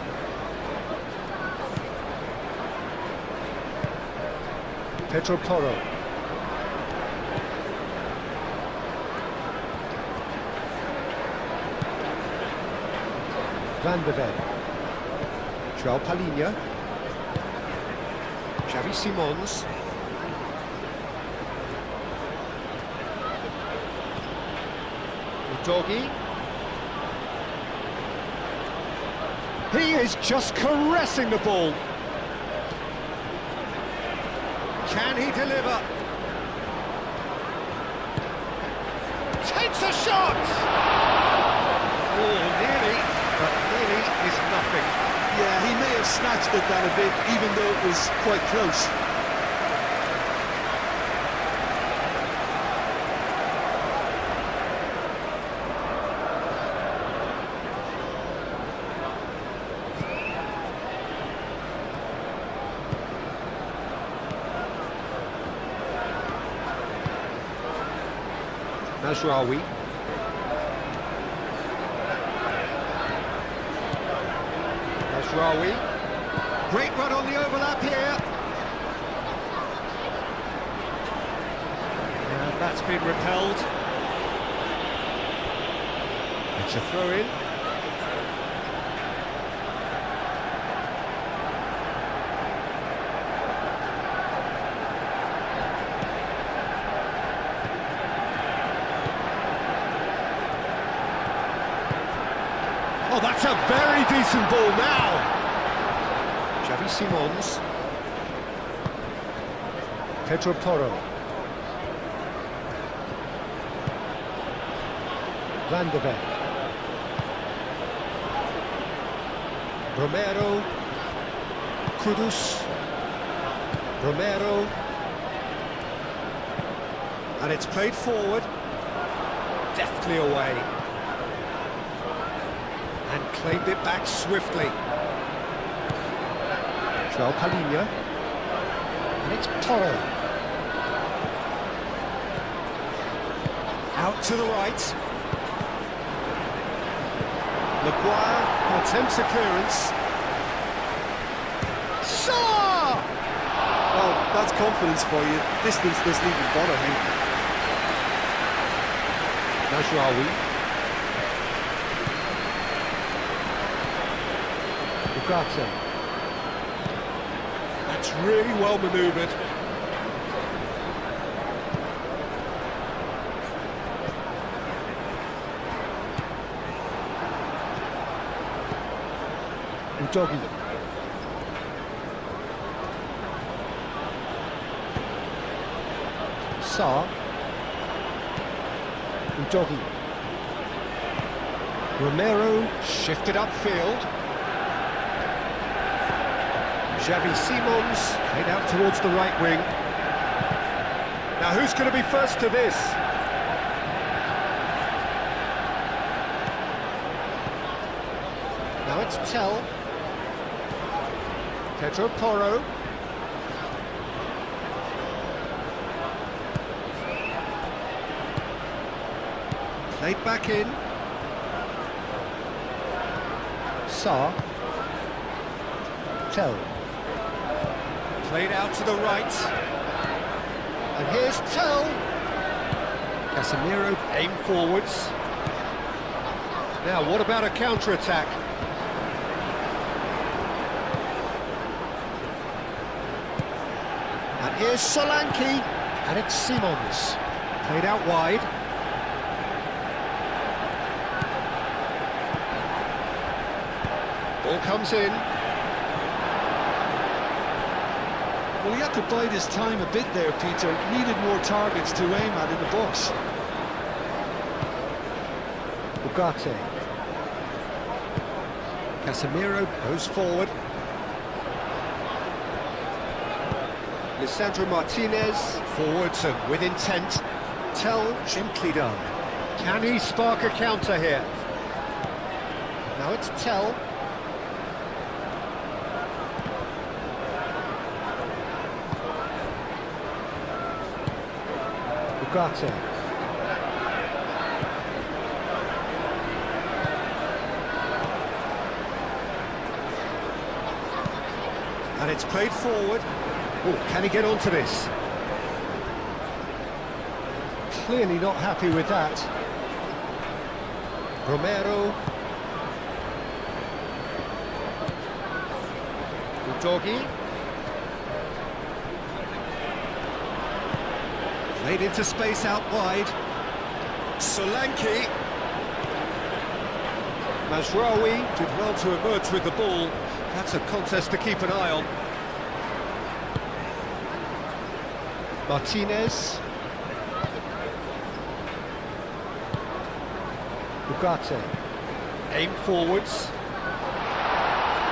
Pedro Porro. Van der Ven. João Palhinha. Xavi Simons. Doggy. He is just caressing the ball. Can he deliver? Takes a shot! Oh, nearly, but nearly is nothing. Yeah, he may have snatched at that a bit, even though it was quite close. Mazraoui. Mazraoui. Great run on the overlap here. And that's been repelled. It's a throw-in. Oh, that's a very decent ball now. Xavi Simons. Pedro Porro. Van de Ven. Romero. Kudus. Romero. And it's played forward. Deftly away. And claimed it back swiftly. João Palhinha. And it's Porro. Out to the right. Maguire attempts a clearance. Saw! Well, that's confidence for you. Distance doesn't even bother him. Najraoui. Ugarte. That's really well manoeuvred. Udogi. Sarr. Udogi. Romero shifted upfield. Xavi Simons played out towards the right wing. Now who's going to be first to this? Now it's Tell. Pedro Porro. Played back in. Sarr. Tell. Played out to the right. And here's Tell. Casemiro aimed forwards. Now, what about a counter-attack? And here's Solanke. And it's Simons. Played out wide. Ball comes in. Well, he had to bide his time a bit there, Peter. Needed more targets to aim at in the box. Ugarte. Casemiro goes forward. Lisandro Martinez forwards and with intent. Tell gently done. Can he spark a counter here? Now it's Tell. Ugarte. And it's played forward. Oh, can he get onto this? Clearly not happy with that. Romero. Udogi. Played into space out wide. Solanke. Mazraoui did well to emerge with the ball. That's a contest to keep an eye on. Martinez. Ugarte. Aimed forwards.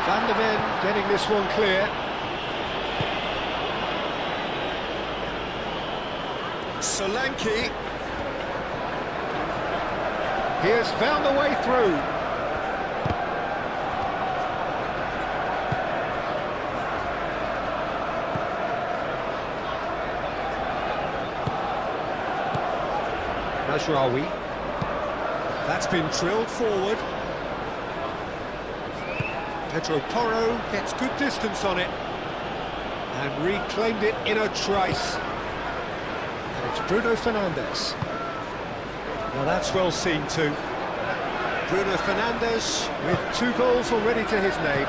Van de Ven getting this one clear. Solanke. He has found the way through. Najraoui. That's been drilled forward. Pedro Porro gets good distance on it and reclaimed it in a trice. And it's Bruno Fernandes. Now that's well seen too. Bruno Fernandes with 2 goals already to his name.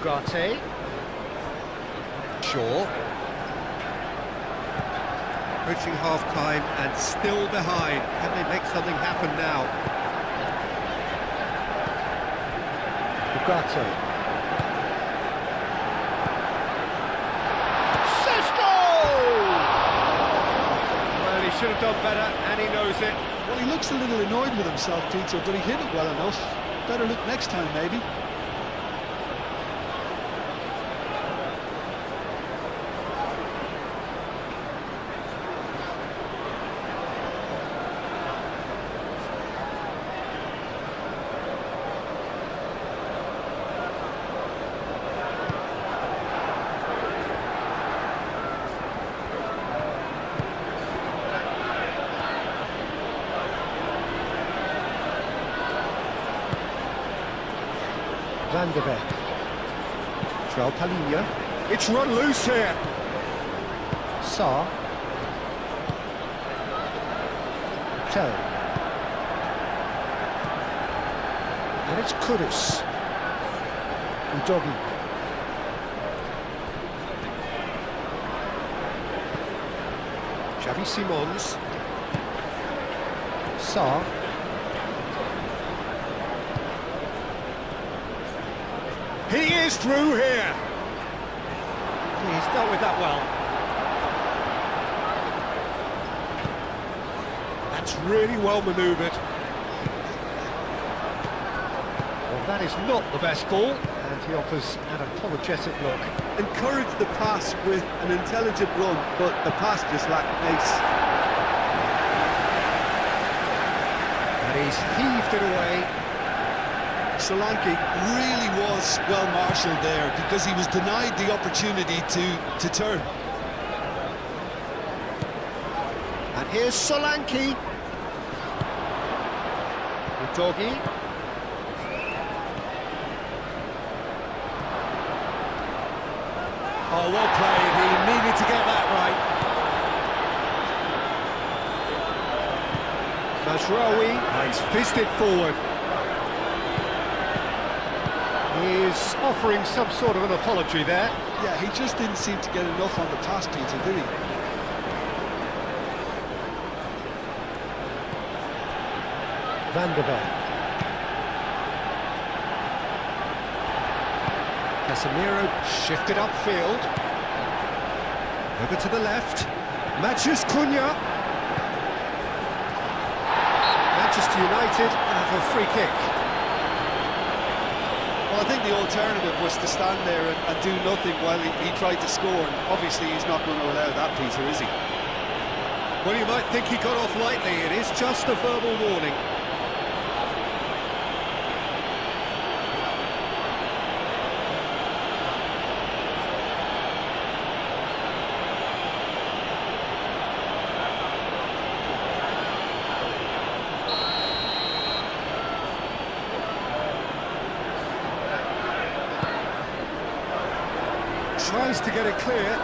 Ugarte. Shaw. Approaching half-time and still behind. Can they make something happen now? Ugarte. Well, he should have done better, and he knows it. Well, he looks a little annoyed with himself, Peter, but he hit it well enough. Better look next time, maybe. Van de Ven. João Palhinha. It's run loose here. Sarr. Tell. And it's Kudus. Udogi. Xavi Simons. Sarr. He is through here. He's dealt with that well. That's really well manoeuvred. Well, that is not the best ball, and he offers an apologetic look. Encouraged the pass with an intelligent run, but the pass just lacked pace. And he's heaved it away. Solanke really was well marshalled there because he was denied the opportunity to turn. And here's Solanke. Udogi. Oh, well played. He needed to get that right. Mazraoui. He's fizzed it forward. He's offering some sort of an apology there. Yeah, he just didn't seem to get enough on the pass, Peter, did he? Van de Ven. Casemiro shifted upfield. Over to the left. Matheus Cunha. Manchester United have a free kick. Well, I think the alternative was to stand there and do nothing while he tried to score, and obviously he's not going to allow that, Peter, is he? Well, you might think he got off lightly. It is just a verbal warning. Tries to get it clear.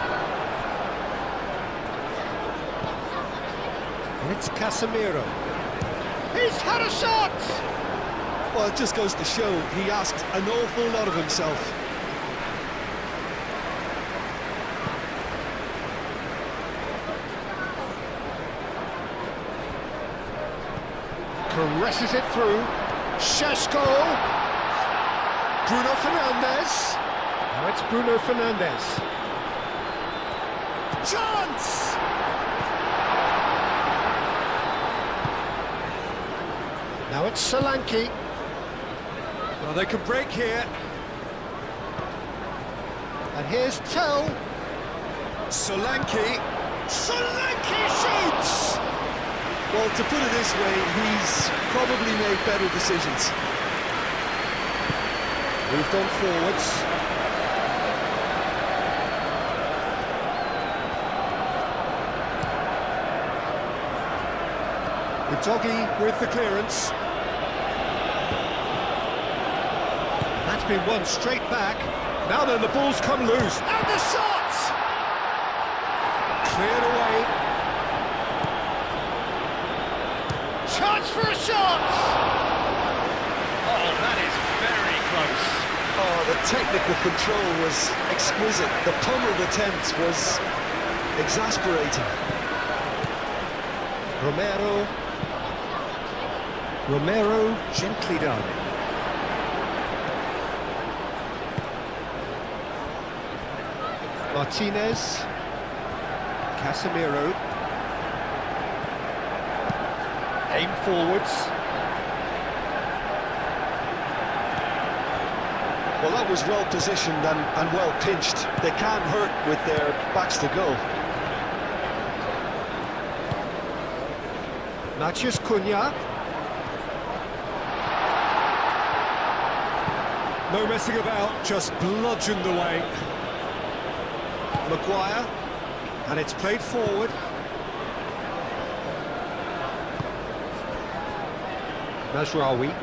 And it's Casemiro. He's had a shot! Well, it just goes to show he asked an awful lot of himself. Caresses it through. Šeško. Bruno Fernandes. Now it's Bruno Fernandes. Chance! Now it's Solanke. Well, they can break here. And here's Tell. Solanke. Solanke shoots! Well, to put it this way, he's probably made better decisions. Moved on forwards. Udogi with the clearance. That's been won straight back. Now then, the ball's come loose. And the shot! Cleared away. Chance for a shot! Oh, that is very close. Oh, the technical control was exquisite. The pummeled attempt was exasperating. Romero, gently done. Martinez. Casemiro. Aim forwards. Well, that was well positioned and well pinched. They can't hurt with their backs to goal. Matheus Cunha. No messing about, just bludgeoned away. Maguire, and it's played forward. Mazraoui.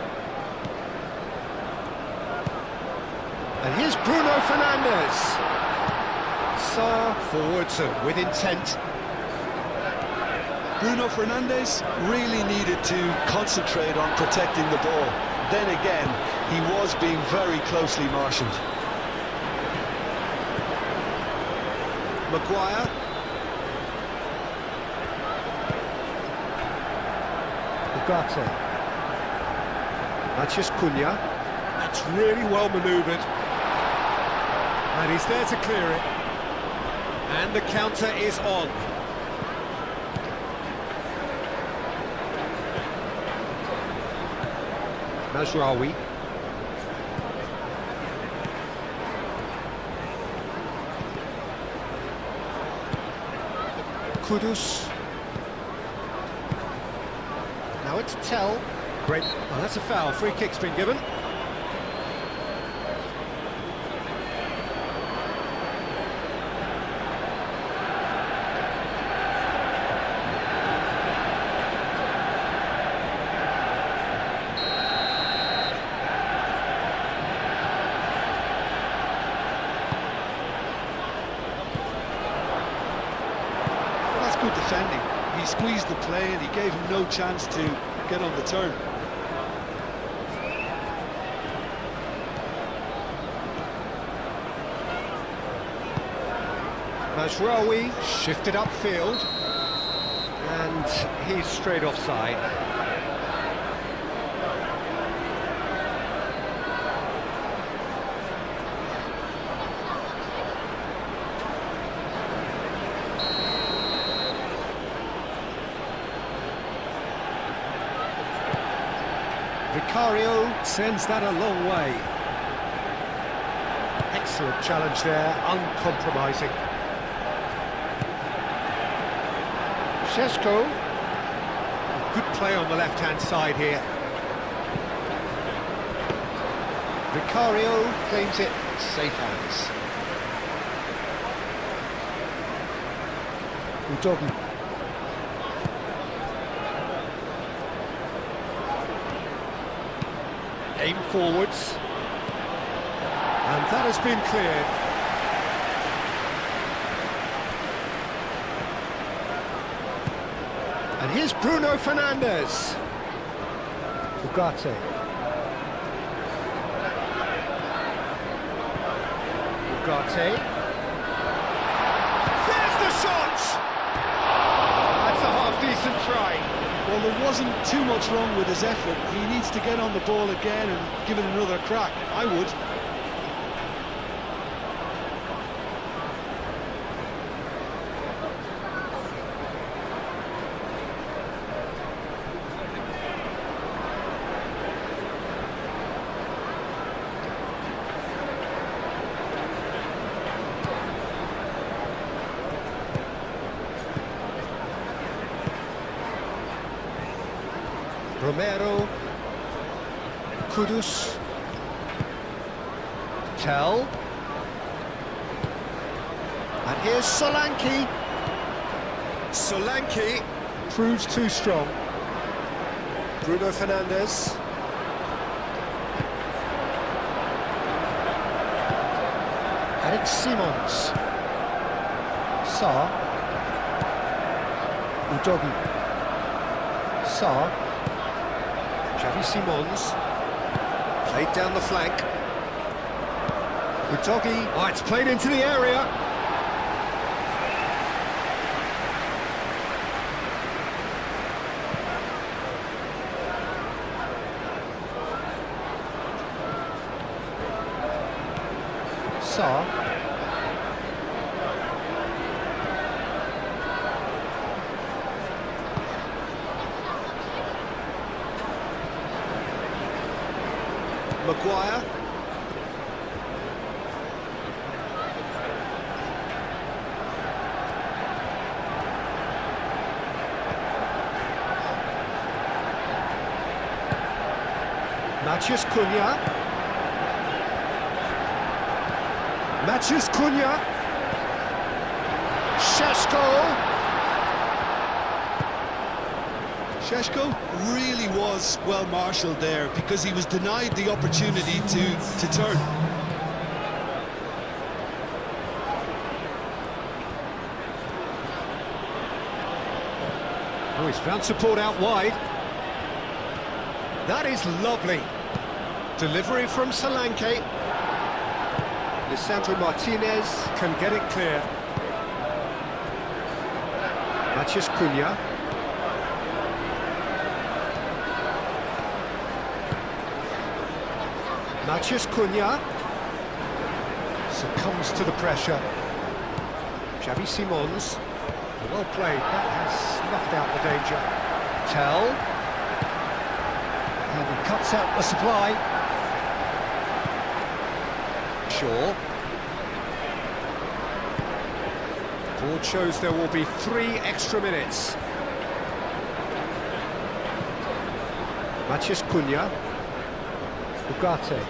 And here's Bruno Fernandes. Sarr forwards and with intent. Bruno Fernandes really needed to concentrate on protecting the ball. Then again, he was being very closely marshalled. Maguire. Ugarte. Matheus Cunha. That's really well manoeuvred. And he's there to clear it. And the counter is on. Mazraoui. Kudus. Now it's Tell. Great. Oh, that's a foul. Free kick's been given. Good defending. He squeezed the play and he gave him no chance to get on the turn. Mazraoui shifted upfield and he's straight offside. Vicario sends that a long way. Excellent challenge there, uncompromising. Šeško. Good play on the left-hand side here. Vicario claims it, safe hands. Udogi. Aim forwards, and that has been cleared. And here's Bruno Fernandes. Ugarte. There's the shot! That's a half-decent try. Well, there wasn't too much wrong with his effort. He needs to get on the ball again and give it another crack. I would. Romero, Kudus, Tell, and here's Solanke. Solanke proves too strong. Bruno Fernandes. And it's Simons. Sarr. Udogi. Sarr. Xavi Simons. Played down the flank. Udogi. Oh, it's played into the area. Sarr. Maguire. Matheus Cunha. Matheus Cunha. Šeško really was well marshalled there because he was denied the opportunity to turn. Oh, he's found support out wide. That is lovely. Delivery from Solanke. Lisandro Martinez can get it clear. Matheus Cunha. Matheus Cunha succumbs to the pressure. Xavi Simons. Well played. That has snuffed out the danger. Tell. And he cuts out the supply. Shaw. Board shows there will be 3 extra minutes. Matheus Cunha. Ugarte.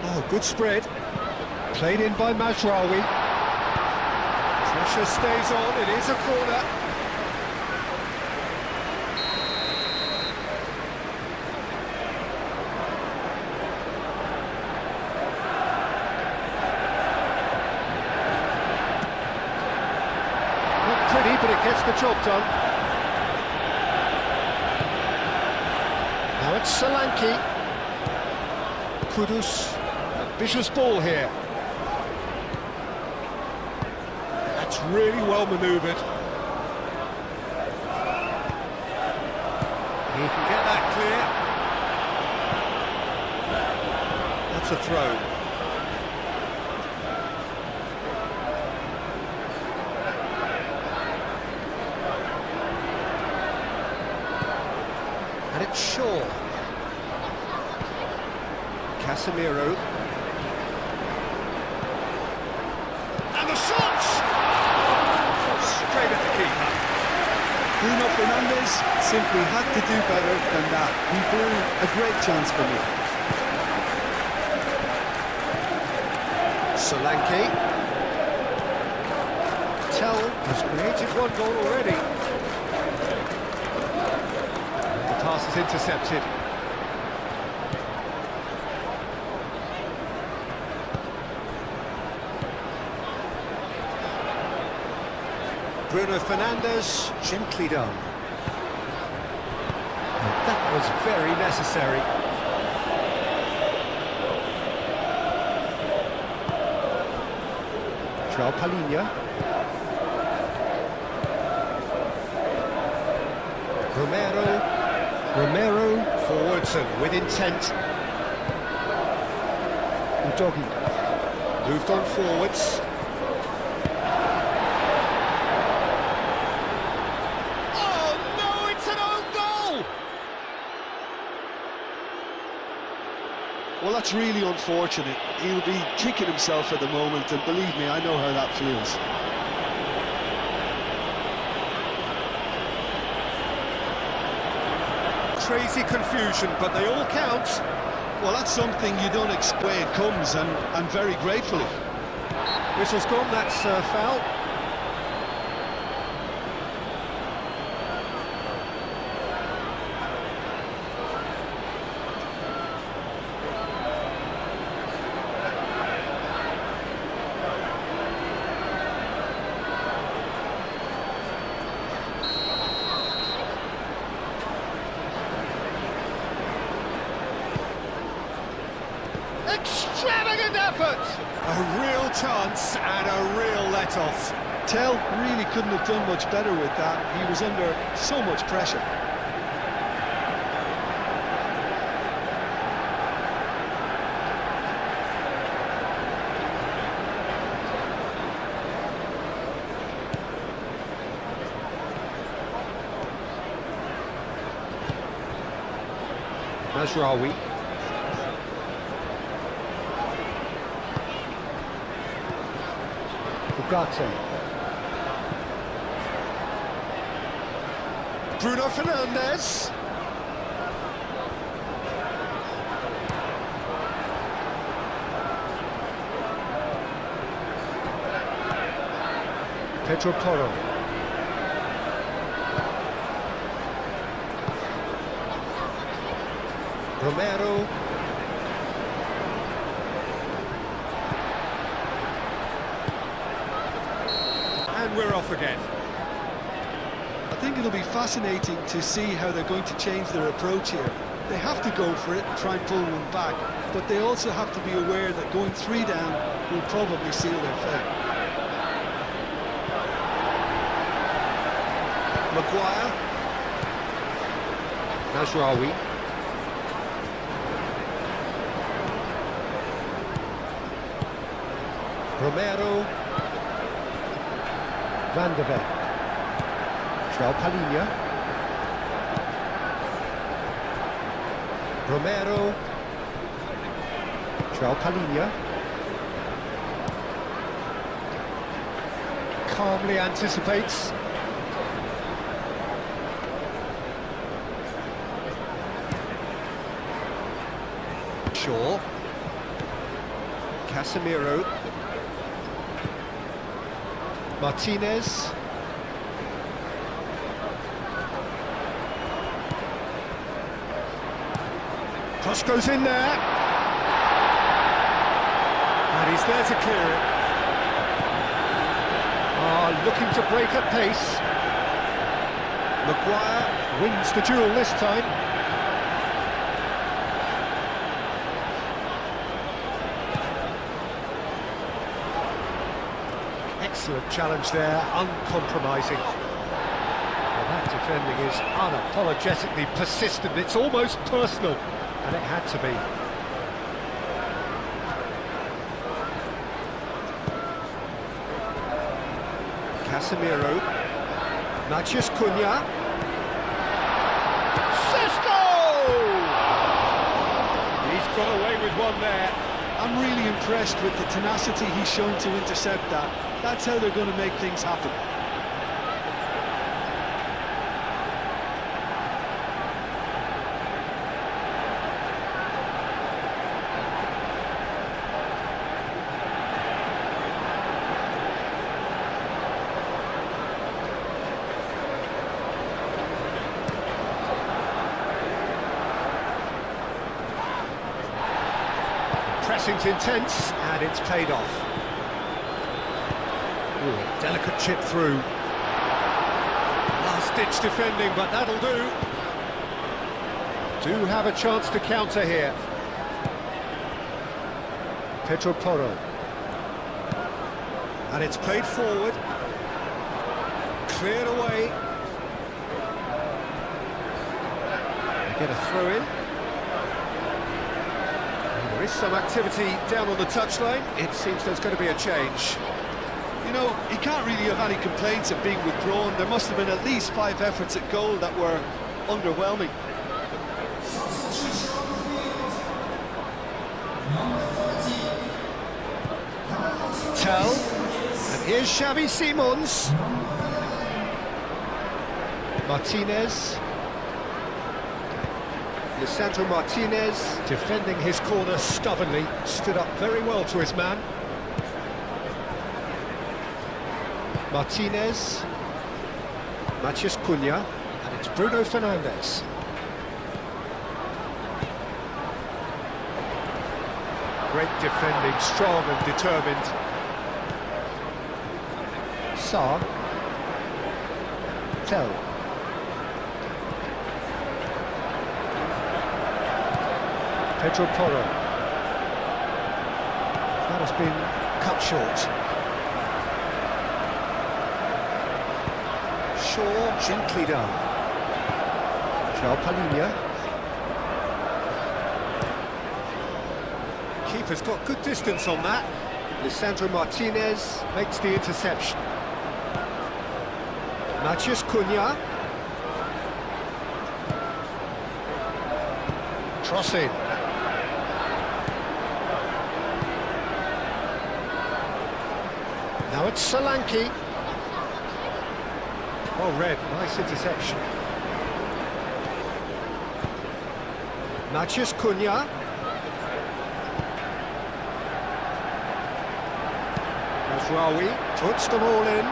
Oh, good spread. Played in by Mazraoui. Pressure stays on, it is a corner. Not pretty, but it gets the job done. Now it's Solanke. Kudus, a vicious ball here. That's really well manoeuvred. He can get that clear. That's a throw. And it's Shaw. Casemiro. And the shots! Straight at the keeper. Bruno Fernandes simply had to do better than that. He blew a great chance for me. Solanke. Tell has created 1 goal already. The pass is intercepted. Bruno Fernandes, gently done. And that was very necessary. João Palhinha. Romero forwards and with intent. Udogi moved on forwards. Well, that's really unfortunate. He'll be kicking himself at the moment, and believe me, I know how that feels. Crazy confusion, but they all count. Well, that's something you don't expect. It comes, and very gratefully. Whistle's gone, that's foul. Extravagant effort! A real chance and a real let-off. Tell really couldn't have done much better with that. He was under so much pressure. Mazraoui. Ugarte. Bruno Fernandes. Pedro Porro. Romero. And we're off again. I think it'll be fascinating to see how they're going to change their approach here. They have to go for it and try and pull one back, but they also have to be aware that going 3 down will probably seal their fate. Maguire. Mazraoui. Romero. Van de Ven. João Palhinha. Romero. João Palhinha. Calmly anticipates. Shaw. Casemiro. Martinez. Cross goes in there. And he's there to clear it. Looking to break at pace. Maguire wins the duel this time. Excellent challenge there, uncompromising. Well, that defending is unapologetically persistent, it's almost personal, and it had to be. Casemiro. Matheus Cunha. Sesko! He's got away with one there. I'm really impressed with the tenacity he's shown to intercept that. That's how they're going to make things happen. Pressing's intense, and it's paid off. Ooh, a delicate chip through. Last-ditch defending, but that'll do. Do have a chance to counter here. Pedro Porro. And it's played forward. Cleared away. They get a throw-in. There is some activity down on the touchline. It seems there's going to be a change. You know, he can't really have any complaints of being withdrawn. There must have been at least 5 efforts at goal that were underwhelming. Tell. And here's Xavi Simons. Martinez. Lisandro Martinez, defending his corner stubbornly, stood up very well to his man. Martinez. Matheus Cunha. And it's Bruno Fernandes. Great defending, strong and determined. Sarr. Tell. Pedro Porro. has been cut short. Shaw, gently done. João Palhinha. Keeper's got good distance on that. Lisandro Martinez makes the interception. Matheus Cunha. Cross in. Now it's Solanke. Well read, nice interception. Matheus Cunha. Mazraoui puts them all in.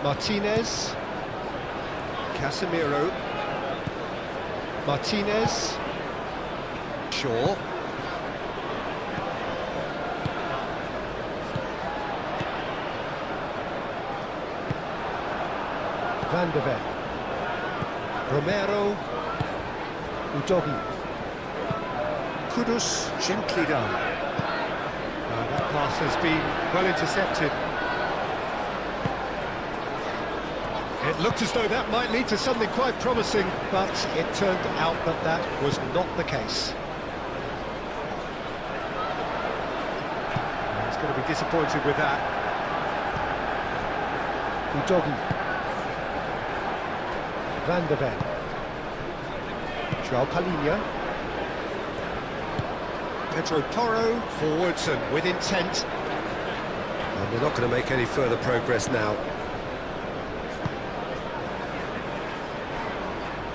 Martinez. Casemiro. Martinez. Shaw. Van de Ven. Romero. Udogi. Kudus, gently done. That pass has been well intercepted. It looked as though that might lead to something quite promising, but it turned out that that was not the case. He's going to be disappointed with that. Udogi. Van de Ven. João Palhinha. Pedro Porro, forwards and with intent. And we're not going to make any further progress now.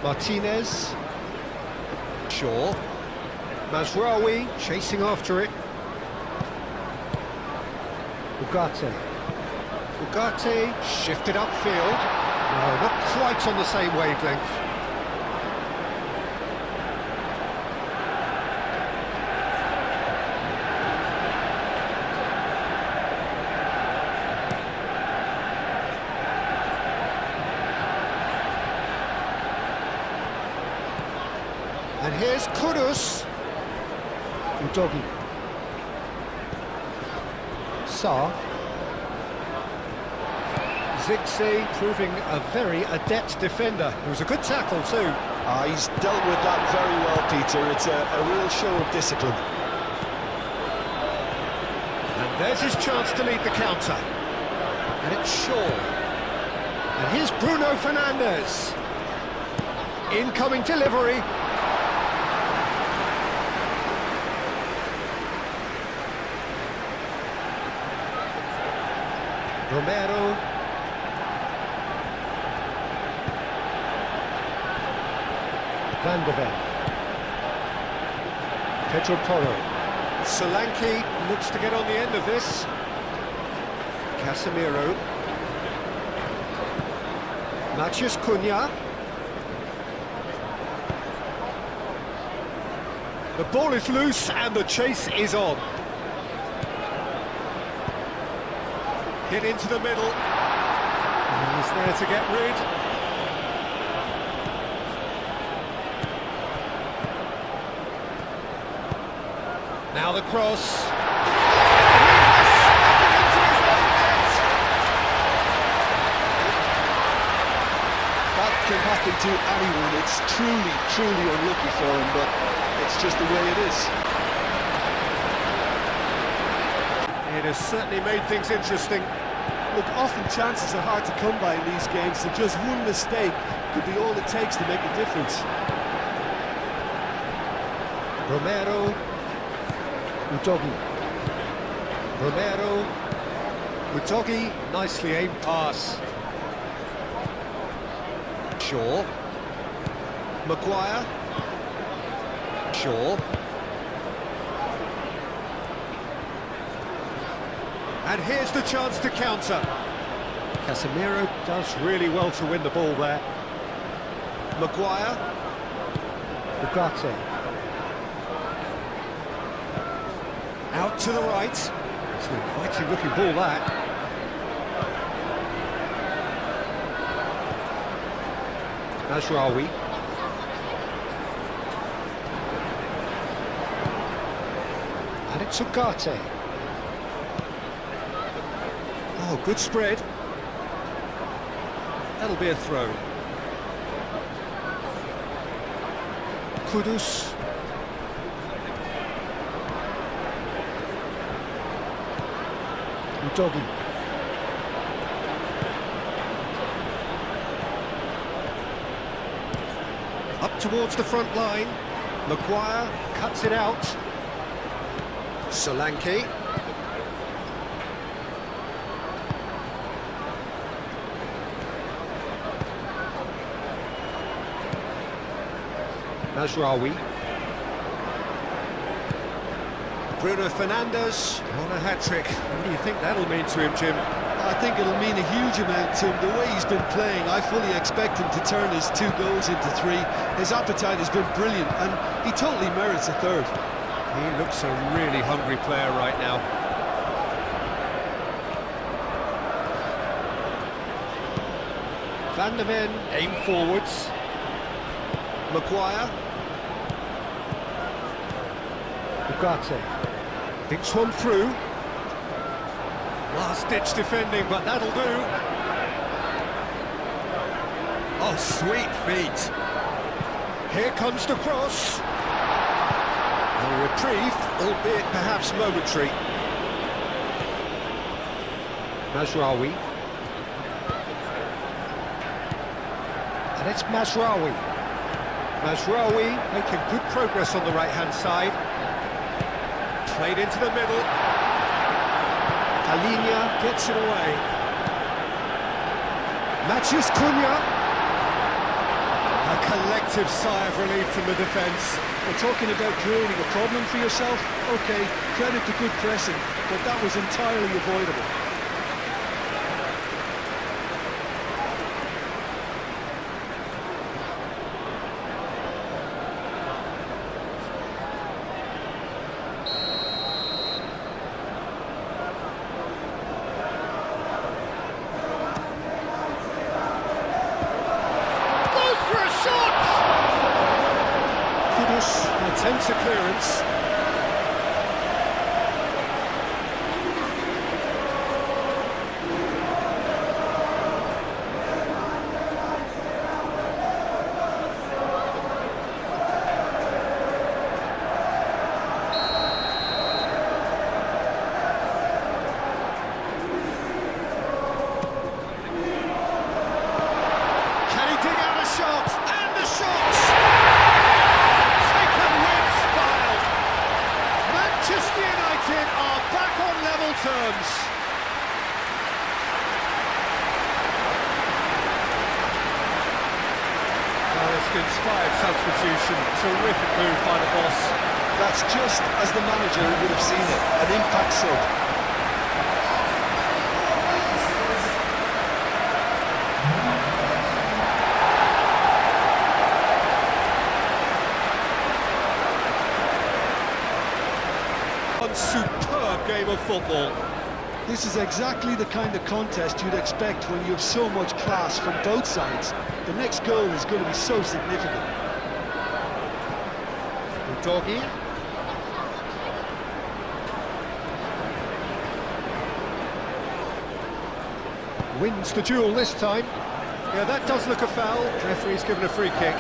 Martinez. Shaw. Mazraoui chasing after it. Ugarte. Ugarte shifted upfield. No, not quite on the same wavelength. And here's Kudus. Udogi. Sarr. Zirkzee proving a very adept defender. It was a good tackle too. He's dealt with that very well, Peter. It's a real show of discipline. And there's his chance to lead the counter. And it's Shaw. And here's Bruno Fernandes. Incoming delivery. Romero. Van de Ven. Pedro Porro. Solanke looks to get on the end of this. Casemiro. Matheus Cunha. The ball is loose and the chase is on. Hit into the middle. He's there to get rid. Now the cross. That can happen to anyone. It's truly unlucky for him, but it's just the way it is. It has certainly made things interesting. Look, often chances are hard to come by in these games, so just one mistake could be all it takes to make a difference. Romero. Udogi. Romero. Udogi, nicely aimed pass. Shaw. Maguire. Shaw. And here's the chance to counter. Casemiro does really well to win the ball there. Maguire. Ugarte. Out to the right. It's an inviting looking ball, that. Mazraoui. And it's Ugarte. Oh, good spread. That'll be a throw. Kudus. Udogi. Up towards the front line. Maguire cuts it out. Solanke. Mazraoui. Bruno Fernandes on a hat-trick. What do you think that'll mean to him, Jim? I think it'll mean a huge amount to him. The way he's been playing, I fully expect him to turn his 2 goals into 3. His appetite has been brilliant, and he totally merits a 3rd. He looks a really hungry player right now. Van der Ven aim forwards. Maguire. Ugarte. Thinks one through. Last-ditch defending, but that'll do. Oh, sweet feet. Here comes the cross. A reprieve, albeit perhaps momentary. Mazraoui. And it's Mazraoui. Mazraoui making good progress on the right-hand side. Played into the middle. Alinia gets it away. Matheus Cunha. A collective sigh of relief from the defence. We're talking about creating a problem for yourself. OK, credit to good pressing, but that was entirely avoidable. Attempts a clearance. Can he dig out a shot? And the shot! Manchester United are back on level terms. Well, it's an inspired substitution. Terrific move by the boss. That's just as the manager would have seen it, an impact sub. Superb game of football. This is exactly the kind of contest you'd expect when you have so much class from both sides. The next goal is going to be so significant. Udogi. Wins the duel this time. Yeah, that does look a foul. Referee's given a free kick.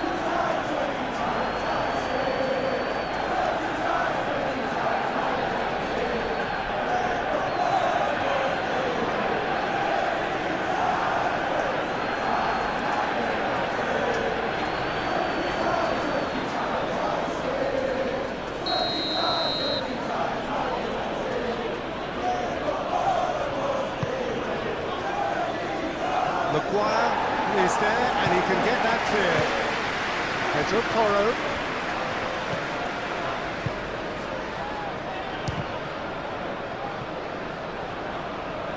Maguire is there, and he can get that clear. Pedro Porro.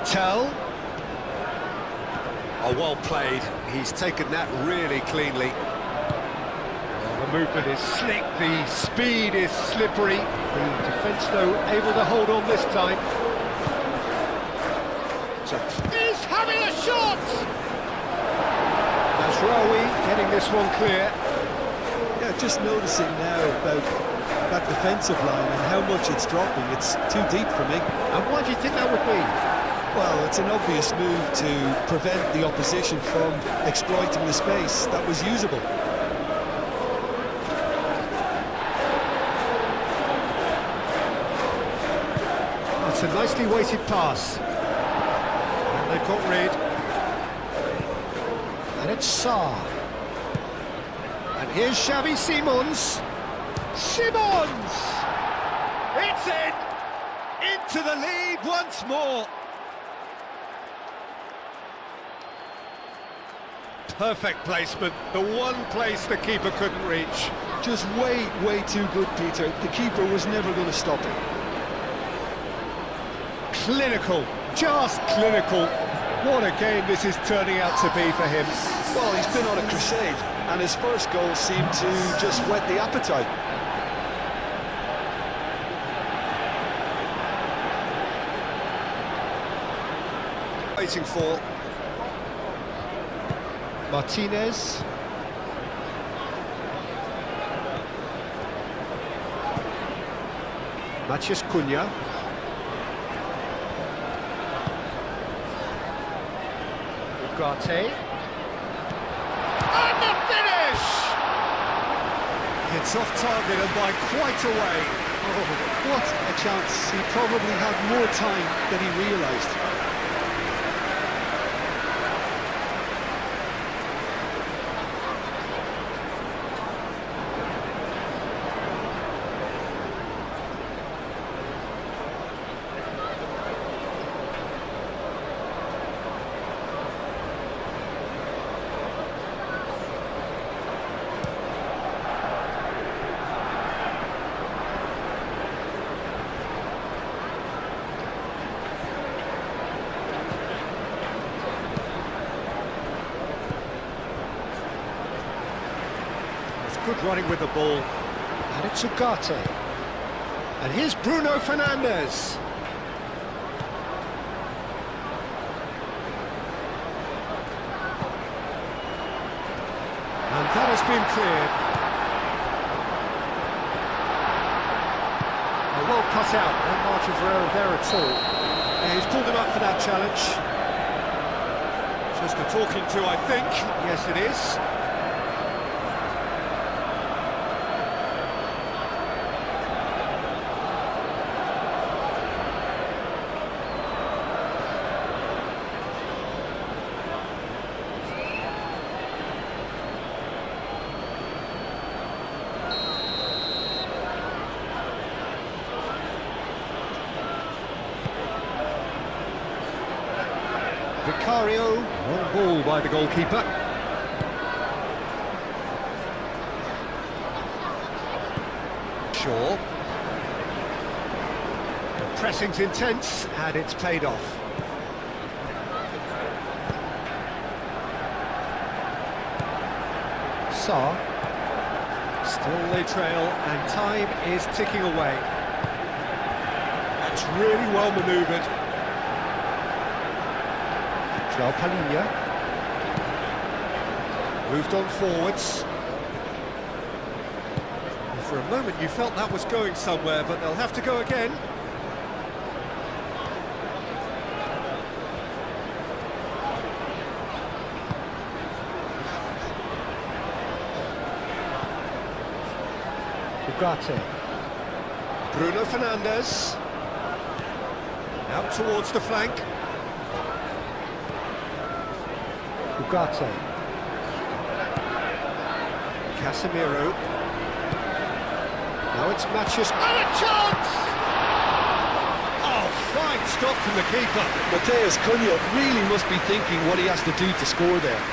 Tell. Oh, well played. He's taken that really cleanly. Oh, The movement is slick, the speed is slippery. The defence, though, able to hold on this time. So, he's having a shot! Nasraoui getting this one clear. Yeah, just noticing now about that defensive line and how much it's dropping. It's too deep for me. And why do you think that would be? Well, it's an obvious move to prevent the opposition from exploiting the space that was usable. It's a nicely weighted pass. And they've got rid. And it's Sarr. And here's Xavi Simons. Simons! It's in! Into the lead once more. Perfect placement, the one place the keeper couldn't reach. Just way too good, Peter. The keeper was never going to stop it. Clinical, just clinical. What a game this is turning out to be for him. Well, he's been on a crusade, and his first goal seemed to just whet the appetite. Waiting for Martinez. Matheus Cunha. Ugarte. And the finish! It's off target and by quite a way. Oh, what a chance. He probably had more time than he realised. Good running with the ball. And it's Ugarte. And here's Bruno Fernandes. And that has been cleared. A well cut out. No margin for error there at all. And he's pulled him up for that challenge. Just a talking to, I think. Yes, it is. Vicario, long ball by the goalkeeper. Shaw. The pressing's intense and it's paid off. Sarr. Still they trail and time is ticking away. That's really well manoeuvred. Palinha moved on forwards. And for a moment you felt that was going somewhere, but they'll have to go again. Ugarte. Bruno Fernandes. Out towards the flank. Ugarte. Casemiro. Now it's Matheus. And a chance! Oh, fine stop from the keeper. Matheus Cunha really must be thinking what he has to do to score there.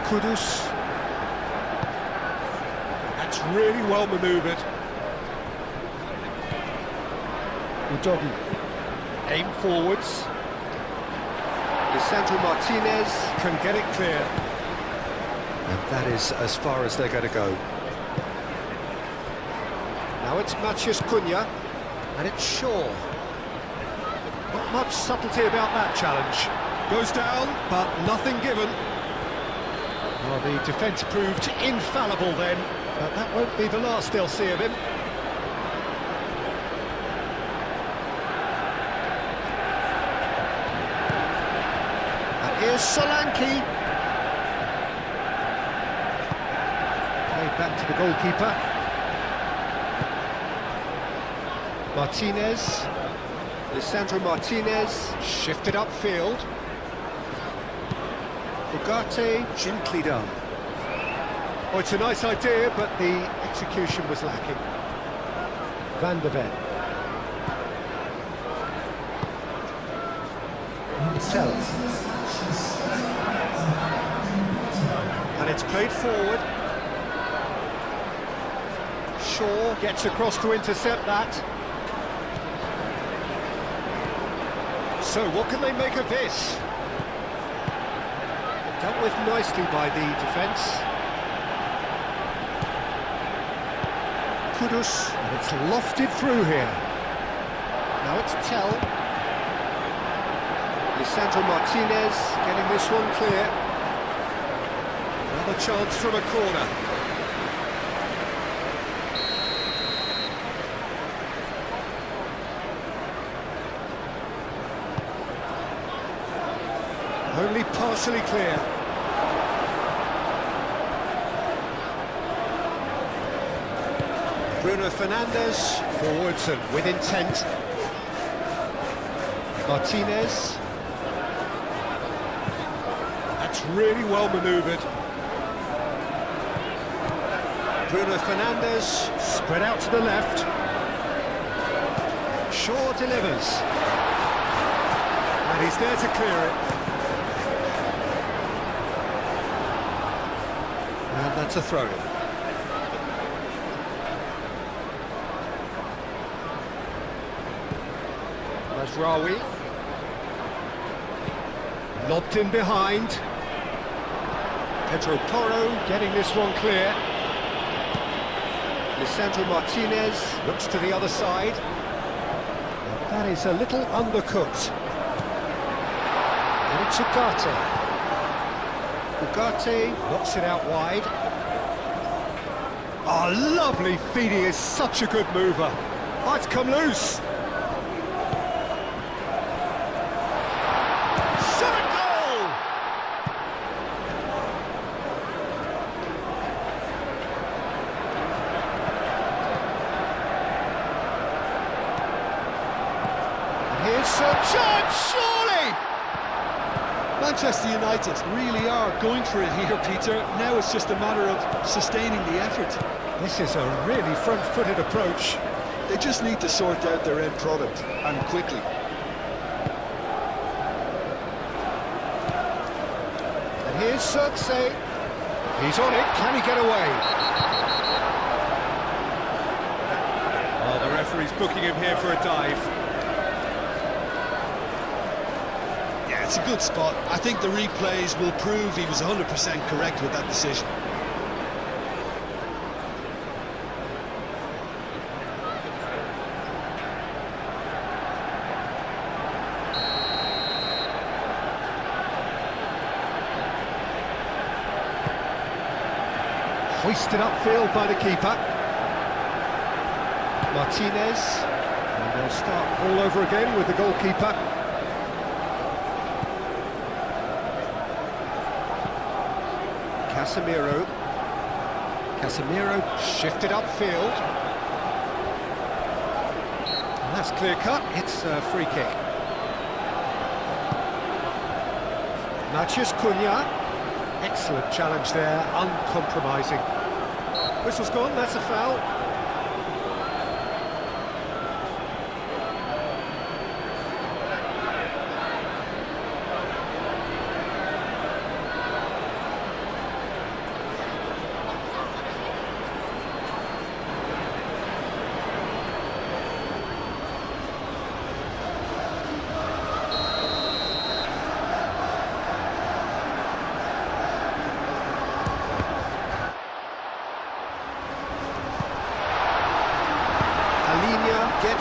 Kudus. That's really well manoeuvred. Udogi. Aim forwards. Lisandro Martinez can get it clear. And that is as far as they're going to go. Now it's Matheus Cunha, and it's Shaw. Not much subtlety about that challenge. Goes down, but nothing given. Well, the defence proved infallible then, but that won't be the last they'll see of him. And here's Solanke. Played back to the goalkeeper. Martinez. Lisandro Martinez, shifted upfield. Ugarte, gently done. Oh, it's a nice idea, but the execution was lacking. Van de Ven. Tell. And it's played forward. Shaw gets across to intercept that. So what can they make of this? Dealt with nicely by the defence. Kudus, and it's lofted through here. Now it's Tell. Lisandro Martinez getting this one clear. Another chance from a corner. Only partially clear. Bruno Fernandes, forwards and with intent. Martinez. That's really well manoeuvred. Bruno Fernandes, spread out to the left. Shaw delivers. And he's there to clear it. And that's a throw-in. Mazraoui. Lobbed in behind. Pedro Porro getting this one clear. Lisandro Martinez looks to the other side. That is a little undercooked. And it's Ugarte. Ugarte knocks it out wide. Oh, lovely feed, he is such a good mover. Oh, it's come loose. Shot a goal! And here's Sir John, surely! Manchester United really are going for it here, Peter. Now it's just a matter of sustaining the effort. This is a really front-footed approach. They just need to sort out their end product, and quickly. And here's Circe. He's on it, can he get away? Oh, the referee's booking him here for a dive. Yeah, it's a good spot. I think the replays will prove he was 100% correct with that decision. Hoisted upfield by the keeper. Martinez. And they'll start all over again with the goalkeeper. Casemiro. Casemiro shifted upfield. And that's clear cut. It's a free kick. Matheus Cunha. Excellent challenge there, uncompromising. Whistle's gone, that's a foul.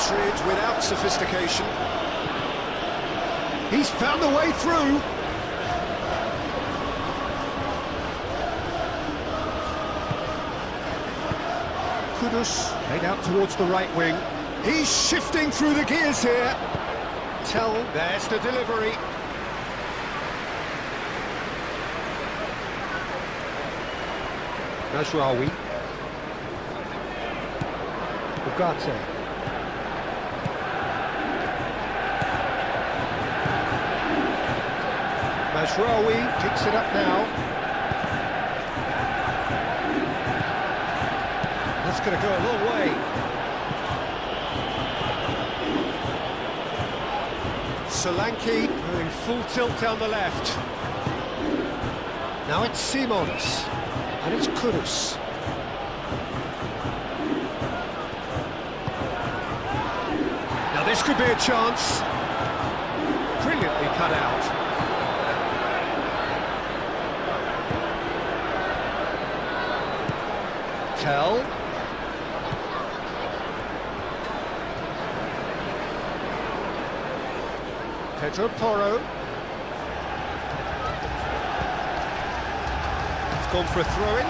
Hatred without sophistication. He's found the way through. Kudus played out towards the right wing. He's shifting through the gears here. Tell, there's the delivery. Nasraoui. Ugarte. Nasraoui picks it up now. That's going to go a long way. Solanke going full tilt down the left. Now it's Simons. And it's Kudus. Now this could be a chance. Brilliantly cut out. Tell. Pedro Porro. Gone for a throw-in.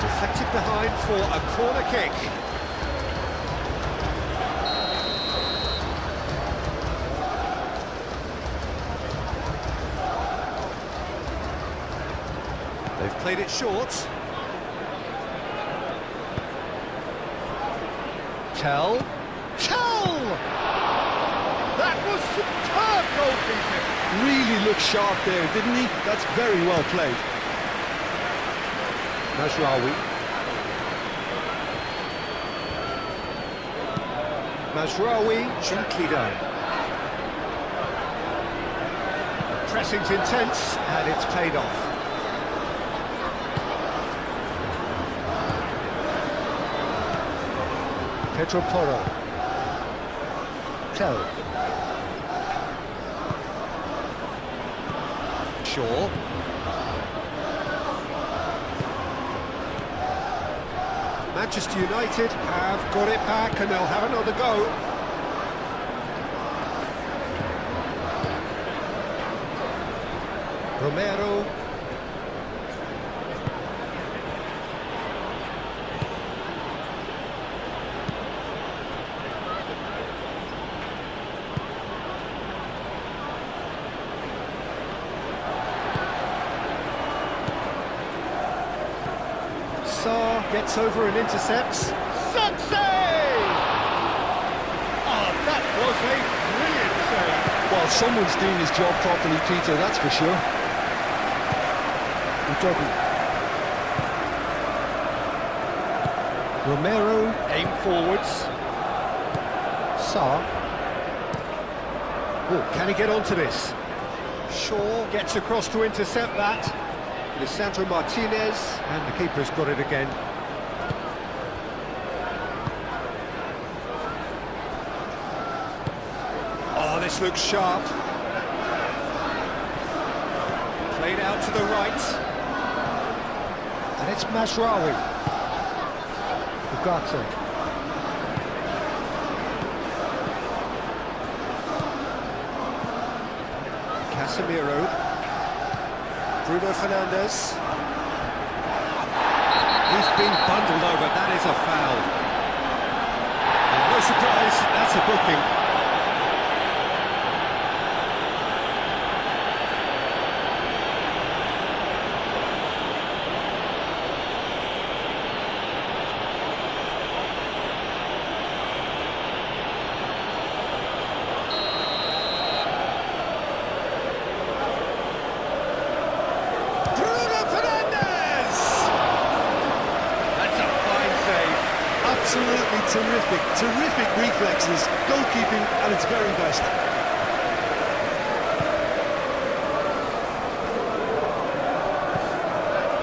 Deflected behind for a corner kick. They've played it short. Tell. That was superb goalkeeping. Really looked sharp there, didn't he? That's very well played. Mazraoui. Mazraoui, gently done. The pressing's intense, and it's paid off. Pedro Porro. Tell. Shaw. Manchester United have got it back and they'll have another go. Romero. Gets over and intercepts. Sunsay! Oh, that was a brilliant save. Well, someone's doing his job properly, Peter, that's for sure. Romero, aim forwards. Sarr. Oh, can he get onto this? Shaw gets across to intercept that. Lisandro Martinez, and the keeper's got it again. Oh, this looks sharp. Played out to the right. And it's Mazraoui. Ugarte. Casemiro. Bruno Fernandes. He's been bundled over, that is a foul. And no surprise, that's a booking. Absolutely terrific reflexes, goalkeeping at its very best.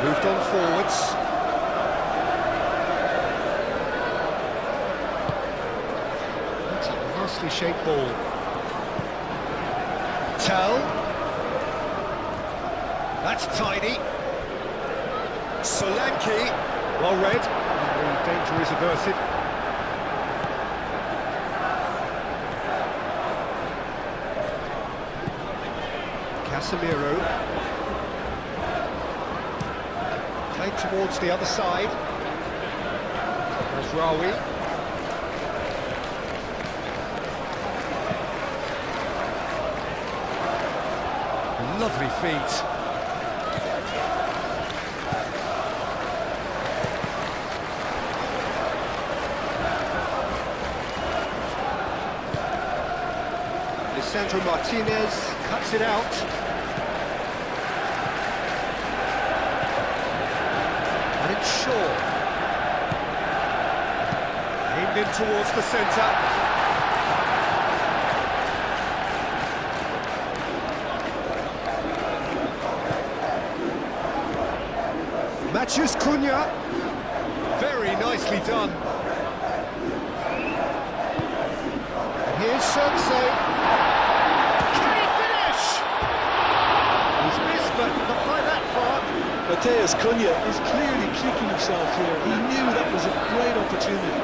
Moved on forwards. That's a nicely shaped ball. Tell. That's tidy. Solanke, well read. And the danger is averted. Casemiro. Played towards the other side. Mazraoui. Lovely feet. Lisandro Martinez cuts it out. And it's Shaw. Aimed in towards the centre. Matthews Cunha, very nicely done. And here's Sensei. Can he finish? He's missed, but not by that far. Matheus Cunha is clearly kicking himself here. He knew that was a great opportunity.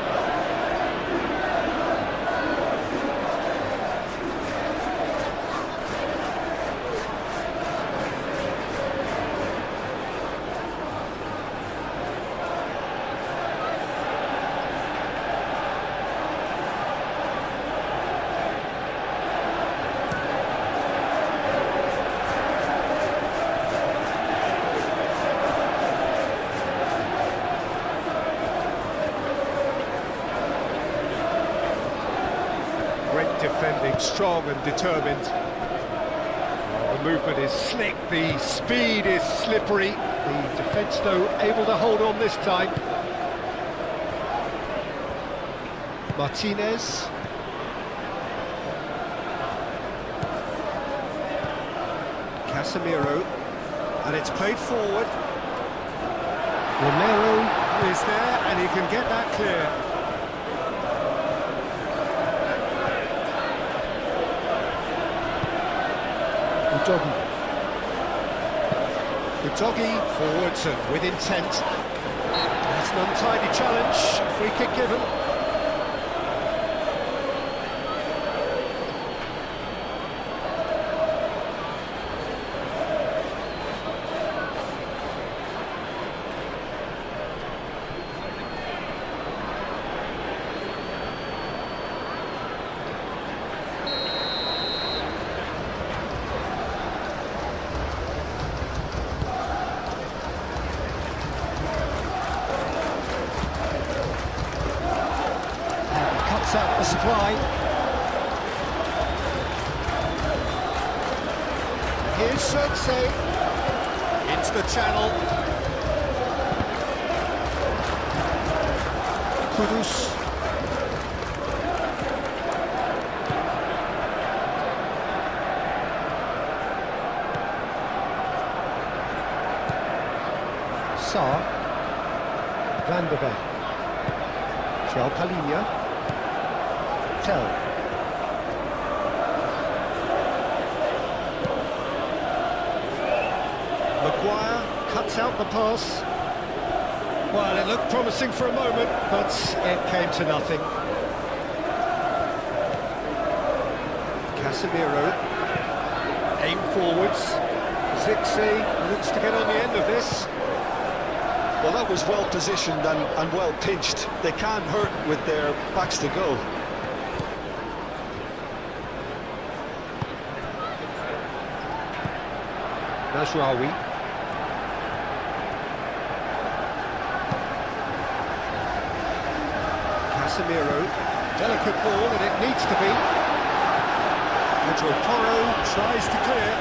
Defending, strong and determined. The movement is slick, the speed is slippery. The defence, though, able to hold on this time. Martinez. Casemiro. And it's played forward. Romero is there, and he can get that clear. Udogi forwards and with intent. That's an untidy challenge, free kick given. Out the supply. Here's Sensei into the channel. Kudus. Saar. Van der Ven. João Palhinha. Tell. Maguire cuts out the pass. Well, it looked promising for a moment, but it came to nothing. Casemiro. Aim forwards. Zixi looks to get on the end of this. Well, that was well positioned and well pitched. They can't hurt with their backs to goal. Mazraoui. Casemiro. Delicate ball, and it needs to be. Pedro Porro tries to clear.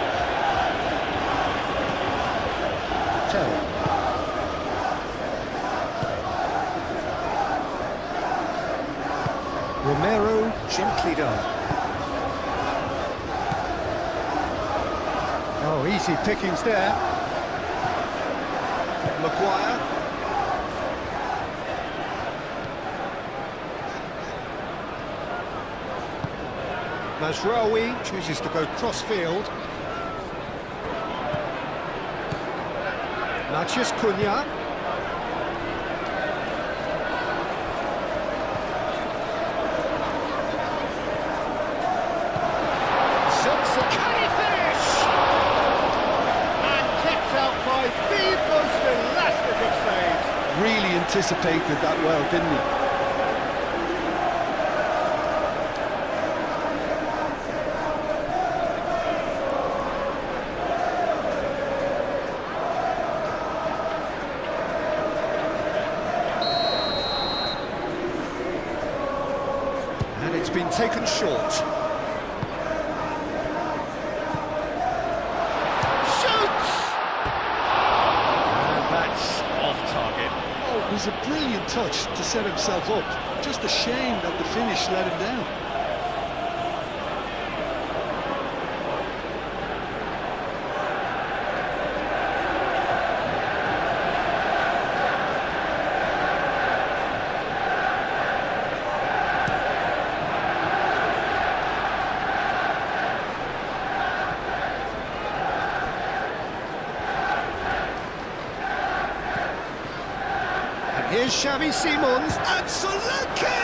Tell. Romero gently done. Oh, easy pickings there. Maguire. Mazraoui chooses to go cross-field. Matheus Cunha. Can he finish? And kept out by the most elastic of saves. Really anticipated that well, didn't he? And it's been taken short. Shoots! And that's off target. Oh, it was a brilliant touch to set himself up. Just a shame that the finish let him down. Here's Xavi Simons and Solanke!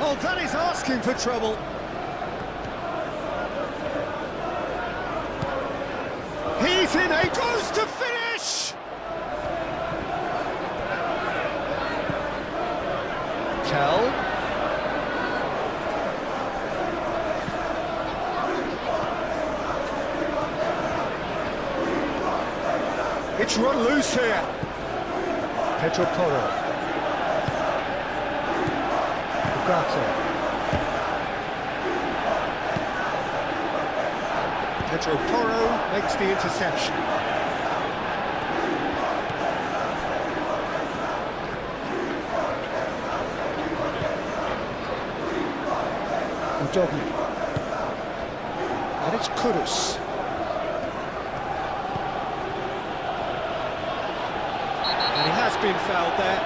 Oh, that is asking for trouble. He's in, he goes to finish! Tell. It's run loose here. Pedro Porro. Ugarte. Pedro Porro makes the interception. Udogni. And it's Kudus. He has been fouled there.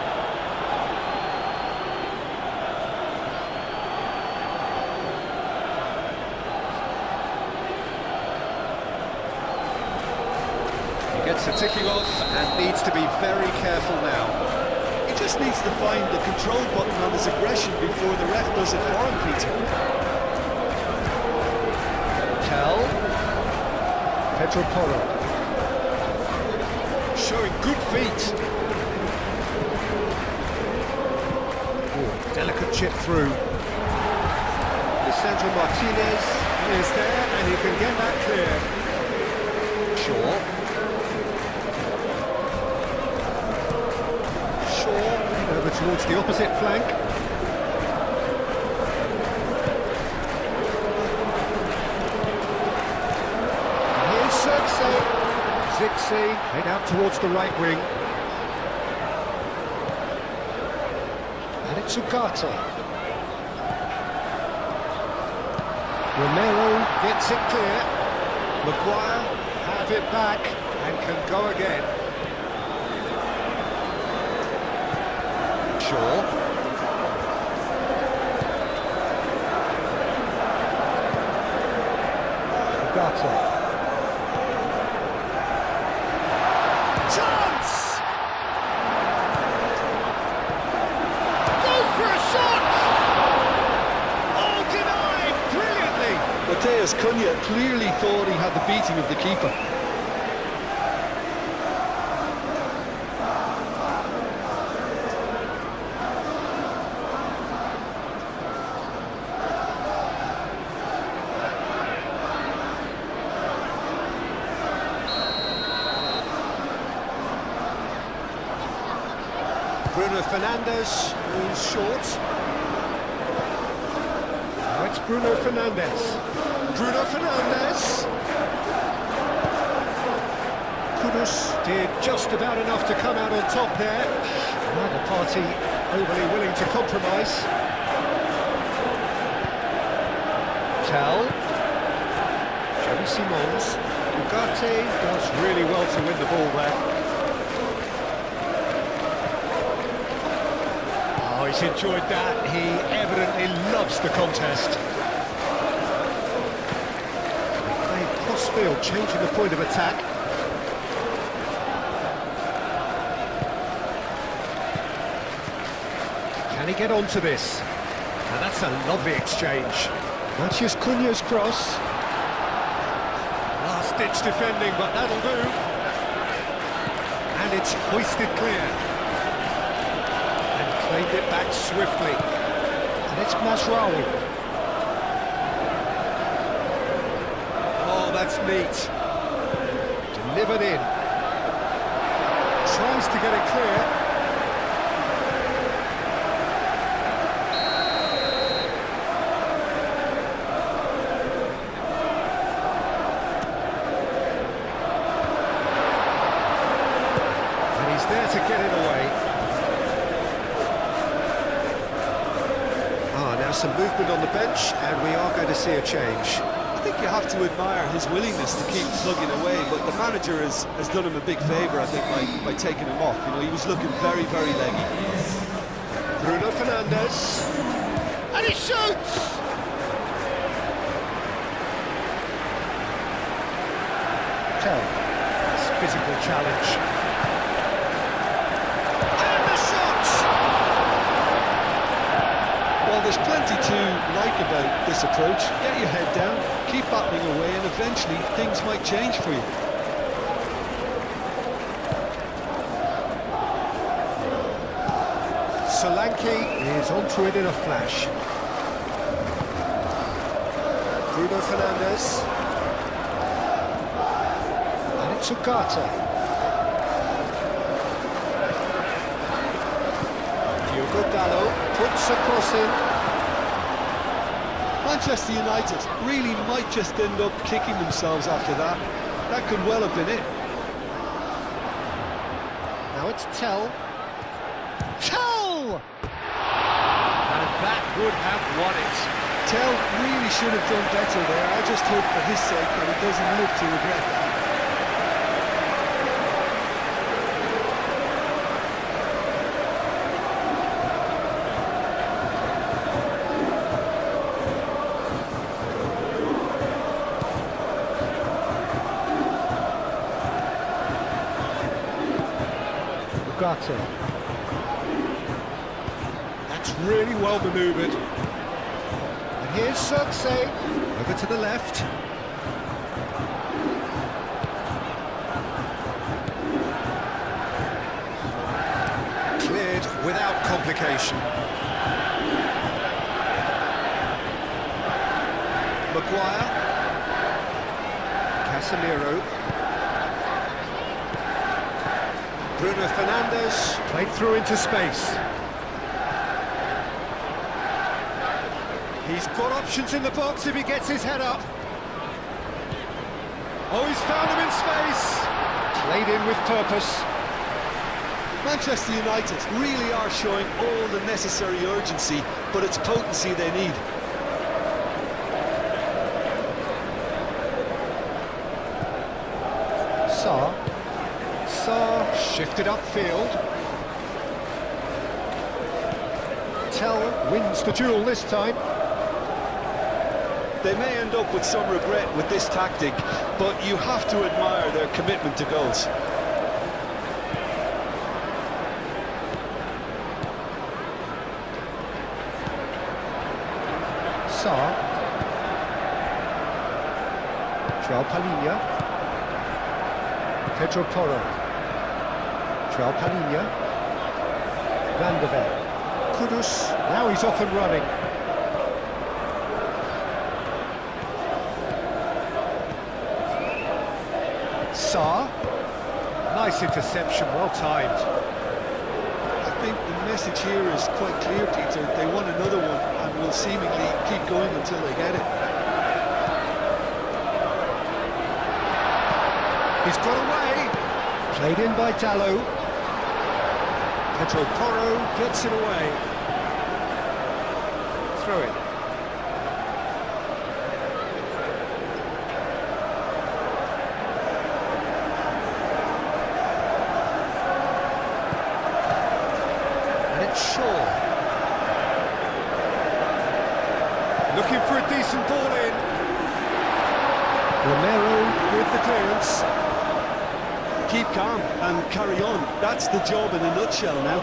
He gets the ticking off and needs to be very careful now. He just needs to find the control button on his aggression before the ref does it for him, Peter. Tell. Pedro Porro. Showing good feet. Delicate chip through. Lisandro Martinez is there, and he can get that clear. Shaw. Over towards the opposite flank. And here's Zirkzee head out towards the right wing. And it's Ugarte. Romero gets it clear. Maguire have it back and can go again. Shaw. Ugarte. Chance! Goes for a shot! Oh, denied brilliantly! Matheus Cunha clearly thought he had the beating of the keeper. Bruno Fernandes moves short. Now it's Bruno Fernandes. Bruno Fernandes! Kudus did just about enough to come out on top there. Neither party overly willing to compromise. Tell. Xavi Simons. Ugarte does really well to win the ball there. Oh, he's enjoyed that. He evidently loves the contest. Playing cross-field, changing the point of attack. he get onto this? Now that's a lovely exchange. Matches Cunha's cross. Last-ditch defending, but that'll do. And it's hoisted clear. And claimed it back swiftly. And it's Masraoui. Oh, that's neat. Delivered in. Tries to get it clear. There to get it away. Now some movement on the bench, and we are going to see a change. I think you have to admire his willingness to keep plugging away, but the manager has done him a big favour, I think, by taking him off. You know, he was looking very, very leggy. Bruno Fernandes, and he shoots! Tell, this physical challenge. Well, there's plenty to like about this approach. Get your head down, keep battling away, and eventually things might change for you. Solanke is onto it in a flash. Bruno Fernandes. And it's Ugarte. Diogo Dalot puts a cross in. Manchester United really might just end up kicking themselves after that. That could well have been it. Now it's Tell. Tell! And that would have won it. Tell really should have done better there. I just hope for his sake that he doesn't live to regret that. Ugarte. That's really well manoeuvred. And here's Circe, over to the left. Cleared without complication. Maguire. Casemiro. Bruno Fernandes played through into space. He's got options in the box if he gets his head up. Oh, he's found him in space. Played in with purpose. Manchester United really are showing all the necessary urgency, but it's potency they need. Sarr shifted upfield. Tell wins the duel this time. They may end up with some regret with this tactic, but you have to admire their commitment to goals. Sarr. João Palhinha. Pedro Porro. João Palhinha. Van de Ven. Kudus. Now he's off and running. Sarr. Nice interception, well timed. I think the message here is quite clear, Peter. They want another one and will seemingly keep going until they get it. He's got away. Played in by Dalot. Pedro Porro gets it away. Throw it. And it's Shaw. Looking for a decent ball in. Romero with the clearance. Keep calm and carry on. That's the job in a nutshell now.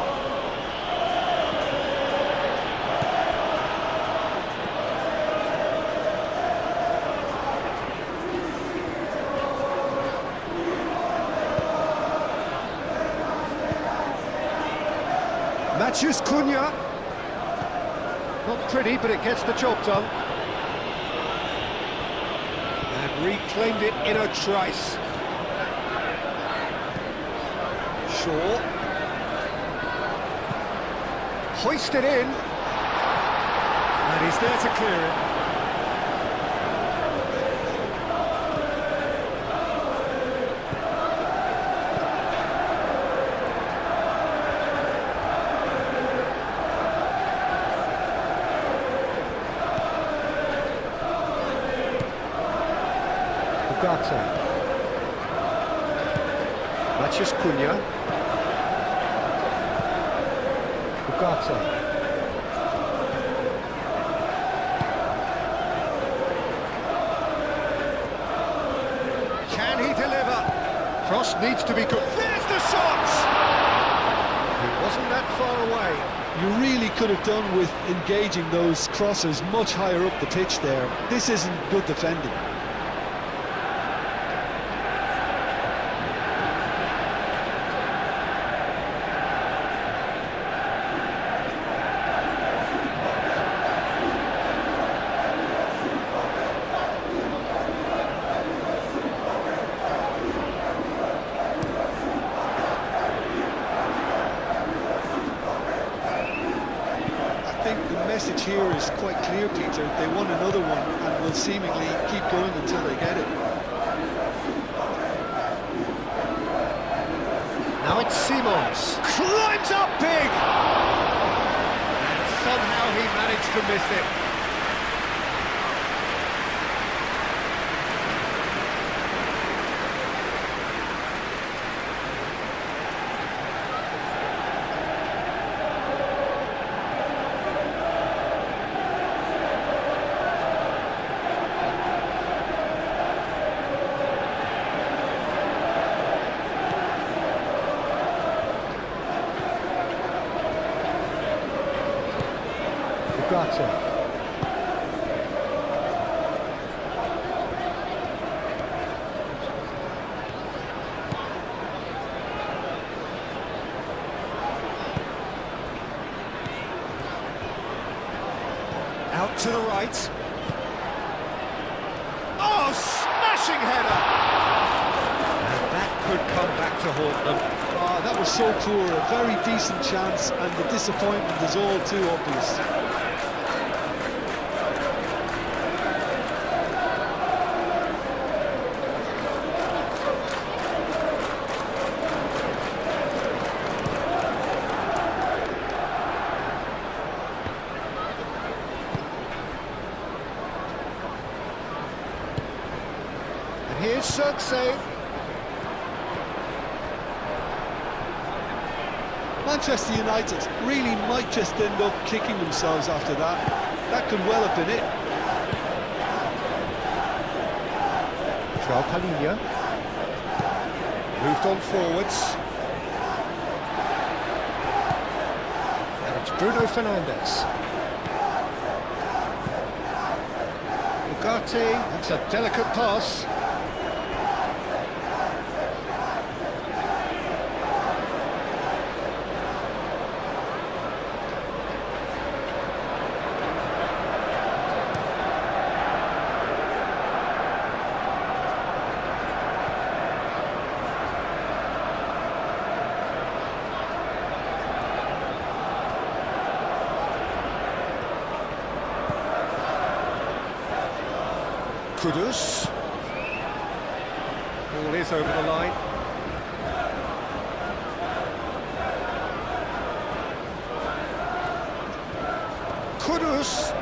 Matheus Cunha. Not pretty, but it gets the job done. And reclaimed it in a trice. Shaw. Hoisted in. And he's there to clear it. Matheus Cunha. Ugarte. Can he deliver? Cross needs to be good. There's the shot! He wasn't that far away. You really could have done with engaging those crosses much higher up the pitch there. This isn't good defending. The message here is quite clear, Peter. They want another one and will seemingly keep going until they get it. Now it's Simons. Climbs up big! And somehow he managed to miss it. Ugarte. Out to the right. Oh, smashing header! And that could come back to haunt them. Oh, that was so poor. A very decent chance, and the disappointment is all too obvious. Here's Cirque. Manchester United really might just end up kicking themselves after that. That could well have been it. João Palhinha. Moved on forwards. And it's Bruno Fernandes. Ugarte, that's a delicate pass. Kudus. Ball is over the line. Kudus.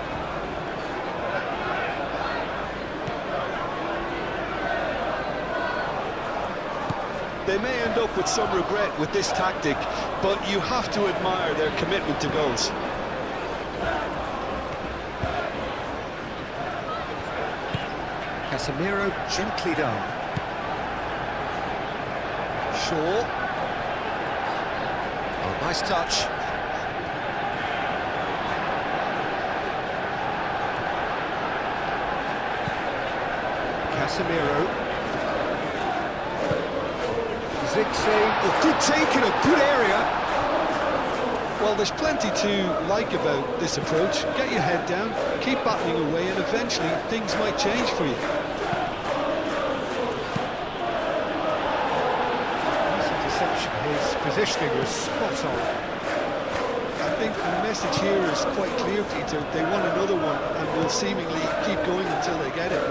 They may end up with some regret with this tactic, but you have to admire their commitment to goals. Casemiro gently done. Shaw. Oh, nice touch. Casemiro. Zigzag. Oh, good take in a good area. Well, there's plenty to like about this approach. Get your head down, keep battling away, and eventually things might change for you. Nice interception. His positioning was spot on. I think the message here is quite clear, Peter. They want another one and will seemingly keep going until they get it.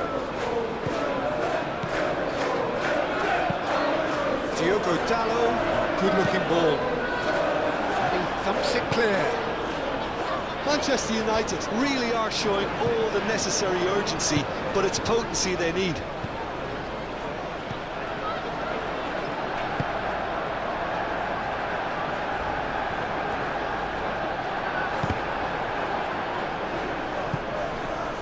Diogo Dalot, good-looking ball. And he thumps it clear. Manchester United really are showing all the necessary urgency, but it's potency they need.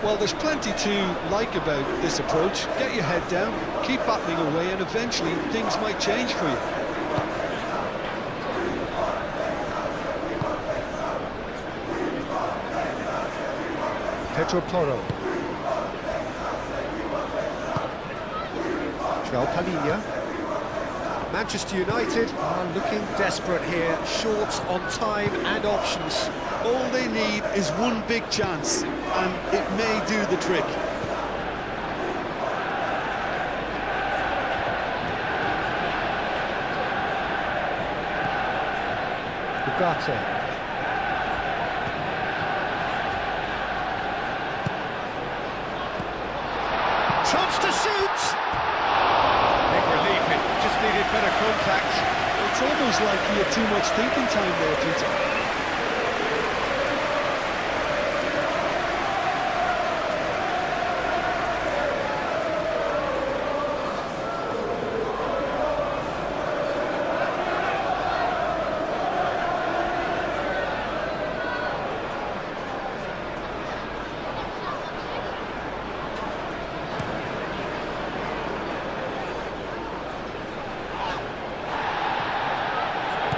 Well, there's plenty to like about this approach. Get your head down, keep battling away, and eventually things might change for you. Pedro Porro. João Palhinha. Manchester United are looking desperate here, short on time and options. All they need is one big chance, and it may do the trick. Ugarte. Chance to shoot! Big relief, it just needed better contact. It's almost like he had too much thinking time there, Peter.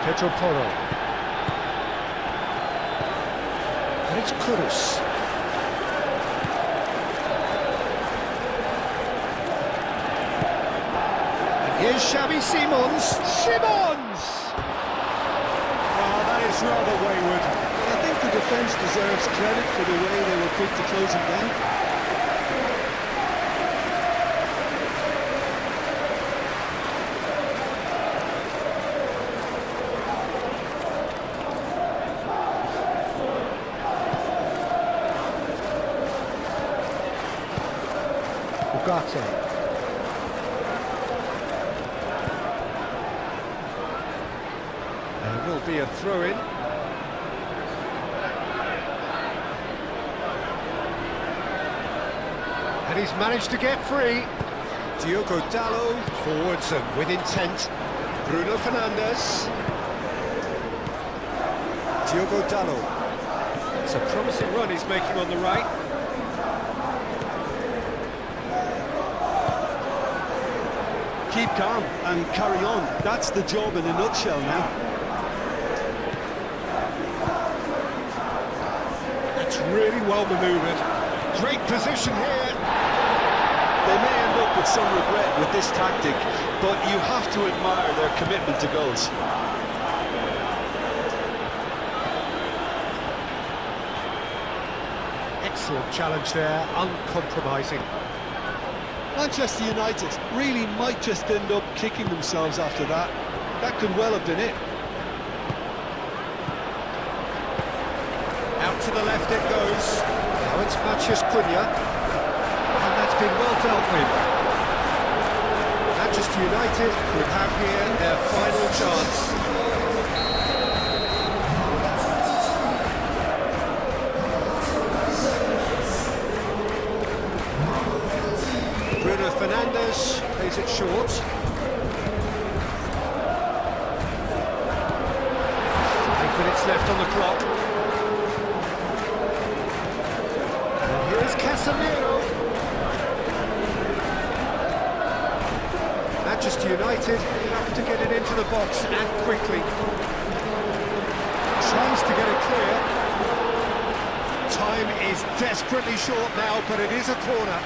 Pedro Porro. And it's Kudus. And here's Xavi Simons. Simons! Oh, that is rather wayward. I think the defence deserves credit for the way they were quick to close him down. Ugarte. There will be a throw-in. And he's managed to get free. Diogo Dalot forwards and with intent. Bruno Fernandes. Diogo Dalot. It's a promising run he's making on the right. Keep calm and carry on. That's the job in a nutshell now. That's really well manoeuvred. Great position here. They may end up with some regret with this tactic, but you have to admire their commitment to goals. Excellent challenge there, uncompromising. Manchester United really might just end up kicking themselves after that. That could well have been it. Out to the left it goes. Now it's Matheus Cunha. And that's been well dealt with. Manchester United could have here their final chance. Bruno Fernandes plays it short. 5 minutes left on the clock. And here's Casemiro. Manchester United have to get it into the box and quickly. Tries to get it clear. Time is desperately short now, but it is a corner.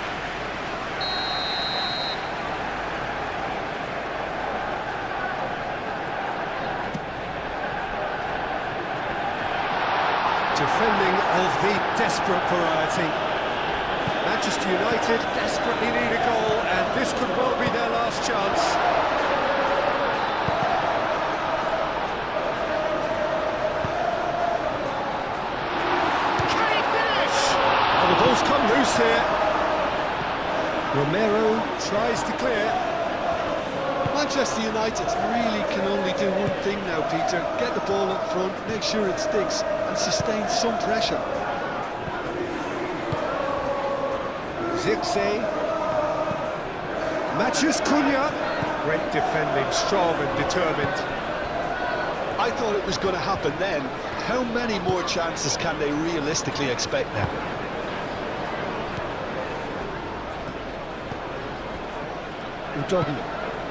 the desperate variety. Manchester United desperately need a goal, and this could well be their last chance. Can he finish? Oh, the ball's come loose here. Romero tries to clear. Manchester United really can only do one thing now, Peter. Get the ball up front, make sure it sticks, and sustain some pressure. Zirkzee. Matheus Cunha. Great defending, strong and determined. I thought it was going to happen then. How many more chances can they realistically expect now?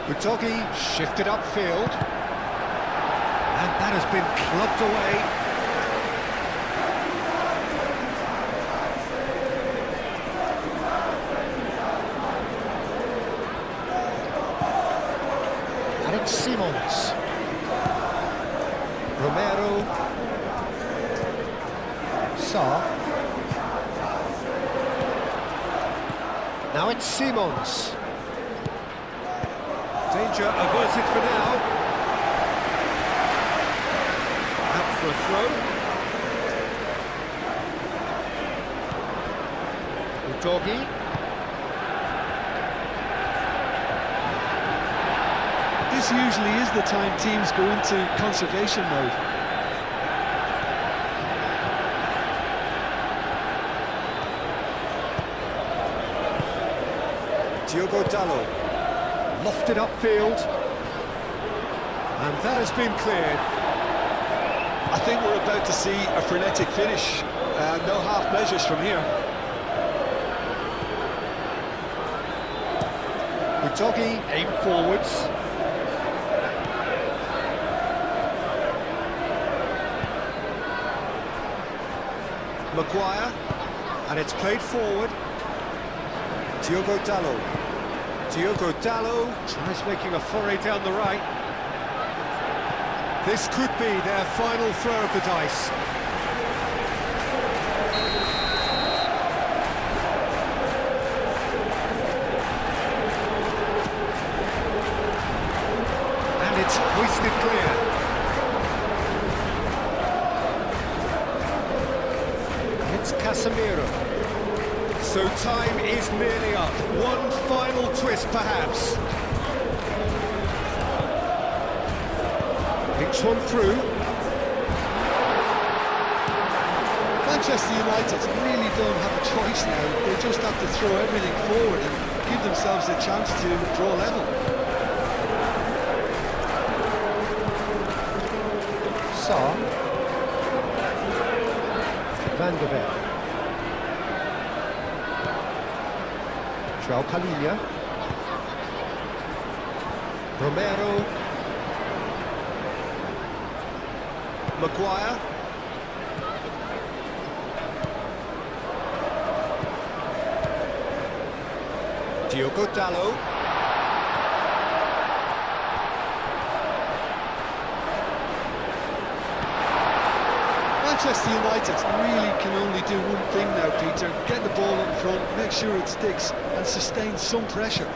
Udogi shifted upfield. And that has been clubbed away. Simons, Romero, Sarr. Now it's Simons. Danger averted for now. Out for a throw. Udogi. This usually is the time teams go into conservation mode. Diogo Dalot, lofted upfield, and that has been cleared. I think we're about to see a frenetic finish, no half measures from here. Udogi aim forwards. Maguire, and it's played forward. Diogo Dalot. Diogo Dalot tries making a foray down the right. This could be their final throw of the dice. And it's hoisted clear. Casemiro. So time is nearly up. One final twist, perhaps. Picks one through. Manchester United really don't have a choice now. They just have to throw everything forward and give themselves a chance to draw level. Sarr. Van der Beek. João Palhinha. Romero. Maguire. Diogo Dalot. Manchester United really can only do one thing now, Peter. Get the ball up front, make sure it sticks, and sustain some pressure.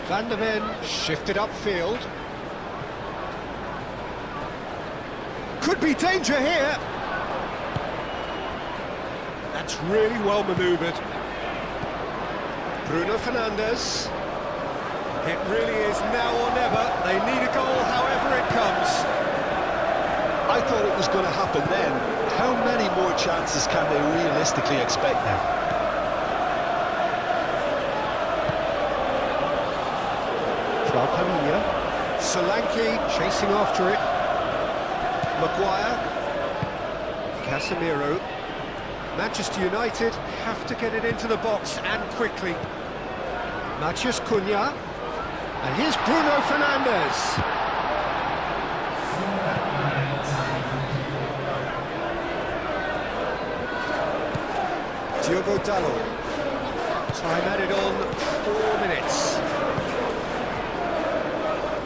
Van der Ven shifted upfield. Could be danger here. That's really well manoeuvred. Bruno Fernandes. It really is now or never. They need a goal however it comes. I thought it was going to happen then. How many more chances can they realistically expect now? João Palhinha. Solanke chasing after it. Maguire. Casemiro. Manchester United have to get it into the box and quickly. Matheus Cunha. And here's Bruno Fernandes. Diogo Dalot. Time added on 4 minutes.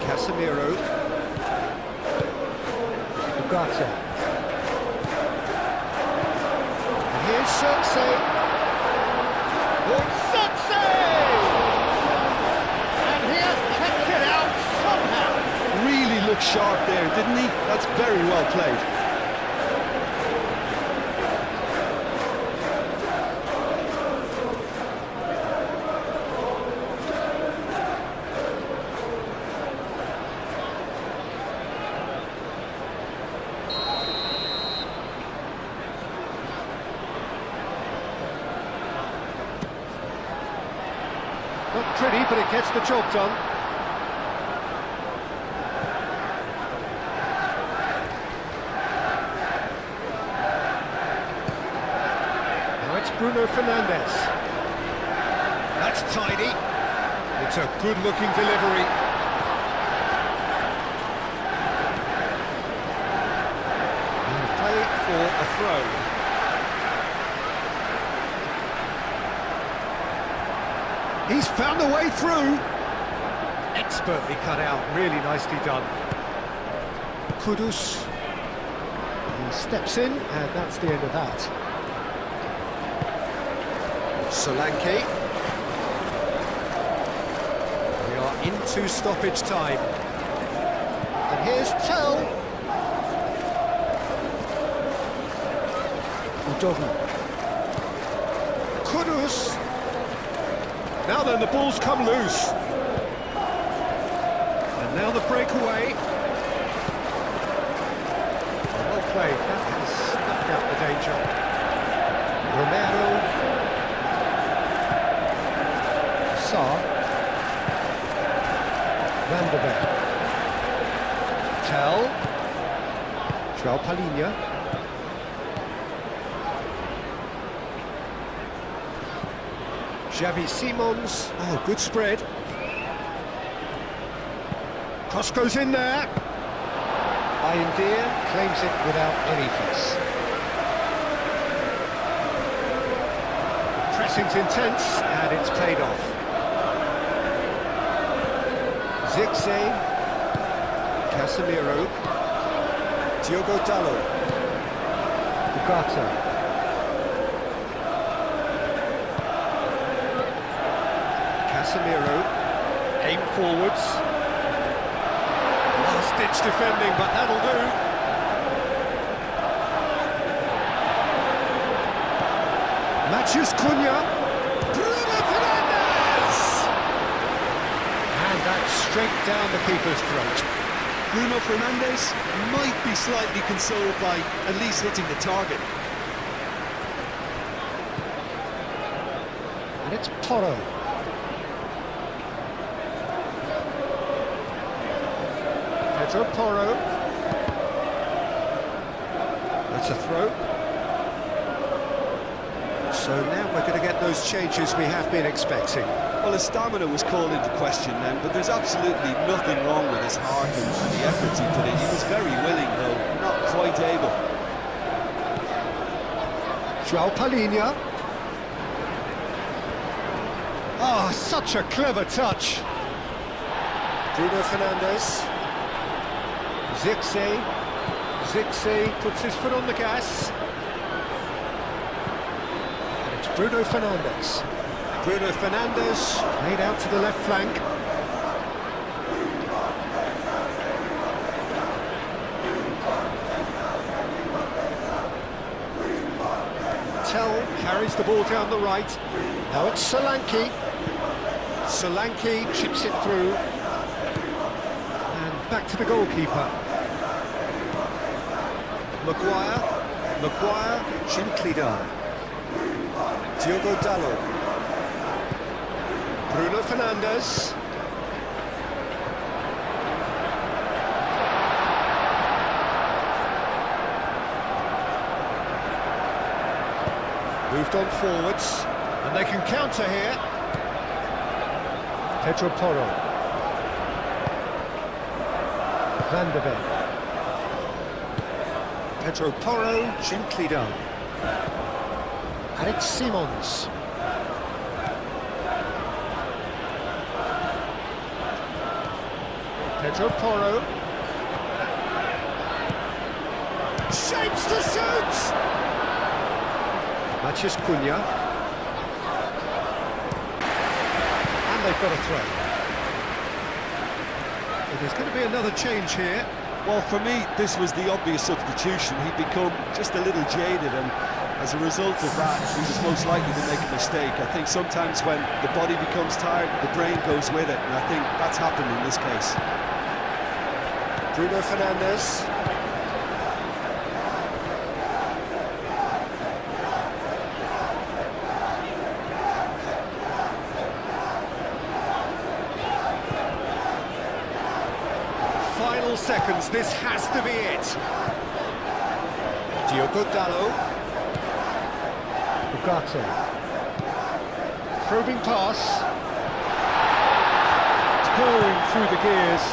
Casemiro. Ugarte. And here's Xerxes. Oh, Xerxes! And he has kept it out somehow. Really looked sharp there, didn't he? That's very well played. Not pretty, but it gets the job done. Now it's Bruno Fernandes. That's tidy. It's a good-looking delivery. And play for a throw. He's found a way through. Expertly cut out, really nicely done. Kudus. He steps in, and that's the end of that. Solanke. We are into stoppage time. And here's Tell. Udogu. Kudus. Now then, the ball's come loose. And now the breakaway. Well played, that has snuffed out the danger. Romero. Sarr. Van der Beek. Tell. João Palhinha. Xavi Simons. Oh, good spread. Cross goes in there. Ayendir claims it without any fuss. Pressing's intense, and it's paid off. Zirkzee. Casemiro. Diogo Dalot. Ugarte. Casemiro, aim forwards. Last-ditch defending, but that'll do. Matheus Cunha. Bruno Fernandes! And that's straight down the keeper's throat. Bruno Fernandes might be slightly consoled by at least hitting the target. And it's Porro. Pedro Porro. That's a throw. So now we're going to get those changes we have been expecting. Well, his stamina was called into question then, but there's absolutely nothing wrong with his heart and the efforts he put in. He was very willing, though, not quite able. João Palhinha. Oh, such a clever touch. Bruno Fernandes. Zirkzee. Zirkzee puts his foot on the gas. And it's Bruno Fernandes. Bruno Fernandes played out to the left flank. Tell carries the ball down the right. Now it's Solanke. Solanke chips it through. And back to the goalkeeper. Maguire. Maguire, gently done. Diogo Dalot. Bruno Fernandes. Moved on forwards, and they can counter here. Pedro Porro. Van der Beek. Pedro Porro, gently done. And it's Simons. Pedro Porro. Shapes to shoot! Matches Cunha. And they've got a throw. Well, there's going to be another change here. Well, for me, this was the obvious substitution. He'd become just a little jaded, and as a result of that, he was most likely to make a mistake. I think sometimes when the body becomes tired, the brain goes with it, and I think that's happened in this case. Bruno Fernandes. Final seconds, this has to be it. Diogo Dalot. Ugarte. Probing pass. Pouring through the gears.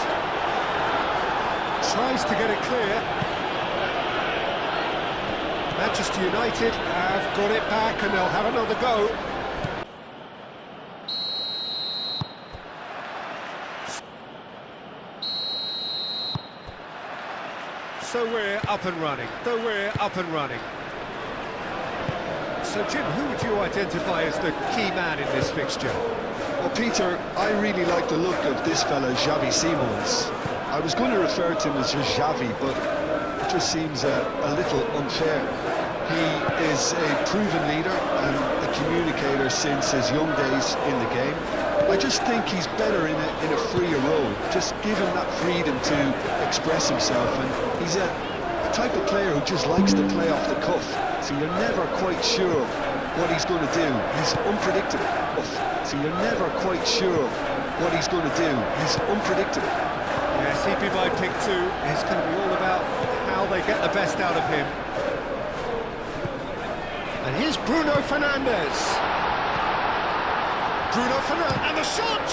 Tries to get it clear. Manchester United have got it back and they'll have another go. So we're up and running. So Jim, who would you identify as the key man in this fixture? Well, Peter, I really like the look of this fella, Xavi Simons. I was going to refer to him as just Xavi, but it just seems a little unfair. He is a proven leader and a communicator since his young days in the game. I just think he's better in a freer role. Just give him that freedom to express himself, and he's a type of player who just likes to play off the cuff. So you're never quite sure what he's going to do. He's unpredictable. So you're never quite sure what he's going to do. He's unpredictable. Yes, he'd be my pick too. It's going to be all about how they get the best out of him. And here's Bruno Fernandes. And the shot!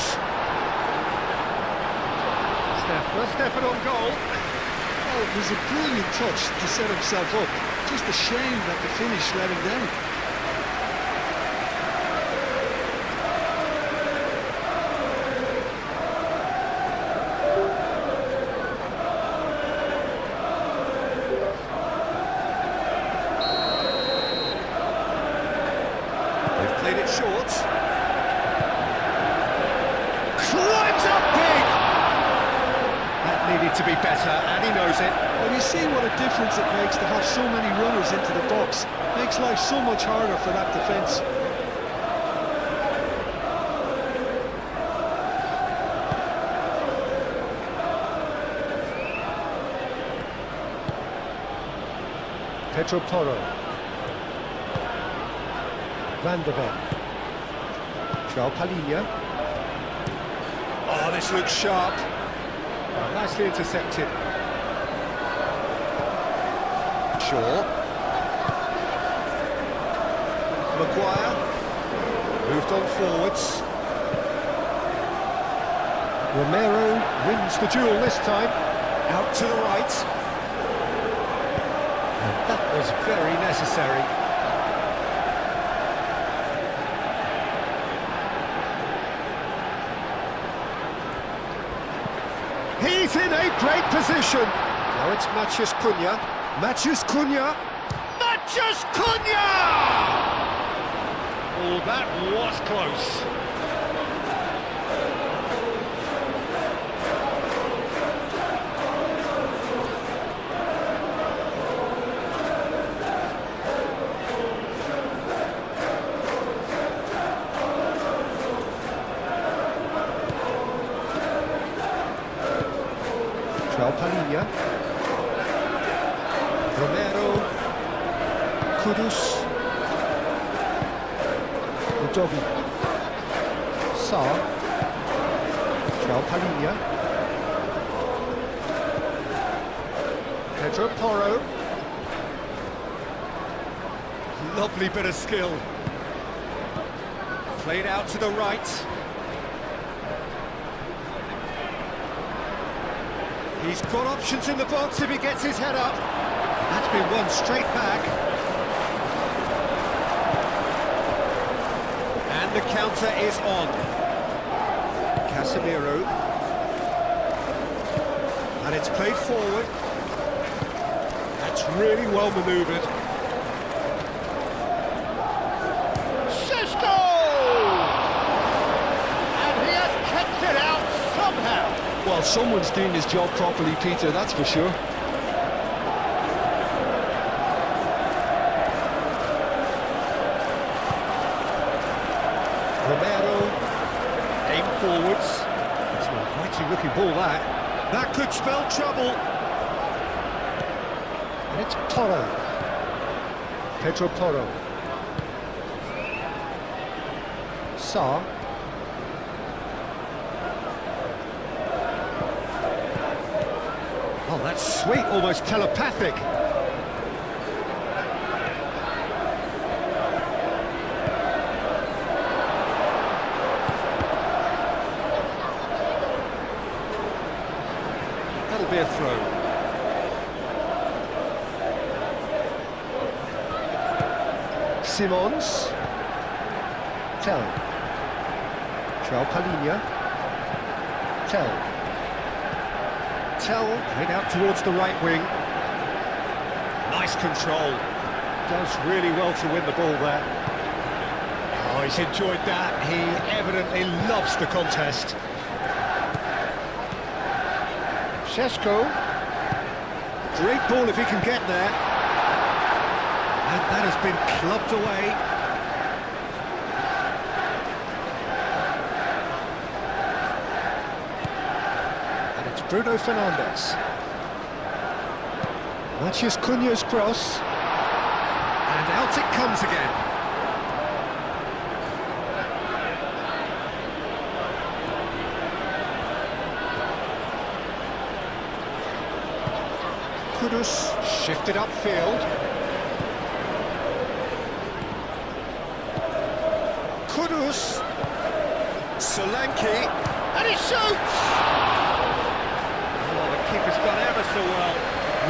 Stefan on goal. Oh, it was a brilliant touch to set himself up. Just a shame that the finish let him down. They've played it short. Climbs up big! That needed to be better, and he knows it. Well, you see what a difference it makes to have so many runners into the box. Makes life so much harder for that defence. Pedro Porro. Van de Ven. João Palhinha. Oh, this looks sharp. Oh, nicely intercepted. Shaw. Maguire. Moved on forwards. Romero wins the duel this time. Out to the right. And that was very necessary. He's in a great position. Now it's Mathias Cunha. Mathias Cunha! Oh, that was close. João Palhinha. Romero. Kudus. Udogi. Sarr. João Palhinha. Pedro Porro. Lovely bit of skill. Played out to the right. He's got options in the box if he gets his head up. That's been won straight back. And the counter is on. Casemiro. And it's played forward. That's That's really well manoeuvred. Sesko! And he has kept it out somehow. Well, someone's doing his job properly, Peter, that's for sure. Romero, aim forwards. It's an inviting looking ball, that. That could spell trouble. And it's Porro. Pedro Porro. Sarr. Oh, that's sweet, almost telepathic. That'll be a throw. Simons. Tell. João Palhinha. Tell. Tell, head out towards the right wing. Nice control. Does really well to win the ball there. Oh, he's enjoyed that. He evidently loves the contest. Sesko. Great ball if he can get there. And that has been clubbed away. Bruno Fernandes. Mathias Cunha's cross. And out it comes again. Kudus shifted upfield. Kudus. Solanke. And he shoots! Keeper's done ever so well.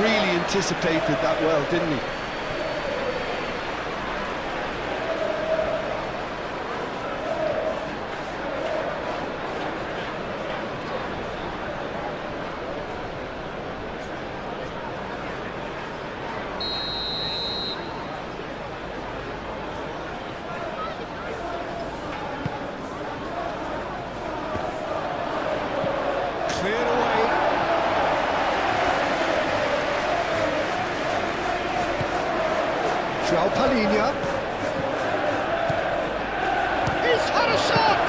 Really anticipated that well, didn't he? Cleared away. João Palhinha. He's had a shot!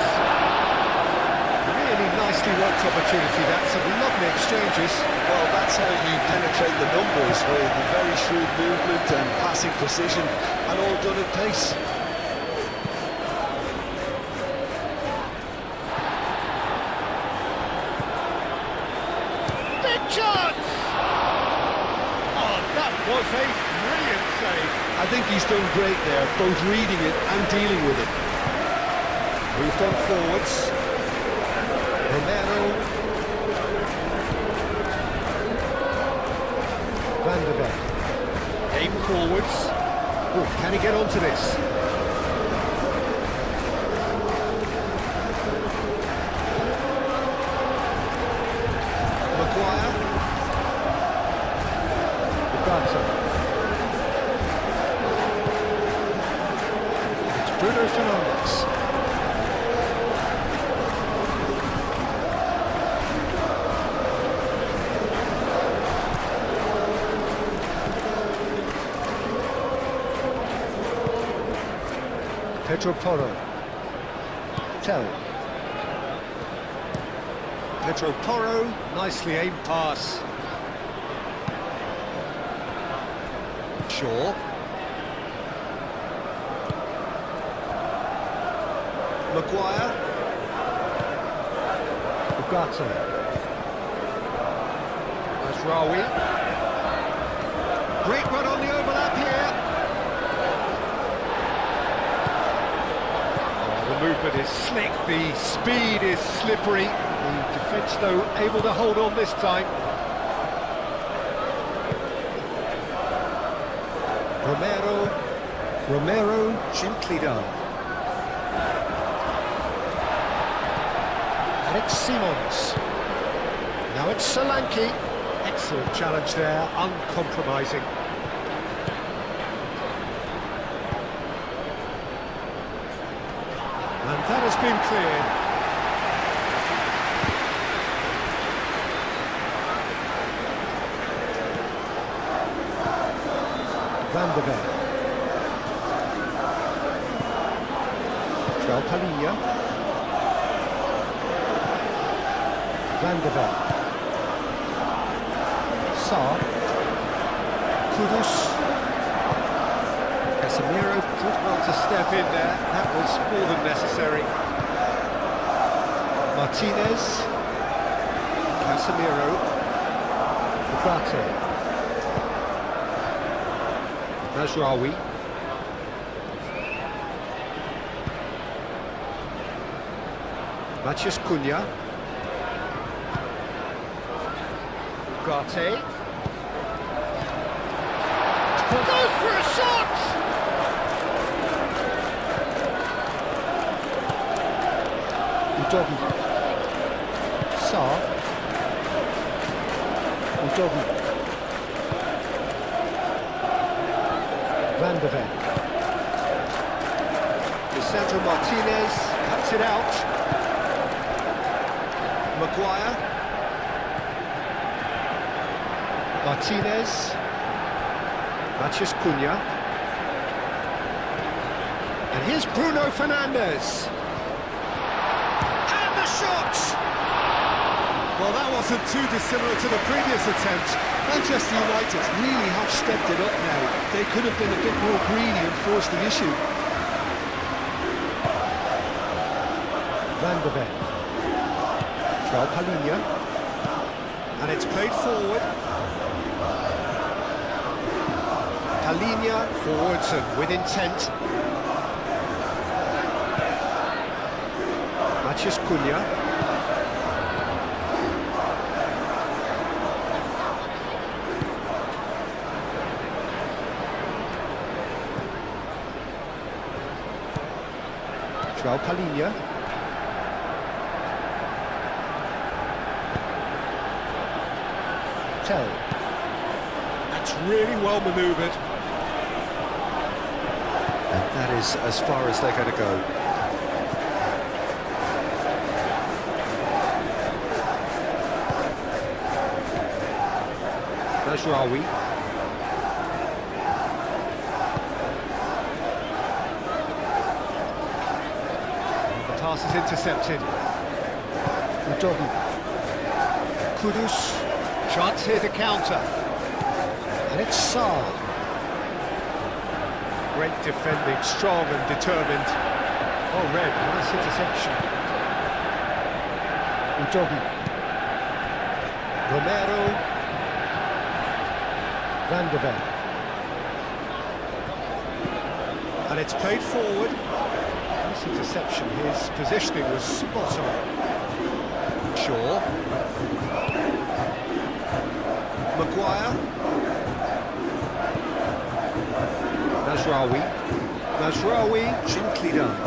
Really nicely worked opportunity, that's some lovely exchanges. Well, that's how you penetrate the numbers, with very shrewd movement and passing precision, and all done at pace. Big chance! Oh, that was a brilliant save. I think he's done great there, both reading it and dealing with it. Moved on forwards. Romero. Van der Beek. Aim forwards. Oh, can he get onto this? Maguire. Ugarte. Bruno Fernandes. Pedro Porro. Tell. Pedro Porro, nicely aimed pass. Shaw. Maguire. Ugarte. Masraoui. Great run on the overlap here. Oh, the movement is slick, the speed is slippery. The defence, though, able to hold on this time. Romero, gently done. And it's Simons. Now it's Solanke. Excellent challenge there, uncompromising. been cleared. Van de Ven. Palinha. Van de Ven. Saar. Kudus. Casemiro did well to step in there. That was more than necessary. Martinez. Casemiro. Ugarte. Mazraoui. Matheus Cunha. Ugarte. Goes for a shot! Udogi. Saar. Udogi. Van de Ven. Lisandro Martinez cuts it out. Maguire. Martinez. Matheus Cunha. And here's Bruno Fernandes. And the shot! Well, that wasn't too dissimilar to the previous attempt. Manchester United really have stepped it up now. They could have been a bit more greedy and forced the issue. Van de Ven. Palinha. And it's played forward. Palinha forwards and with intent. Matheus Cunha. Palinha. Tell. That's really well manoeuvred. And that is as far as they're going to go. Mazraoui. The pass is intercepted. Udogi. Kudus. Chance here to counter. And it's Saar. Great defending, strong and determined. Oh, red, nice interception. Udogi. Romero. Van de Ven. And it's played forward. Nice interception. His positioning was spot on. Shaw. Maguire. Mazraoui. Mazraoui, gently done.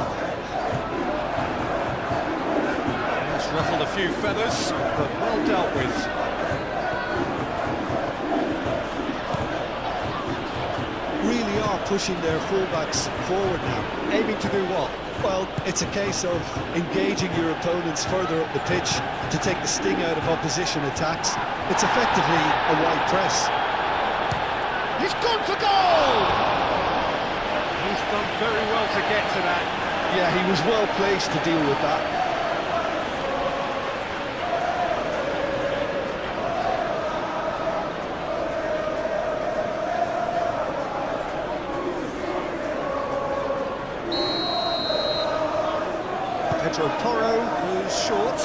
It's ruffled a few feathers, but well dealt with. Really are pushing their fullbacks forward now. Aiming to do what? Well, it's a case of engaging your opponents further up the pitch to take the sting out of opposition attacks. It's effectively a wide press. He's gone for goal! He's done very well to get to that. Yeah, he was well placed to deal with that. Pedro Porro moves short.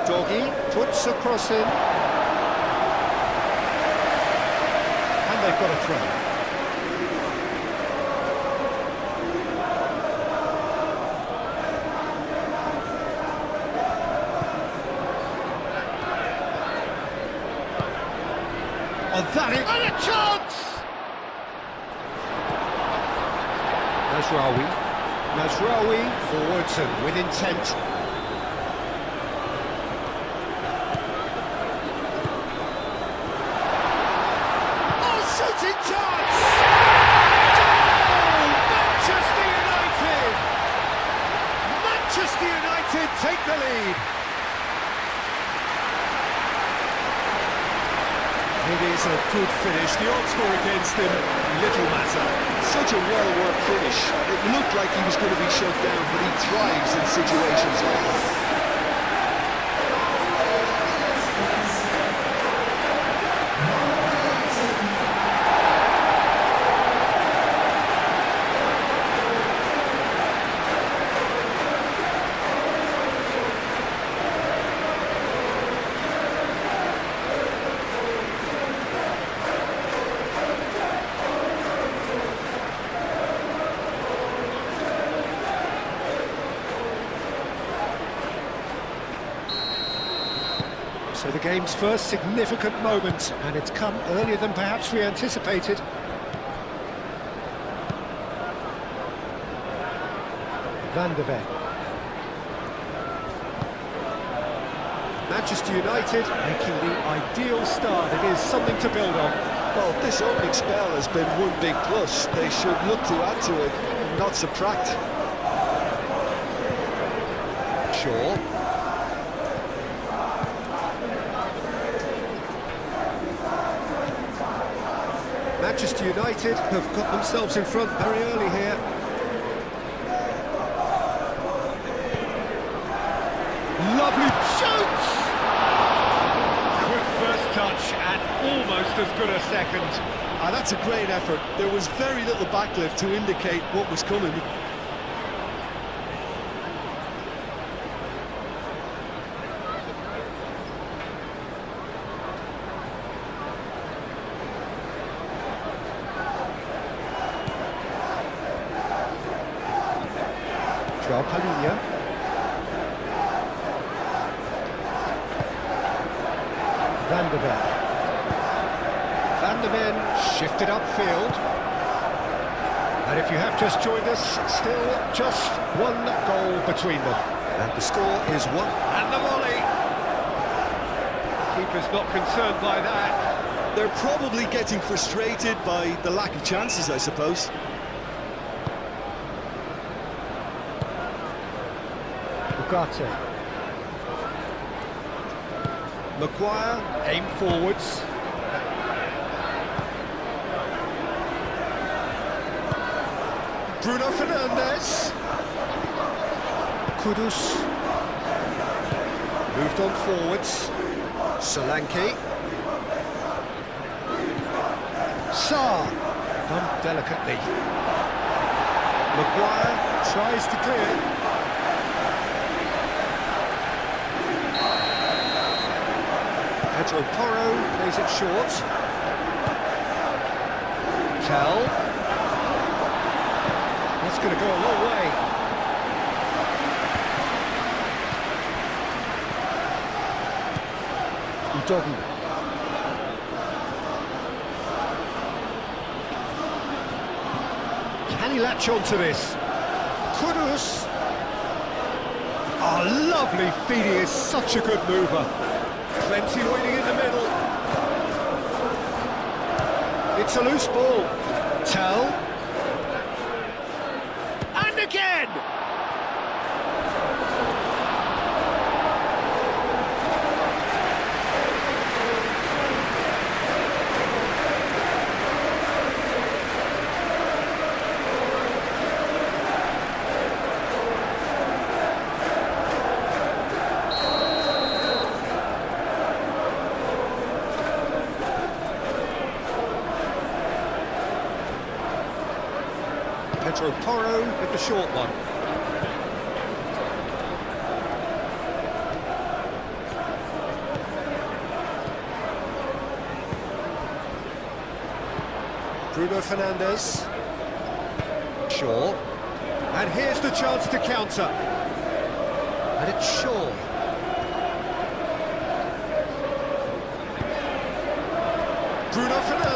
Udogi puts a cross in. And they've got a throw. And that is... And a chance! Mazraoui. Mazraoui forwards and with intent. Oh, shooting chance! Goal! Manchester United! It is a good finish. The odds were against him. Little matter. Such a well-worked finish. It looked like he was going to be shut down, but he thrives in situations like that. So the game's first significant moment, and it's come earlier than perhaps we anticipated. Van de Ven. Manchester United making the ideal start. It is something to build on. Well, this opening spell has been one big plus. They should look to add to it, not subtract. Shaw. Manchester United have got themselves in front very early here. Lovely shoots! Quick first touch and almost as good a second. That's a great effort. There was very little backlift to indicate what was coming. Palinha. Van de Ven. Van de Ven shifted upfield. And if you have just joined us, still just one goal between them. And the score is 1. And the volley. Keeper's not concerned by that. They're probably getting frustrated by the lack of chances, I suppose. Ugarte. Maguire, aim forwards. Bruno Fernandes. Kudus. Moved on forwards. Solanke. Sarr. Done delicately. Maguire tries to clear. Pedro Porro plays it short. Tell. That's going to go a long way. Udogie. Can he latch on to this? Kudus. Oh, lovely feed. He is such a good mover. Plenty waiting in the middle. It's a loose ball. Tell. And again! Pedro Porro with the short one. Bruno Fernandes. Shaw. And here's the chance to counter. And it's Shaw. Bruno Fernandes.